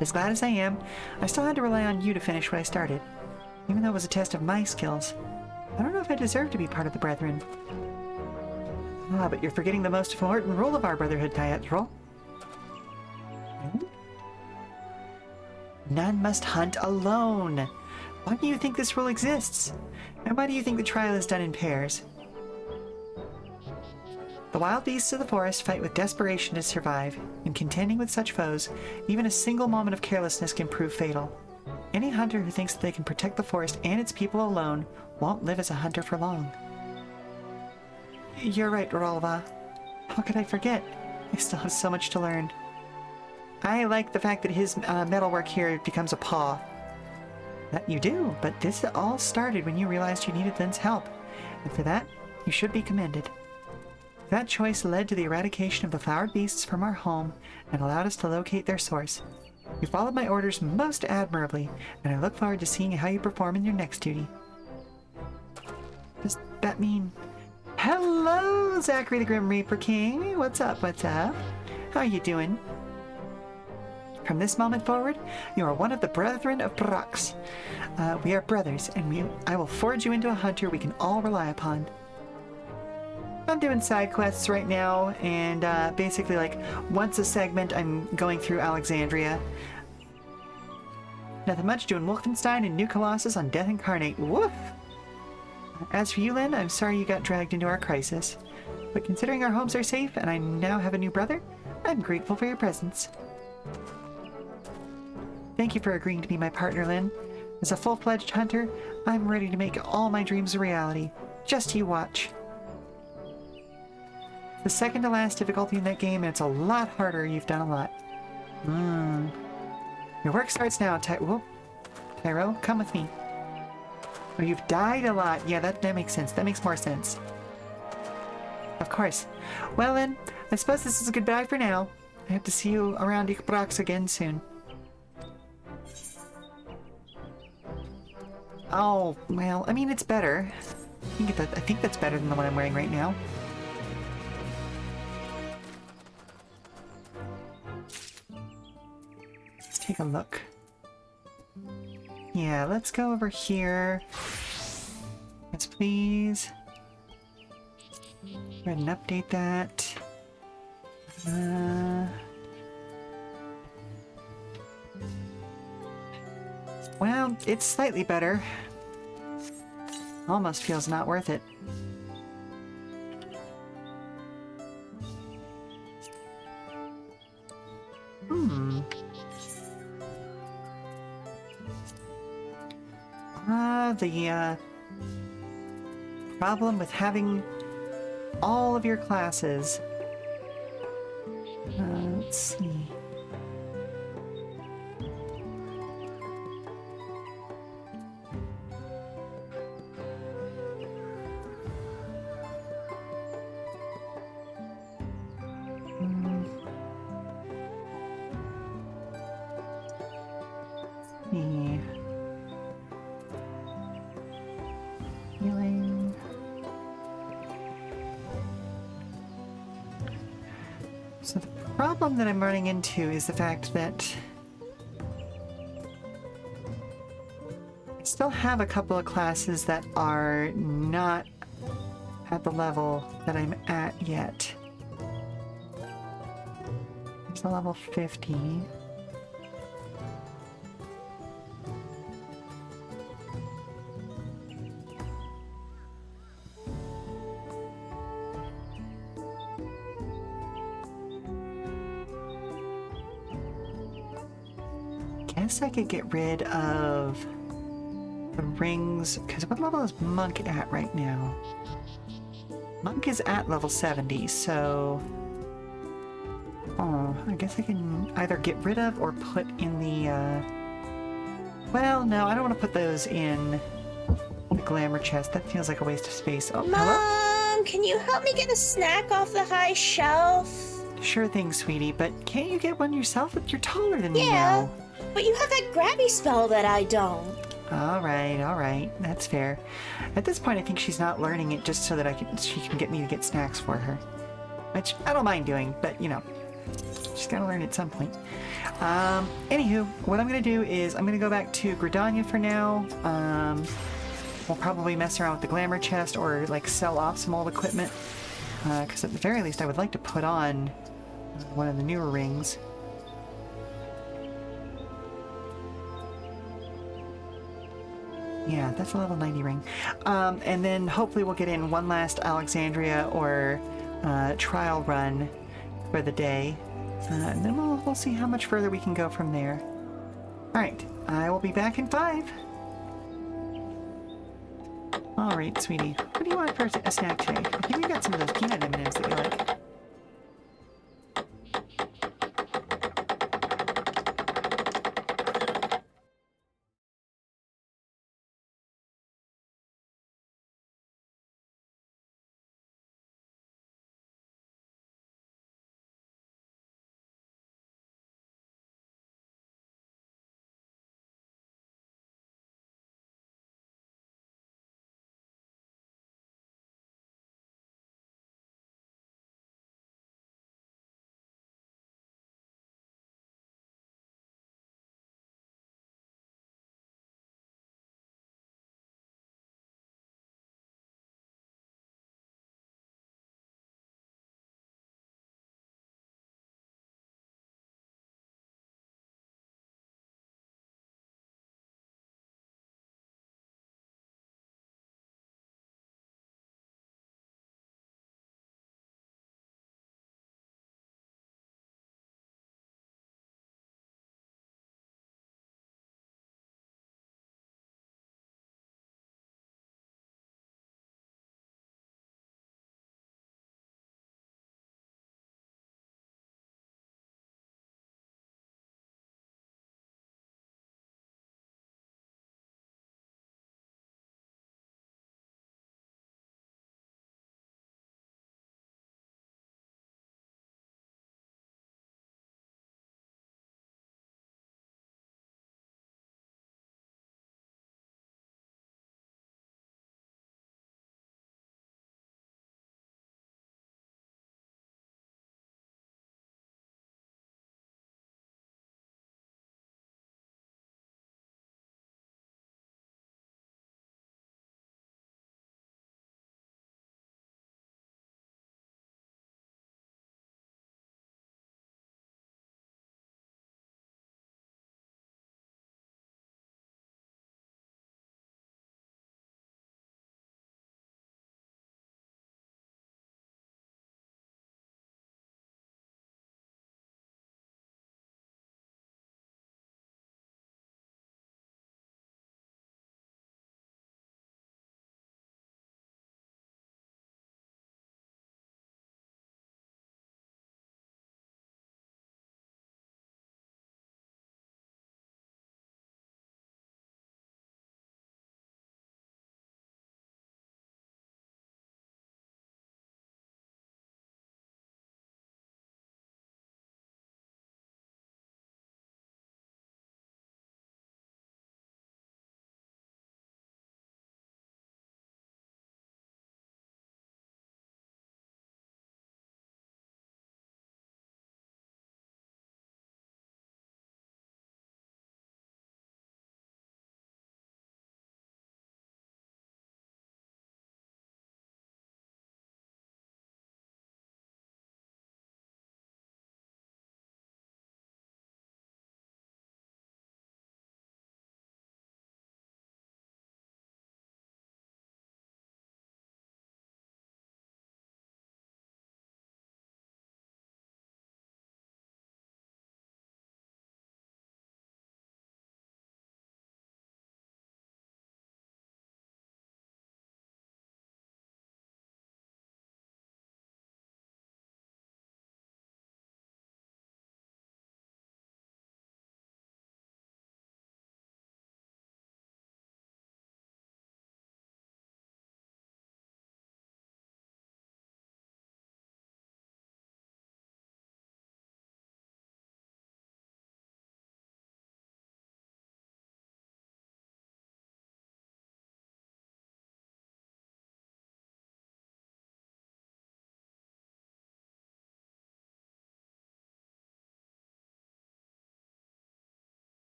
As glad as I am, I still had to rely on you to finish what I started. Even though it was a test of my skills, I don't know if I deserve to be part of the Brethren. But you're forgetting the most important rule of our Brotherhood, Tyatrol. None must hunt alone. Why do you think this rule exists? And why do you think the trial is done in pairs? The wild beasts of the forest fight with desperation to survive. In contending with such foes, even a single moment of carelessness can prove fatal. Any hunter who thinks that they can protect the forest and its people alone won't live as a hunter for long. You're right, Rolva. How could I forget? I still have so much to learn. I like the fact that his metalwork here becomes a paw. That you do, but this all started when you realized you needed Lynn's help, and for that, you should be commended. That choice led to the eradication of the flowered beasts from our home and allowed us to locate their source. You followed my orders most admirably, and I look forward to seeing how you perform in your next duty. Does that mean... Hello, Zachary the Grim Reaper King! What's up, what's up? How are you doing? From this moment forward, you are one of the Brethren of Brox. We are brothers, and I will forge you into a hunter we can all rely upon. I'm doing side quests right now, and basically, like, once a segment, I'm going through Alexandria. Nothing much, doing Wolfenstein and New Colossus on Death Incarnate. Woof! As for you, Lynn, I'm sorry you got dragged into our crisis. But considering our homes are safe and I now have a new brother, I'm grateful for your presence. Thank you for agreeing to be my partner, Lynn. As a full-fledged hunter, I'm ready to make all my dreams a reality. Just you watch. The second to last difficulty in that game, and it's a lot harder. You've done a lot. Your work starts now, Tyro, come with me. Oh, you've died a lot. Yeah, that makes sense. That makes more sense. Of course. Well then, I suppose this is a goodbye for now. I hope to see you around Brox again soon. Oh, well, I mean, it's better. I think that's better than the one I'm wearing right now. Let's take a look. Yeah, let's go over here. Yes, please. Go ahead and update that. Well, it's slightly better. Almost feels not worth it. The problem with having all of your classes. Let's see. Healing. So the problem that I'm running into is the fact that I still have a couple of classes that are not at the level that I'm at yet. There's a level 50. Guess I could get rid of the rings, because what level is Monk at right now? Monk is at level 70, so... Oh, I guess I can either get rid of or put in the, Well, no, I don't want to put those in the glamour chest. That feels like a waste of space. Oh, Mom, hello? Can you help me get a snack off the high shelf? Sure thing, sweetie, but can't you get one yourself? You're taller than me now. But you have that grabby spell that I don't. All right, that's fair. At this point, I think she's not learning it just so that she can get me to get snacks for her. Which I don't mind doing, but you know, she's gotta learn at some point. Anywho, what I'm gonna do is I'm gonna go back to Gridania for now. We'll probably mess around with the glamour chest or like sell off some old equipment. Because at the very least, I would like to put on one of the newer rings. Yeah, that's a level 90 ring. And then hopefully we'll get in one last Alexandria or trial run for the day. And then we'll see how much further we can go from there. Alright, I will be back in 5. Alright, sweetie. What do you want for a snack today? I think we got some of those peanut M&Ms that you like.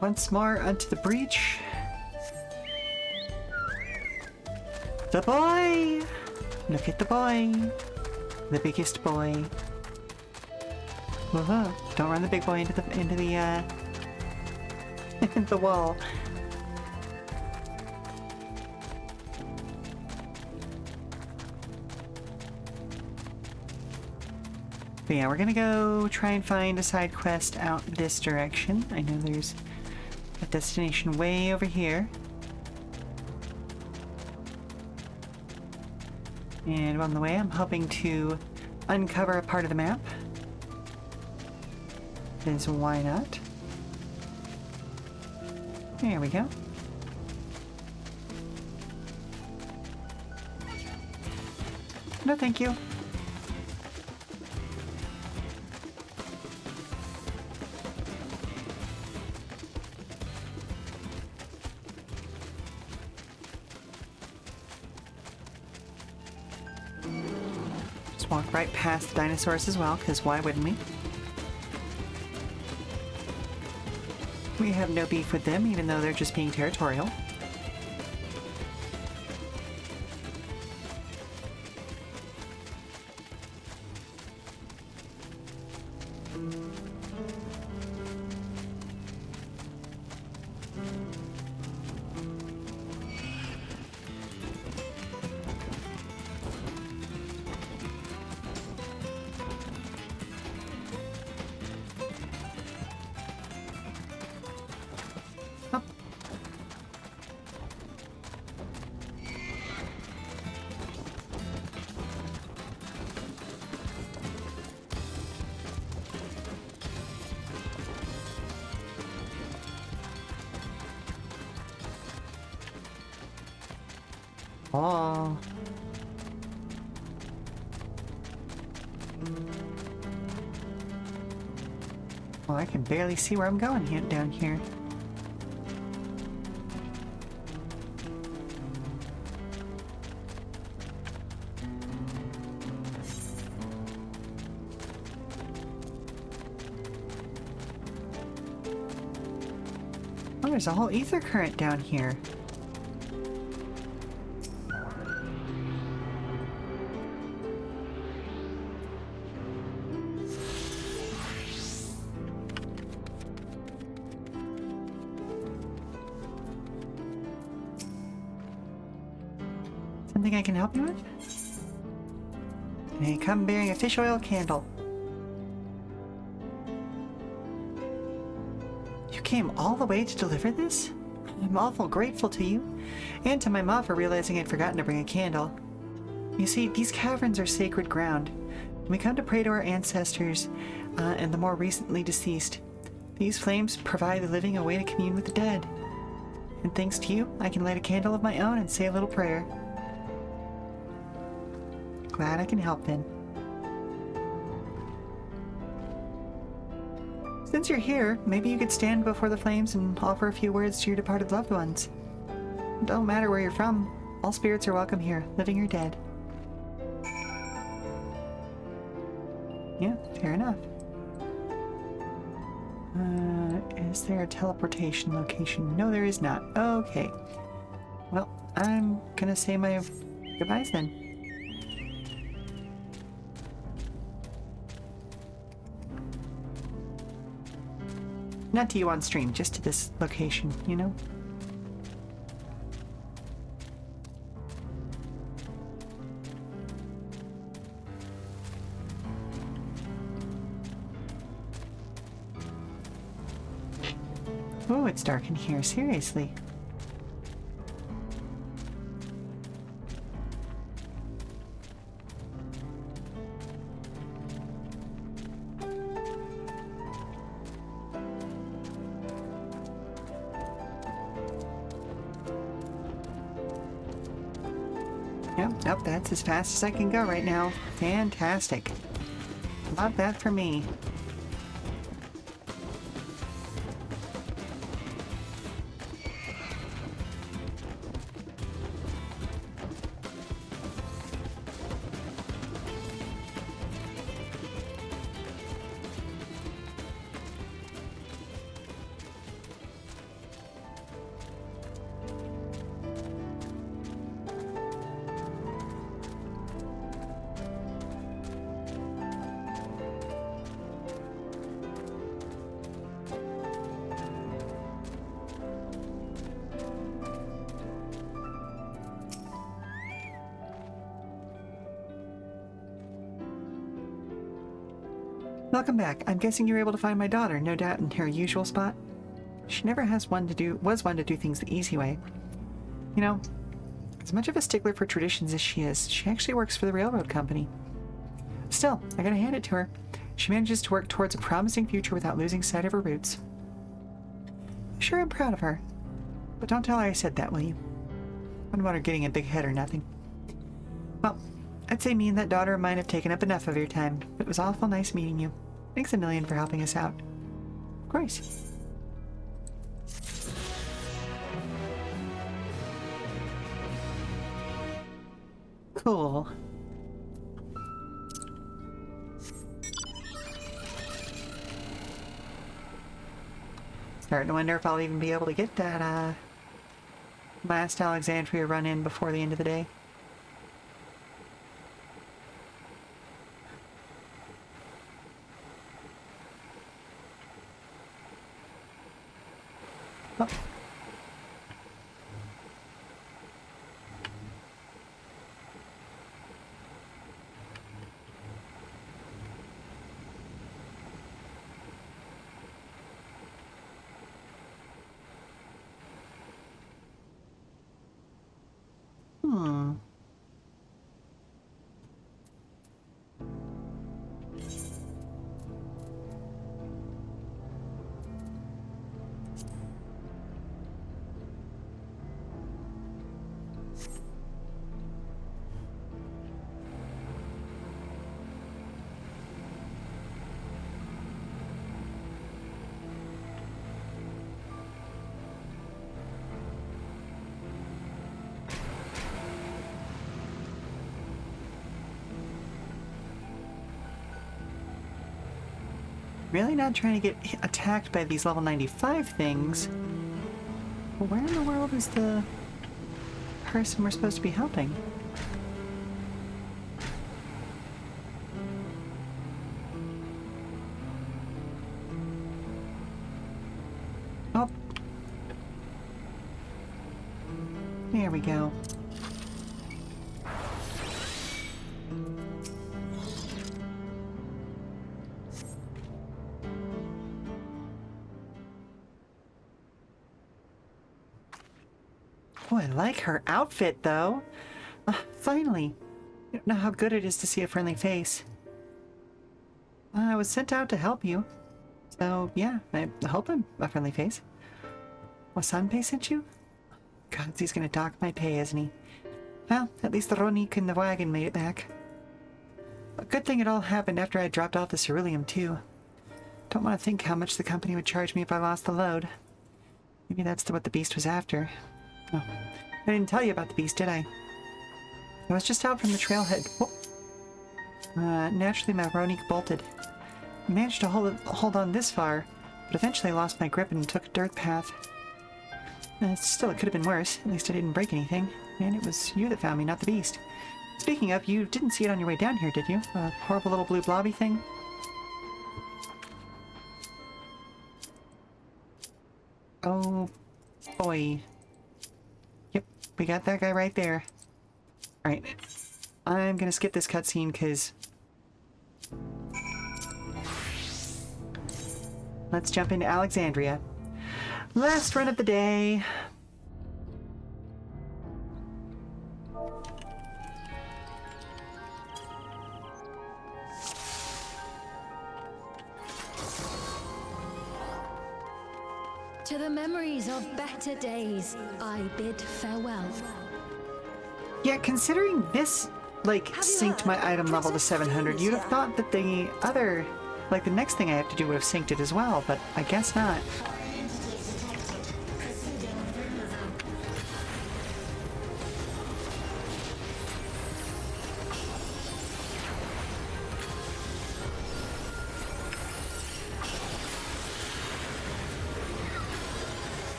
Once more unto the breach. The boy! Look at the boy. The biggest boy. Whoa, don't run the big boy into the the wall. But yeah, we're gonna go try and find a side quest out this direction. I know there's a destination way over here. And on the way, I'm hoping to uncover a part of the map. Because why not? There we go. No, thank you. Just walk right past the dinosaurs as well, because why wouldn't we? We have no beef with them, even though they're just being territorial. Oh. Well, I can barely see where I'm going here, down here. Oh, there's a whole ether current down here. Something I can help you with? Hey, come bearing a fish oil candle. You came all the way to deliver this? I'm awful grateful to you, and to my mom for realizing I'd forgotten to bring a candle. You see, these caverns are sacred ground. We come to pray to our ancestors, and the more recently deceased. These flames provide the living a way to commune with the dead. And thanks to you, I can light a candle of my own and say a little prayer. Glad I can help then. Since you're here, maybe you could stand before the flames and offer a few words to your departed loved ones. It don't matter where you're from, all spirits are welcome here, living or dead. Yeah, fair enough. Is there a teleportation location? No, there is not. Okay. Well, I'm gonna say my goodbyes then. Not to you on stream, just to this location, you know? Oh, it's dark in here, seriously. Yep, that's as fast as I can go right now. Fantastic. Love that for me. Welcome back. I'm guessing you were able to find my daughter, no doubt in her usual spot. She never was one to do things the easy way. You know, as much of a stickler for traditions as she is, she actually works for the railroad company. Still, I gotta hand it to her. She manages to work towards a promising future without losing sight of her roots. Sure, I'm proud of her. But don't tell her I said that, will you? I don't want her getting a big head or nothing. Well, I'd say me and that daughter of mine have taken up enough of your time, but it was awful nice meeting you. Thanks a million for helping us out. Of course. Cool. Starting to wonder if I'll even be able to get that last Alexandria run in before the end of the day. Oh. Really not trying to get attacked by these level 95 things. Well, where in the world is the person we're supposed to be helping? Oh. There we go. Oh, I like her outfit, though. Finally. You don't know how good it is to see a friendly face. I was sent out to help you. So, yeah, I hope I'm a friendly face. Wasanpe sent you? God, he's gonna dock my pay, isn't he? Well, at least the Ronik and the wagon made it back. A good thing it all happened after I dropped off the ceruleum, too. Don't want to think how much the company would charge me if I lost the load. Maybe that's what the beast was after. Oh, I didn't tell you about the beast, did I? I was just out from the trailhead. Naturally, my Ronik bolted. I managed to hold on this far, but eventually lost my grip and took a dirt path. Still, it could have been worse. At least I didn't break anything. And it was you that found me, not the beast. Speaking of, you didn't see it on your way down here, did you? A horrible little blue blobby thing? Oh, boy. Yep, we got that guy right there. Alright, I'm gonna skip this cutscene because... Let's jump into Alexandria. Last run of the day. To the memories of better days, I bid farewell. Yeah, considering this, like, synced my item level to 700, you'd have thought that the other, like, the next thing I have to do would have synced it as well, but I guess not.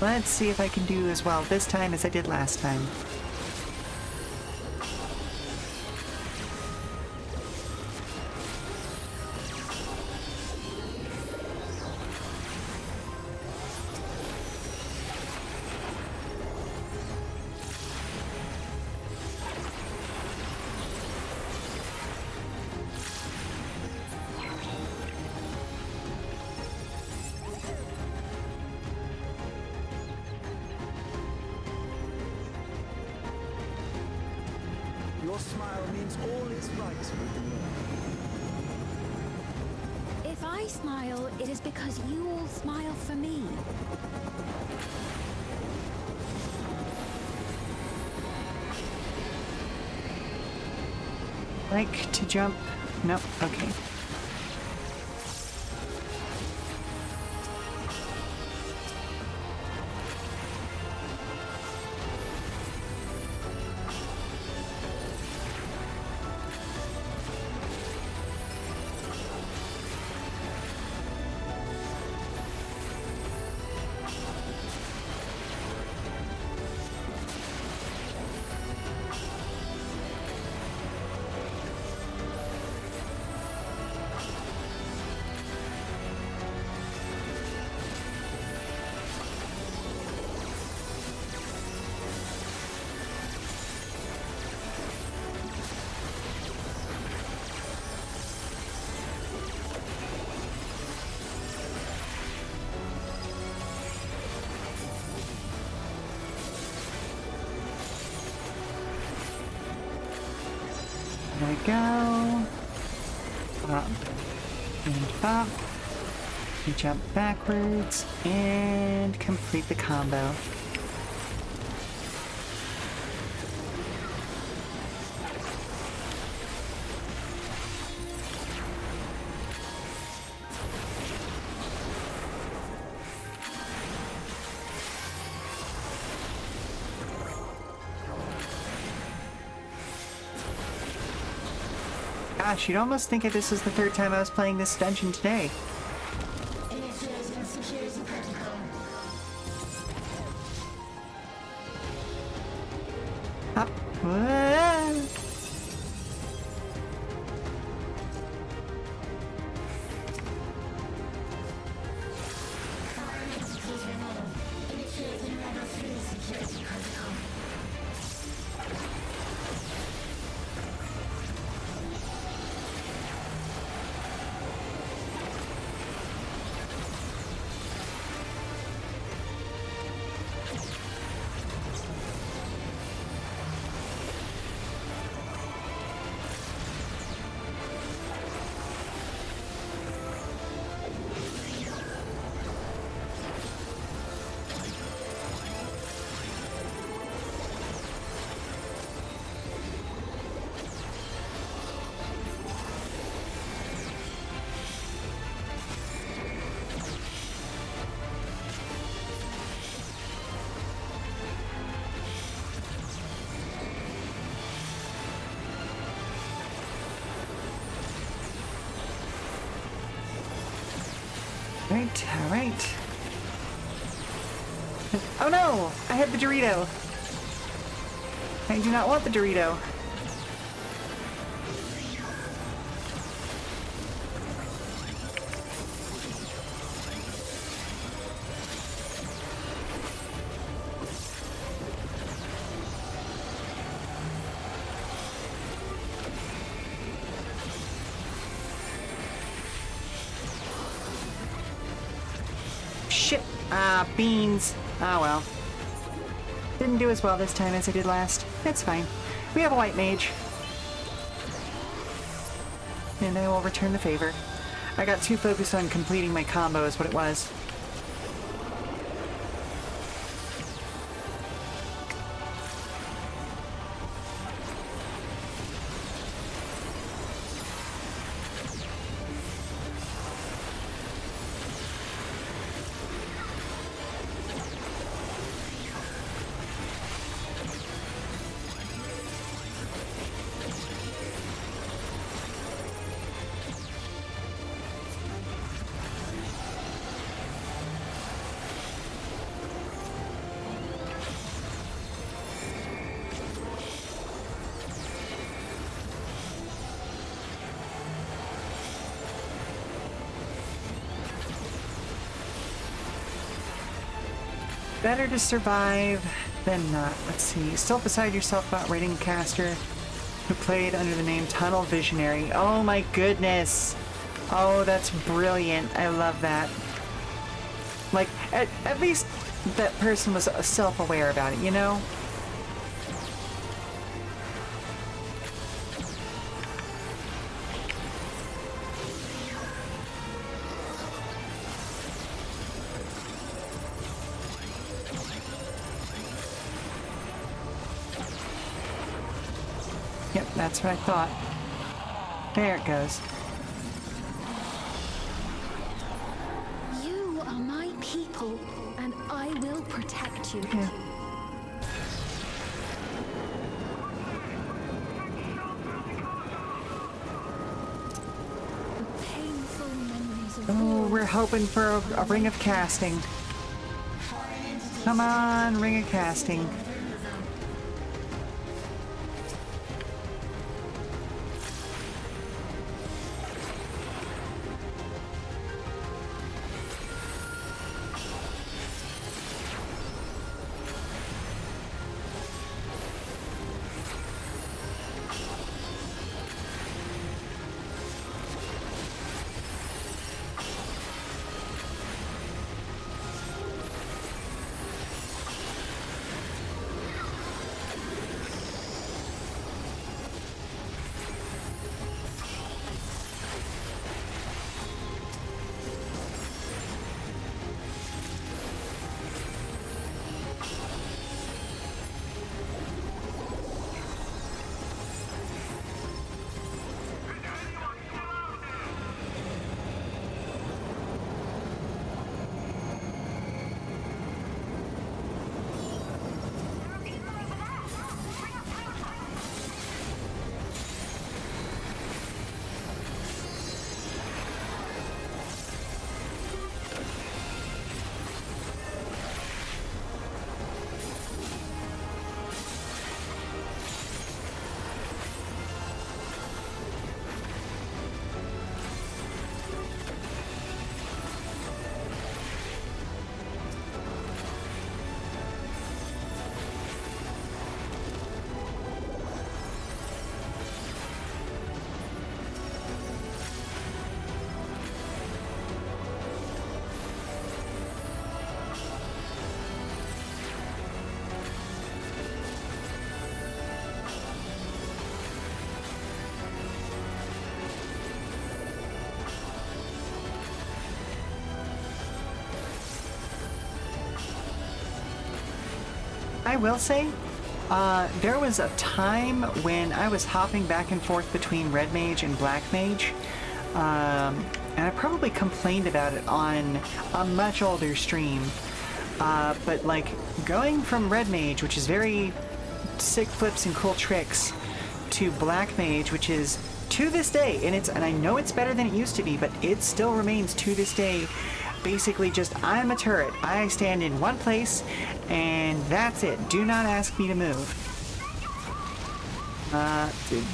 Let's see if I can do as well this time as I did last time. means all is right with the world. If I smile, it is because you all smile for me. Like to jump? Nope. Okay. There we go. Up and up. You jump backwards and complete the combo. Gosh, you'd almost think this was the third time I was playing this dungeon today. Initiating security protocol. Up. Whoa. Initiating level 3 security protocol. Right, alright. Oh no! I had the Dorito! I do not want the Dorito. Shit! Ah, beans. Ah, well. Didn't do as well this time as I did last. It's fine. We have a white mage. And I will return the favor. I got too focused on completing my combo is what it was. Better to survive than not. Let's see. Still beside yourself about rating a caster who played under the name Tunnel Visionary. Oh my goodness. Oh, that's brilliant. I love that. Like, at least that person was self-aware about it, you know? That's what I thought. There it goes. You are my people, and I will protect you. Yeah. The painful memories of Oh, we're hoping for a ring of casting. Come on, ring of casting. I will say, there was a time when I was hopping back and forth between Red Mage and Black Mage, and I probably complained about it on a much older stream, but like going from Red Mage, which is very sick flips and cool tricks, to Black Mage, which is to this day, and I know it's better than it used to be, but it still remains to this day basically just, I'm a turret. I stand in one place, and that's it. Do not ask me to move.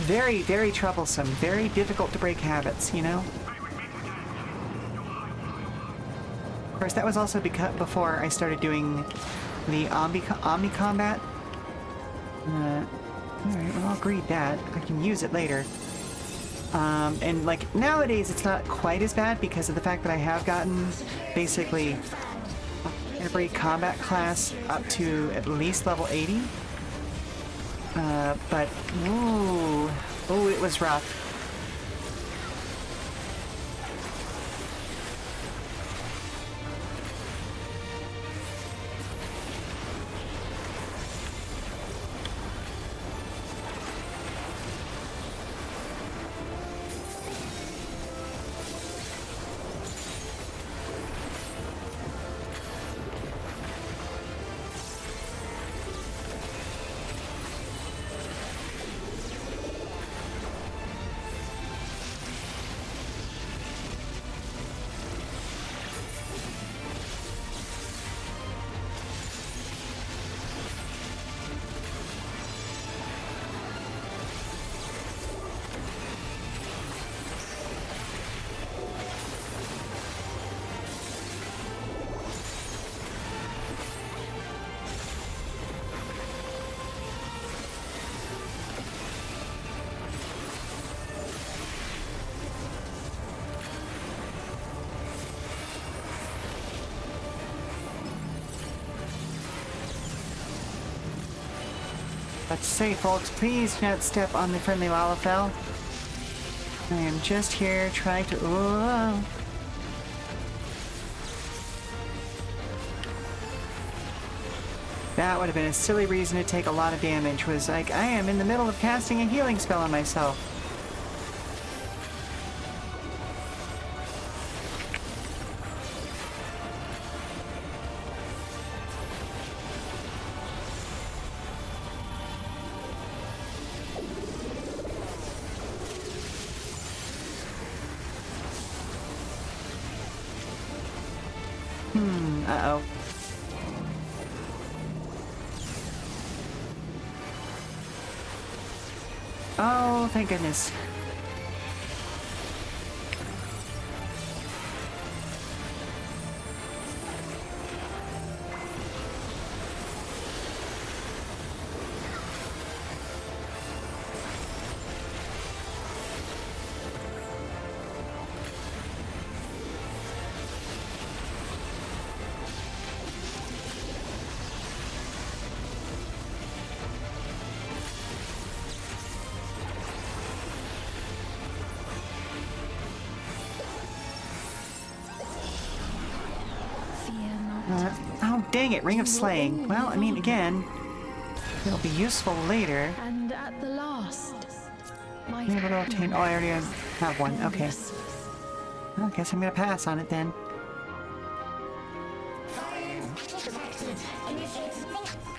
Very, very troublesome. Very difficult to break habits, you know? Of course, that was also before I started doing the Omni Combat. Alright, well, I'll greed that. I can use it later. And like nowadays it's not quite as bad because of the fact that I have gotten basically every combat class up to at least level 80. But ooh, it was rough. Let's say, folks, please do not step on the friendly Lalafell. I am just here trying to... Oh. That would have been a silly reason to take a lot of damage, was like, I am in the middle of casting a healing spell on myself. Uh-oh. Oh, thank goodness. Oh, dang it, Ring of Slaying. Well, I mean, again, it'll be useful later. And at the last, my Be able to obtain. Oh, I already have one. Okay. Well, I guess I'm gonna pass on it then. Fire detected. Initiate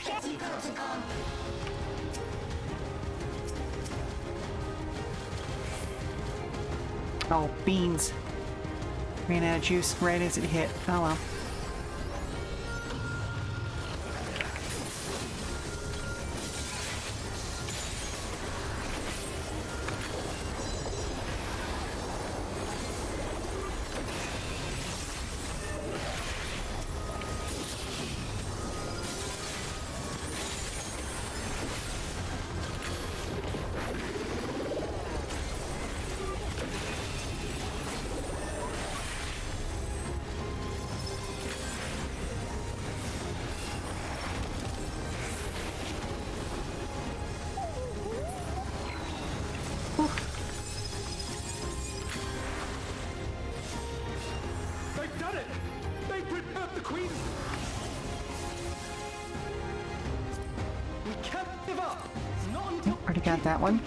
Getty protocol. Oh, beans. Ran out of juice right as it hit. Oh well. They've done it! They've prepared the Queen! We can't give up! Not until Already got that one.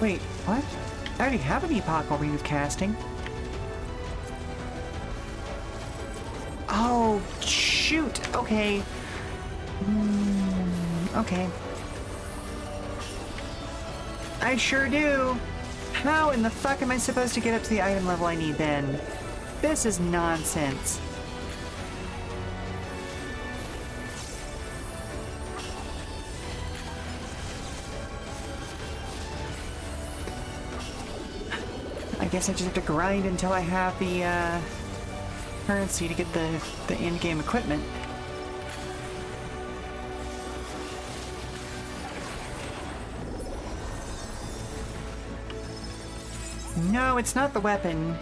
Wait, what? I already have an epochal ring of casting. Oh, shoot! Okay. Okay. I sure do! How in the fuck am I supposed to get up to the item level I need then? This is nonsense. I guess I just have to grind until I have the currency to get the in-game equipment. No, it's not the weapon.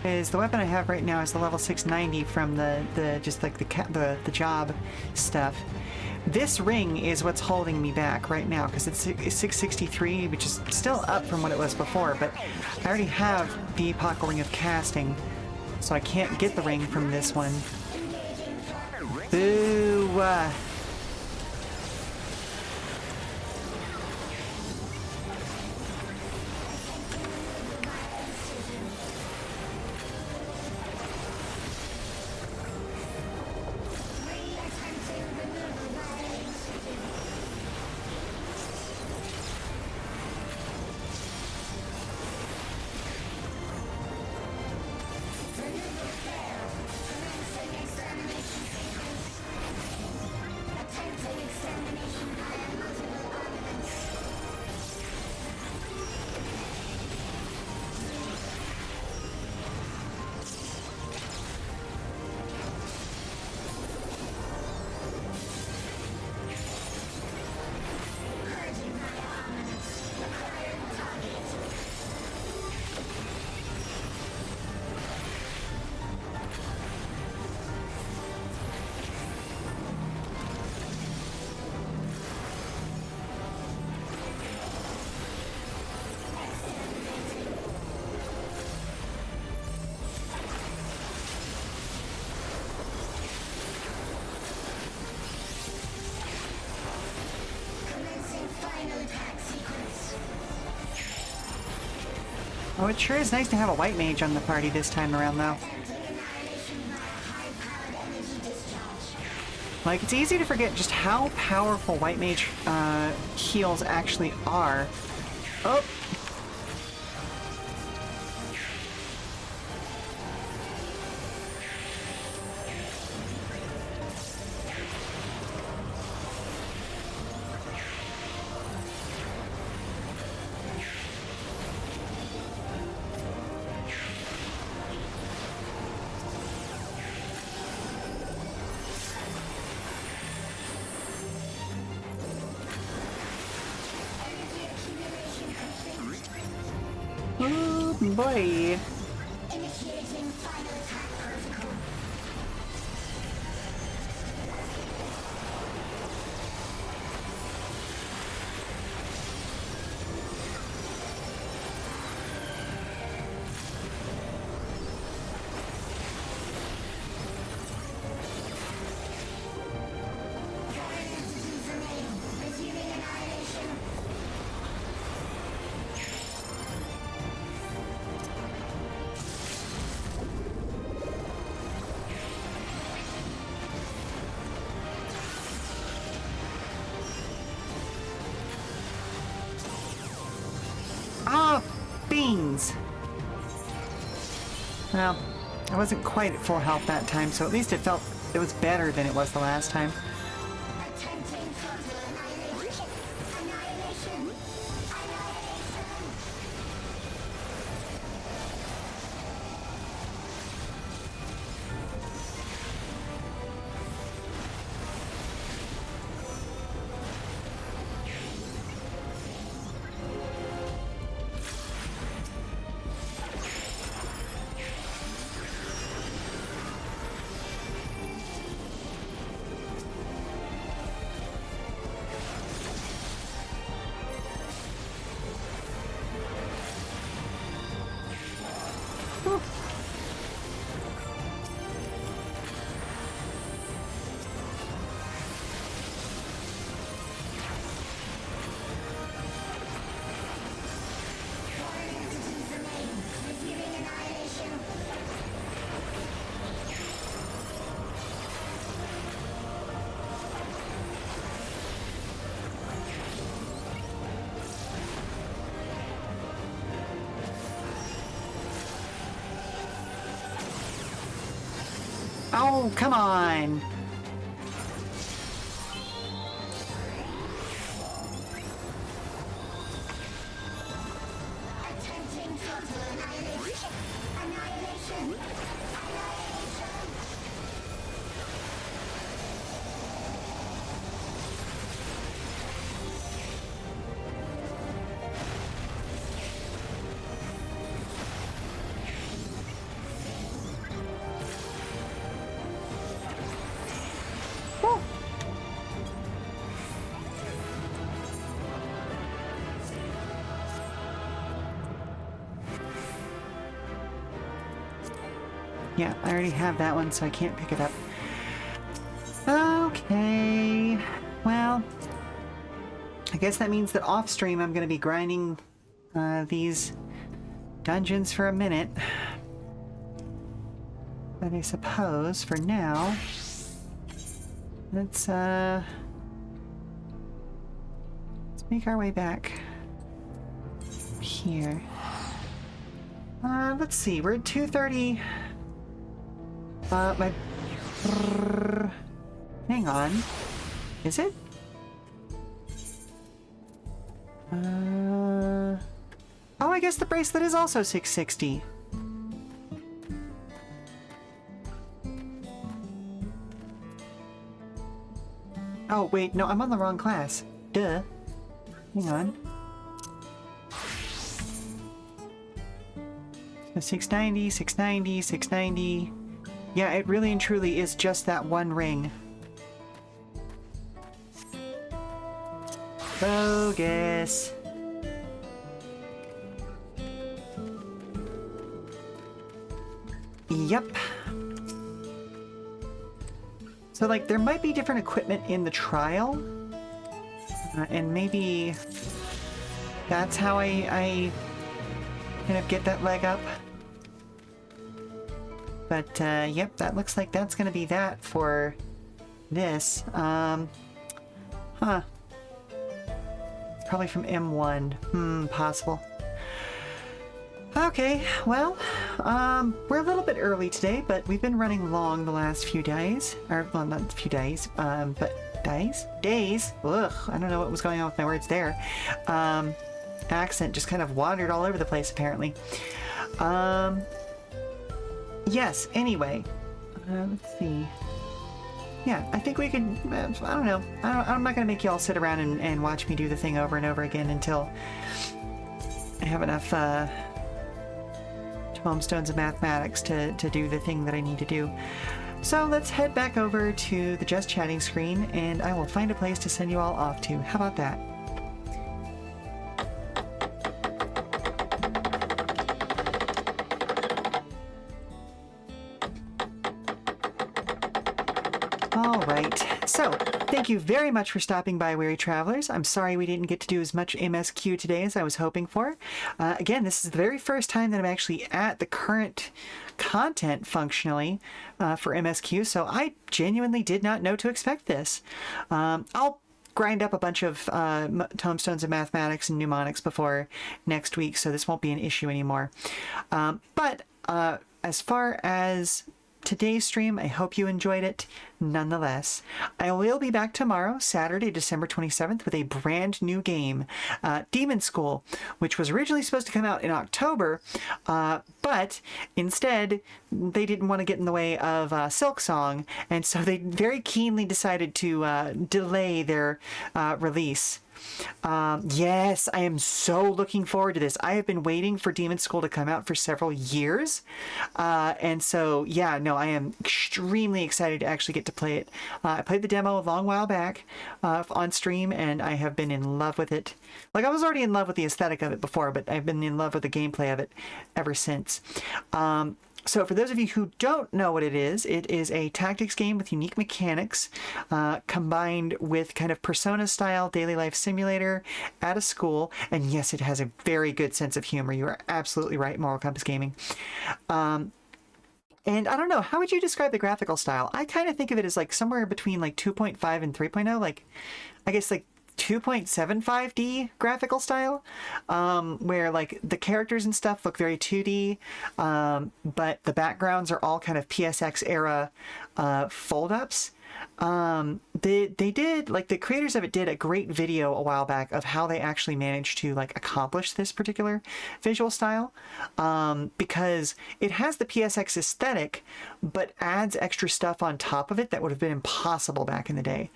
Is the weapon I have right now is the level 690 from the just like the job stuff. This ring is what's holding me back right now because it's 663, which is still up from what it was before, but I already have the epochal ring of casting, so I can't get the ring from this one. Boo! Oh, it sure is nice to have a white mage on the party this time around, though. Like, it's easy to forget just how powerful white mage heals actually are. Oh! Oh boy. Initiating final attack protocol. Resuming annihilation. Ah, beans! Well, I wasn't quite at full health that time, so at least it felt it was better than it was the last time. Attempting total annihilation. Annihilation. Oh, come on! Attempting total annihilation. Annihilation. Yeah, I already have that one, so I can't pick it up. Okay. Well, I guess that means that off stream I'm going to be grinding these dungeons for a minute. But I suppose for now, let's make our way back here. Let's see, we're at 2:30. Hang on. Is it? Oh, I guess the bracelet is also 660. Oh, wait, no, I'm on the wrong class. Duh. Hang on. So 690, 690, 690. Yeah, it really and truly is just that one ring. Bogus. Yep. So, like, there might be different equipment in the trial. And maybe that's how I kind of get that leg up. But, yep, that looks like that's going to be that for this. Huh. Probably from M1. Possible. Okay, well, we're a little bit early today, but we've been running long the last few days. Or, well, not a few days, but days? Days? Ugh, I don't know what was going on with my words there. Accent just kind of wandered all over the place, apparently. Yes, anyway. Let's see. Yeah, I think we can, I don't know. I'm not going to make you all sit around and watch me do the thing over and over again until I have enough tomestones of mathematics to do the thing that I need to do. So let's head back over to the Just Chatting screen, and I will find a place to send you all off to. How about that? All right, so thank you very much for stopping by, weary travelers. I'm sorry we didn't get to do as much MSQ today as I was hoping for. Again, this is the very first time that I'm actually at the current content functionally for MSQ, so I genuinely did not know to expect this. I'll grind up a bunch of tomestones of mathematics and mnemonics before next week, so this won't be an issue anymore. But as far as today's stream, I hope you enjoyed it nonetheless. I will be back tomorrow, Saturday, December 27th, with a brand new game, Demon School, which was originally supposed to come out in October, but instead they didn't want to get in the way of Silk Song, and so they very keenly decided to delay their release. Yes, I am so looking forward to this. I have been waiting for Demon School to come out for several years. And so, yeah, no, I am extremely excited to actually get to play it. I played the demo a long while back on stream, and I have been in love with it. Like, I was already in love with the aesthetic of it before, but I've been in love with the gameplay of it ever since. So for those of you who don't know what it is a tactics game with unique mechanics combined with kind of Persona-style daily life simulator at a school. And yes, it has a very good sense of humor. You are absolutely right, Moral Compass Gaming. And I don't know, how would you describe the graphical style? I kind of think of it as like somewhere between like 2.5 and 3.0, like I guess like 2.75D graphical style, where like the characters and stuff look very 2D, but the backgrounds are all kind of PSX era fold-ups. They did, like, the creators of it did a great video a while back of how they actually managed to like accomplish this particular visual style, because it has the PSX aesthetic but adds extra stuff on top of it that would have been impossible back in the day.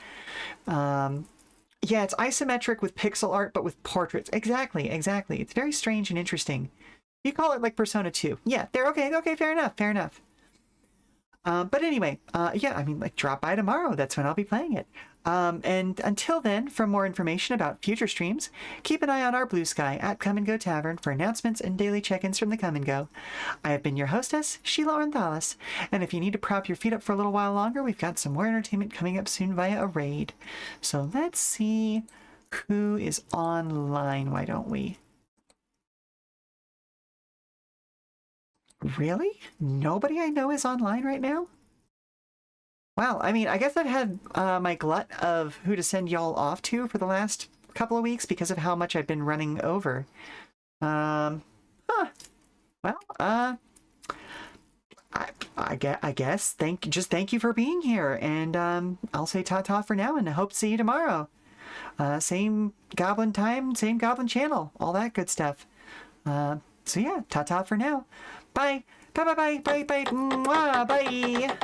Yeah, it's isometric with pixel art, but with portraits. Exactly. It's very strange and interesting. You call it like Persona 2. Yeah, they're okay, fair enough. But anyway, yeah, I mean, like, drop by tomorrow. That's when I'll be playing it. And until then, for more information about future streams, keep an eye on our Blue Sky at Come and Go Tavern for announcements and daily check-ins from the Come and Go. I have been your hostess, Sheela Ornthalis, and if you need to prop your feet up for a little while longer, we've got some more entertainment coming up soon via a raid. So let's see who is online, why don't we? Really? Nobody I know is online right now? Wow, I mean, I guess I've had my glut of who to send y'all off to for the last couple of weeks because of how much I've been running over. Well, I guess thank you for being here, and I'll say ta-ta for now, and I hope to see you tomorrow. Same goblin time, same goblin channel, all that good stuff. So yeah, ta-ta for now. Bye. Bye. Mwah, bye.